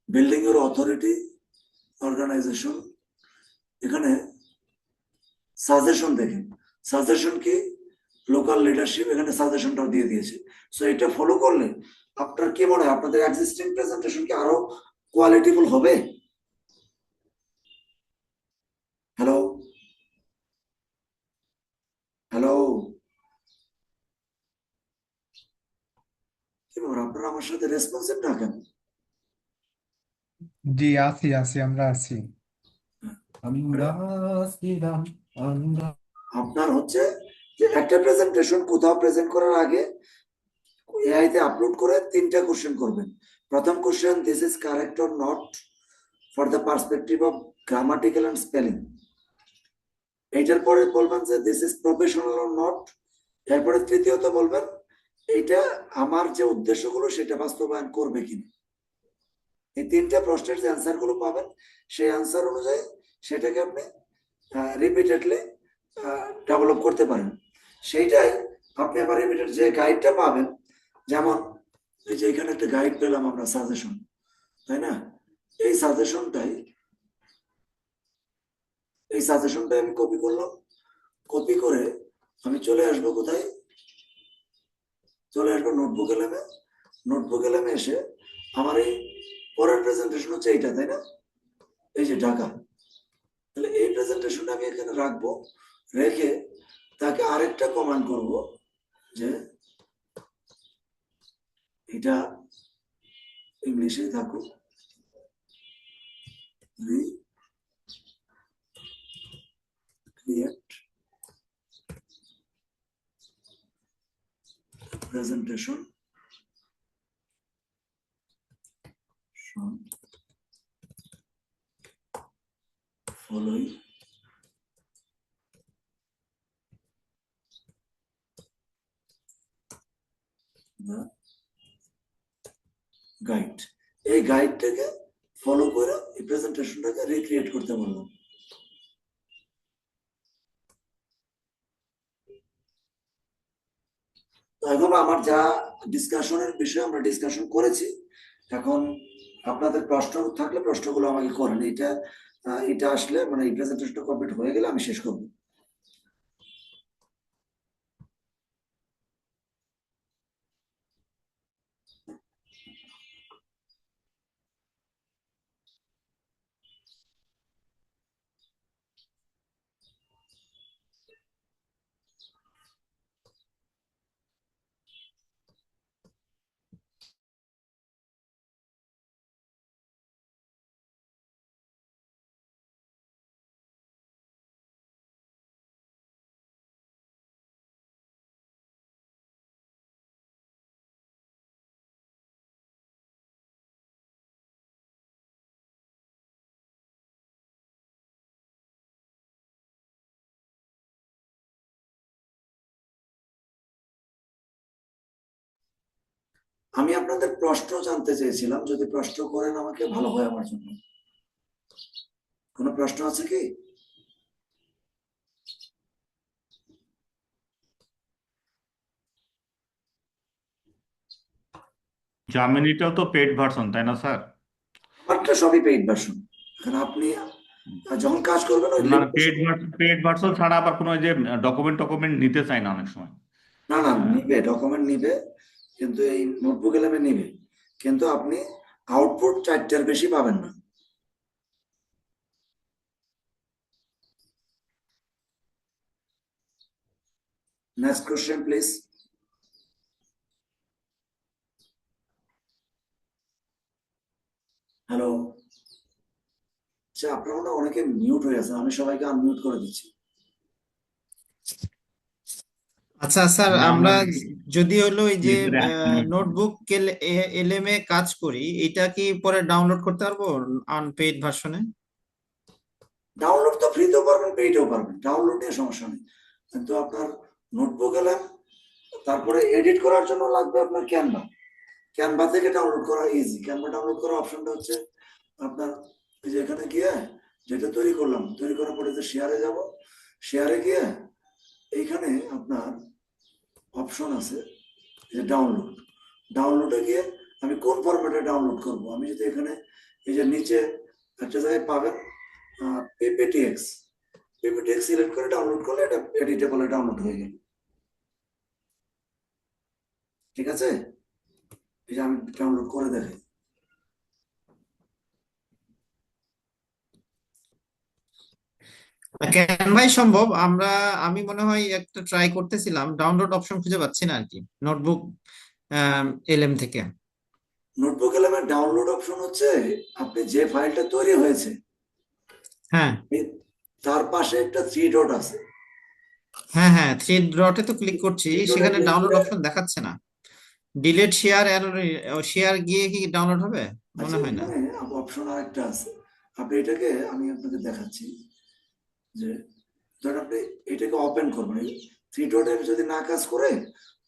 বিল্ডিং এর অথরিটি, অর্গানাইজেশন, এখানে সাজেশন দেখেন, সাজেশন কি, লোকাল লিডারশিপ, এখানে সাজেশনটাও দিয়ে দিয়েছে। সো এটা ফলো করলে আপনার কি মনে হয় আপনাদের এক্সিস্টিং প্রেজেন্টেশন কি আরো কোয়ালিটিফুল হবে? হ্যালো হ্যালো, কি ব্যাপার আপনারা আমার সাথে রেসপন্সিভ না কেন? জি আছি আছি আমরা আছি। আপনার হচ্ছে যে একটা প্রেজেন্টেশন কোথাও প্রেজেন্ট করার আগে এআই তে আপলোড করে 3টা কোশ্চেন করবেন। প্রথম question, this is correct or not for the perspective of grammatical and spelling. এইটার পরে বলবেন যে this is professional or not. এরপরে তৃতীয়ত বলবেন এইটা আমার যে উদ্দেশ্যগুলো সেটা বাস্তবায়ন করবে কিনা। এই 3টা প্রশ্নের যে অ্যান্সার গুলো পাবেন সেই অ্যান্সার অনুযায়ী সেটাকে আপনি রিপিটেডলি ডেভেলপ করতে পারেন। সেইটাই আপনি আবার রিপিটেড যে গাইডটা পাবেন, যেমন এই যে এখানে একটা গাইড পেলাম আমরা, সাজেশন, তাই না? এই সাজেশনটাই আমি কপি করলাম, কপি করে আমি চলে আসবো কোথায়, চলে আসবো নোটবুক এলামে এসে আমার এই পরের প্রেজেন্টেশন হচ্ছে এইটা, তাই না? এই যে ঢাকা, তাহলে এই প্রেজেন্টেশনটা আমি এখানে রাখবো, রেখে তাকে আরেকটা কমান্ড করব যে এটা ইংলিশেই থাকুক, create presentation shown following the guide. এই গাইডটাকে ফলো করে এই প্রেজেন্টেশনটাকে রিক্রিয়েট করতে বললাম। তো এখন আমার যা ডিসকাশনের বিষয়ে আমরা ডিসকাশন করেছি, এখন আপনাদের প্রশ্ন থাকলে প্রশ্নগুলো আমাকে করেন। এটা আসলে মানে এই প্রেজেন্টেশনটা কমপ্লিট হয়ে গেলে আমি শেষ করবো। আমি আপনাদের প্রশ্ন জানতে চেয়েছিলাম, যদি প্রশ্ন করেন আমাকে ভালো হয় আমার জন্য। কোনো প্রশ্ন আছে কি? জার্মানিটাও তো পেড ভার্সন, তাই না স্যার? আমারটা সবই পেইড ভার্সন। এখন আপনি যখন কাজ করবেন ওই না, link- পেড ভার্সন ছাড়া আবার কোনো ওই যে ডকুমেন্ট নিতে চায় না অনেক সময়। না নিবে, ডকুমেন্ট নিবে, কিন্তু এই নোটবুক এলএমএ নিবে, কিন্তু আপনি আউটপুট 4টার বেশি পাবেন না। Next question please. হ্যালো, আচ্ছা আপনারা না অনেকে মিউট হয়ে আছেন, আমি সবাইকে আনমিউট করে দিচ্ছি। আচ্ছা স্যার, না, আমরা আমরা- যদি হলো এই যে নিজেরা unmute নোটবুক এলএমএ কাজ করি, এটা কি পরে ডাউনলোড করতে পারবো আনপেইড ভার্সনে? ডাউনলোড তো ফ্রিতেও পারবেন, পেইডেও পারবেন, ডাউনলোড নিয়ে সমস্যা নেই। কিন্তু আপনার নোটবুক এলএম, তারপরে এডিট করার জন্য লাগবে আপনার ক্যানভা। ক্যানভা থেকে ডাউনলোড করা ইজি। ক্যানভা ডাউনলোড করার অপশনটা হচ্ছে আপনার এই যে এখানে গিয়ে যেটা তৈরি করলাম, তৈরি করার পরে যে শেয়ারে যাব, শেয়ারে গিয়ে এইখানে আপনার অপশন আছে যে ডাউনলোড। ডাউনলোডে গিয়ে আমি কোন ফরম্যাটে ডাউনলোড করব, আমি যদি এখানে এই যে নিচে একটা জায়গায় পাবেন পিপিটিএক্স সিলেক্ট করে ডাউনলোড করলে এটা এডিটেবলে ডাউনলোড হয়ে গেল। ঠিক আছে, এই যে আমি ডাউনলোড করে দেখাই। ক্যানভাই সম্ভব। আমি মনে হয় একটা ট্রাই করতেছিলাম, ডাউনলোড অপশন খুঁজে পাচ্ছি না আর কি নোটবুক এলএম থেকে। নোটবুক এলএমের ডাউনলোড অপশন হচ্ছে আপনি যে ফাইলটা তৈরি হয়েছে হ্যাঁ তার পাশে একটা 3 ডট আছে। হ্যাঁ, থ্রি ডটে তো ক্লিক করছি, Three dot-এ সেখানে click ডাউনলোড করে- অপশন দেখাচ্ছে না। ডিলেট শেয়ার, শেয়ার গিয়ে কি ডাউনলোড হবে? মনে আচ্ছা, হয় না। এখানে অপশন আরেকটা আছে। আপনি এটাকে আমি আপনাকে দেখাচ্ছি যে ধরেন আপনি এটাকে ওপেন করবেন, 3 ডটের যদি না কাজ করে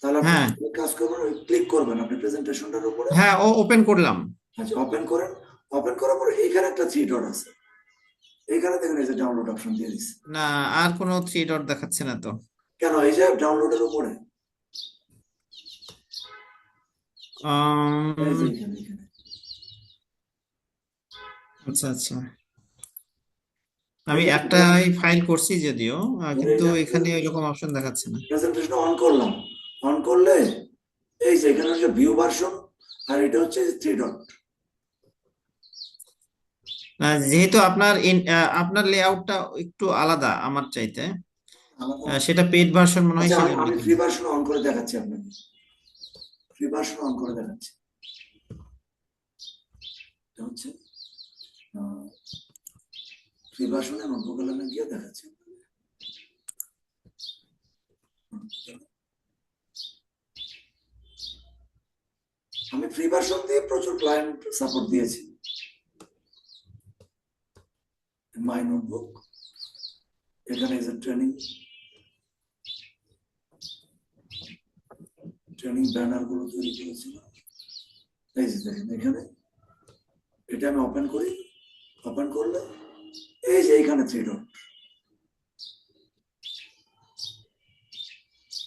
তাহলে আপনি হ্যাঁ কাজ করবেন, ক্লিক করবেন আপনি প্রেজেন্টেশনটার উপরে। হ্যাঁ, ওপেন করলাম। আচ্ছা, ওপেন করেন। ওপেন করার পরে এখানে একটা 3 ডট আছে, এখানে দেখেন এই যে ডাউনলোড অপশন দিয়ে দিচ্ছে। না, আর কোনো থ্রি ডট দেখাচ্ছে না তো। কেন? এই যে ডাউনলোডের উপরে এই যে এখানে আচ্ছা, আমি একটাই ফাইল করছি যদিও, কিন্তু এখানে এরকম অপশন দেখাচ্ছে না। প্রেজেন্টেশন অন করলাম, অন করলে এই যে এখানে হচ্ছে ভিউ ভার্সন, আর এটা হচ্ছে 3 ডট। যেহেতু আপনার লেআউটটা একটু আলাদা আমার চাইতে, সেটা পেইড ভার্সন মনে হয় আচ্ছা, সেজন্য আমি ফ্রি ভার্সন অন করে দেখাচ্ছি আপনাকে। ফ্রি ভার্সন অন করে দেখাচ্ছি। এটা হচ্ছে ফ্রি ভার্সনে নোটবুক এলামে গিয়ে দেখাচ্ছি। আমি ফ্রি ভার্সন দিয়ে প্রচুর ক্লায়েন্ট সাপোর্ট দিয়েছি। মাই নোটবুক, এখানে এসে ট্রেনিং ব্যানার গুলো তৈরি করেছিলাম। এই যে দেখেন এখানে, এটা আমি ওপেন করি, ওপেন করলে এই যে এখানে 3 ডট।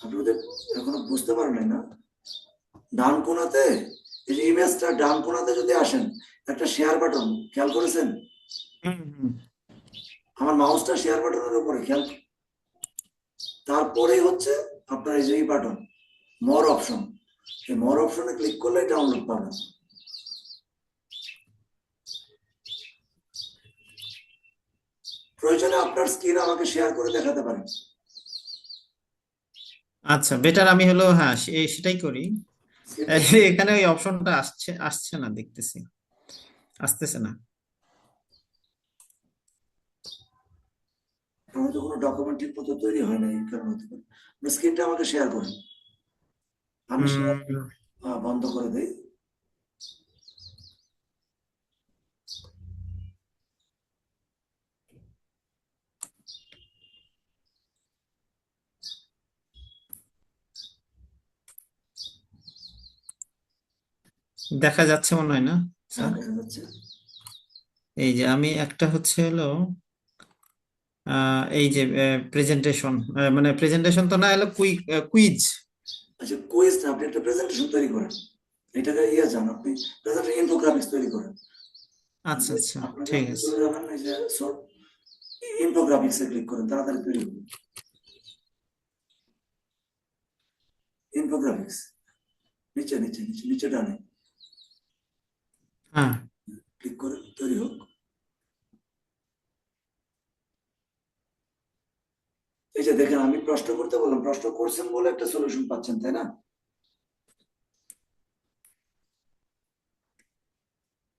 আপনাদের এখনো বুঝতে পারেন না, ডান কোণাতে এই যে ইমেজটা ডান কোণাতে যদি আসেন, একটা শেয়ার বাটন খেয়াল করেছেন? আমার মাউসটা শেয়ার বাটনের উপরে খেয়াল, তারপরেই হচ্ছে আপনার এই যে এই বাটন মোর অপশন, এই মোর অপশনে ক্লিক করলে ডাউনলোড পাবেন। প্রয়োজনে আপনার স্ক্রিন আমাকে শেয়ার করে দেখাতে পারেন। আচ্ছা, বেটার আমি হলো হ্যাঁ সেটাই করি। এখানে ওই অপশনটা আসছে না, দেখতেছি আসতেছে না। হয়তো কোনো ডকুমেন্ট ঠিক মতো তৈরি হয় না, এই কারণে হতে পারে। স্ক্রিনটা আমাকে শেয়ার করেন, আমি শেয়ার বন্ধ করে দেই। দেখা যাচ্ছে মনে হয় না হ্যাঁ, স্যার? দেখা যাচ্ছে। এই যে আমি একটা হচ্ছে হলো এই যে প্রেজেন্টেশন, মানে প্রেজেন্টেশন তো না, হলো কুইজ। আচ্ছা, কুইজ না, আপনি একটা প্রেজেন্টেশন তৈরি করেন, এটাকে যান আপনি প্রেজেন্টেশন ইনফোগ্রাফিক্স তৈরি করেন। আচ্ছা আচ্ছা, আপনাকে ঠিক আপনি আছে। চলে যাবেন এই যে ইনফোগ্রাফিক্সে ক্লিক করেন, তাড়াতাড়ি তৈরি করুন। ইনফোগ্রাফিক্স নিচে নিচে নিচে নিচে ডানে হ্যাঁ, ক্লিক করে তৈরি হোক। এই যে দেখেন, আমি প্রশ্ন করতে বললাম, প্রশ্ন করছেন বলে একটা সলিউশন পাচ্ছেন, তাই না?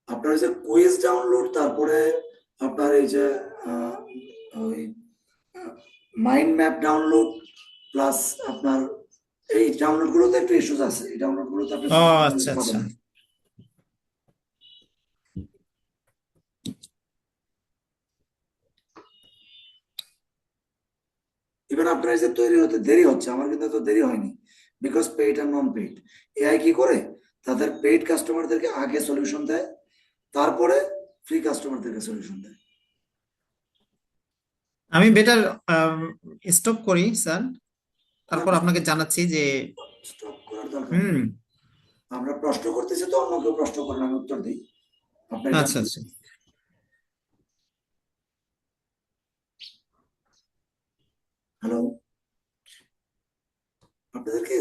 আপনার এই যে কুইজ ডাউনলোড, তারপরে আপনার এই যে ওই মাইন্ড ম্যাপ ডাউনলোড, প্লাস আপনার এই ডাউনলোড গুলোতে একটু ইস্যুস আছে, এই ডাউনলোড গুলোতে আপনি ও আচ্ছা আচ্ছা। পাবেন। ইভেন আপনার এই যে তৈরি হতে দেরি হচ্ছে, আমার কিন্তু তো দেরি হয়নি, বিকজ পেইড আর নন পেইড। এআই কি করে, তাদের পেইড কাস্টমারদেরকে আগে সলিউশন দেয়, তারপরে ফ্রি কাস্টমারদেরকে সলিউশন দেয়। আমি বেটার স্টপ করি স্যার, তারপর আপনাকে জানাচ্ছি যে স্টপ করার দরকার নেই। আমরা প্রশ্ন করতেছি তো, অন্য কেউ প্রশ্ন করেন, আমি উত্তর দিই। আপনার আচ্ছা আচ্ছা। হ্যালো, আপনাদের কি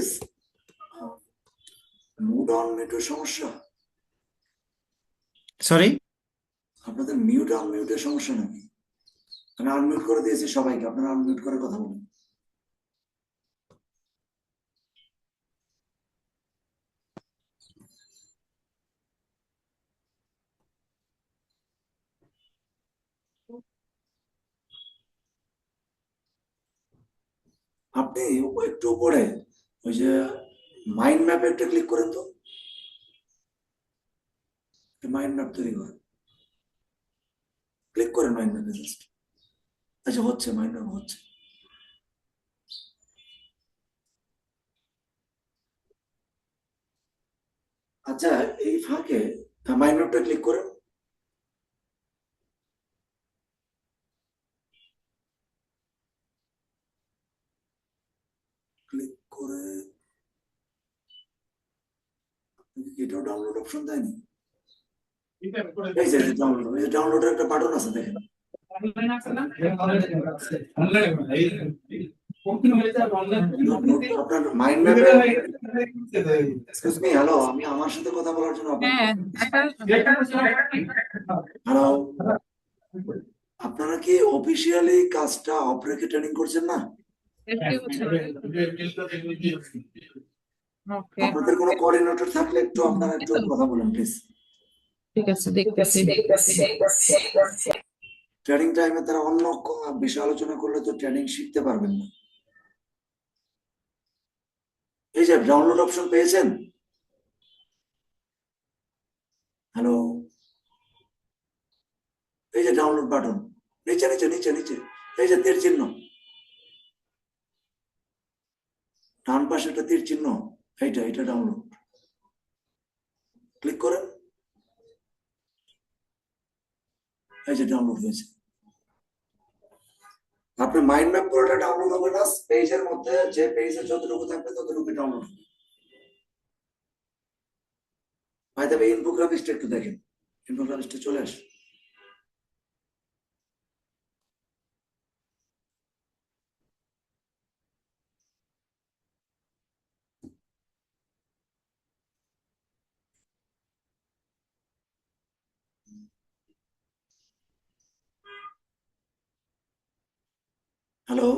মুড অন মিউটের সমস্যা? সরি, আপনাদের মিউট অন মিউটের সমস্যা নাকি? আমি আনমিউট করে দিয়েছি সবাইকে, আপনারা আনমিউট করে কথা বলুন। আপনি একটু উপরে ওই যে মাইন্ড ম্যাপে একটা ক্লিক করেন তো, মাইন্ড ম্যাপ তৈরি করেন, ক্লিক করেন মাইন্ড ম্যাপে জাস্ট। আচ্ছা, হচ্ছে, মাইন্ড ম্যাপ হচ্ছে। আচ্ছা, এই ফাঁকে মাইন্ড ম্যাপটা ক্লিক করেন, ক্লিক করে এটাও ডাউনলোড অপশন দেয়নি? এই যে ডাউনলোড, এই ডাউনলোডের একটা বাটন আছে, দেখেন। আপনার মাইন্ড ম্যাপে, এক্সকিউজ মি, হ্যালো, আমি আমার সাথে কথা বলার জন্য হ্যালো, আপনারা কি অফিসিয়ালি কাজটা অফ রেখে ট্রেনিং করছেন না? ওকে, আপনাদের কোনো কোঅর্ডিনেটর থাকলে একটু আপনারা একটু কথা বলেন প্লিজ। ঠিক আছে, দেখতেছি। ট্রেনিং টাইমে তারা অন্য বিষয় আলোচনা করলে তো ট্রেনিং শিখতে পারবেন না। এই যে ডাউনলোড অপশন পেয়েছেন? হ্যালো, এই যে ডাউনলোড বাটন, নিচে নিচে নিচে নিচে, এই যে তীর চিহ্ন, ডান পাশে একটা তীর চিহ্ন, এটা ডাউনলোড, ক্লিক করেন, এই যে ডাউনলোড হয়েছে। আপনার মাইন্ড ম্যাপ পুরোটা ডাউনলোড হবে না, পেজের মধ্যে যে পেজে যতটুকু থাকবে ততটুকু ডাউনলোড হবে। ভাই তবে ইনফোগ্রাফিক্সটা একটু দেখেন, ইনফোগ্রাফিক্সটা চলে আসে। হ্যালো।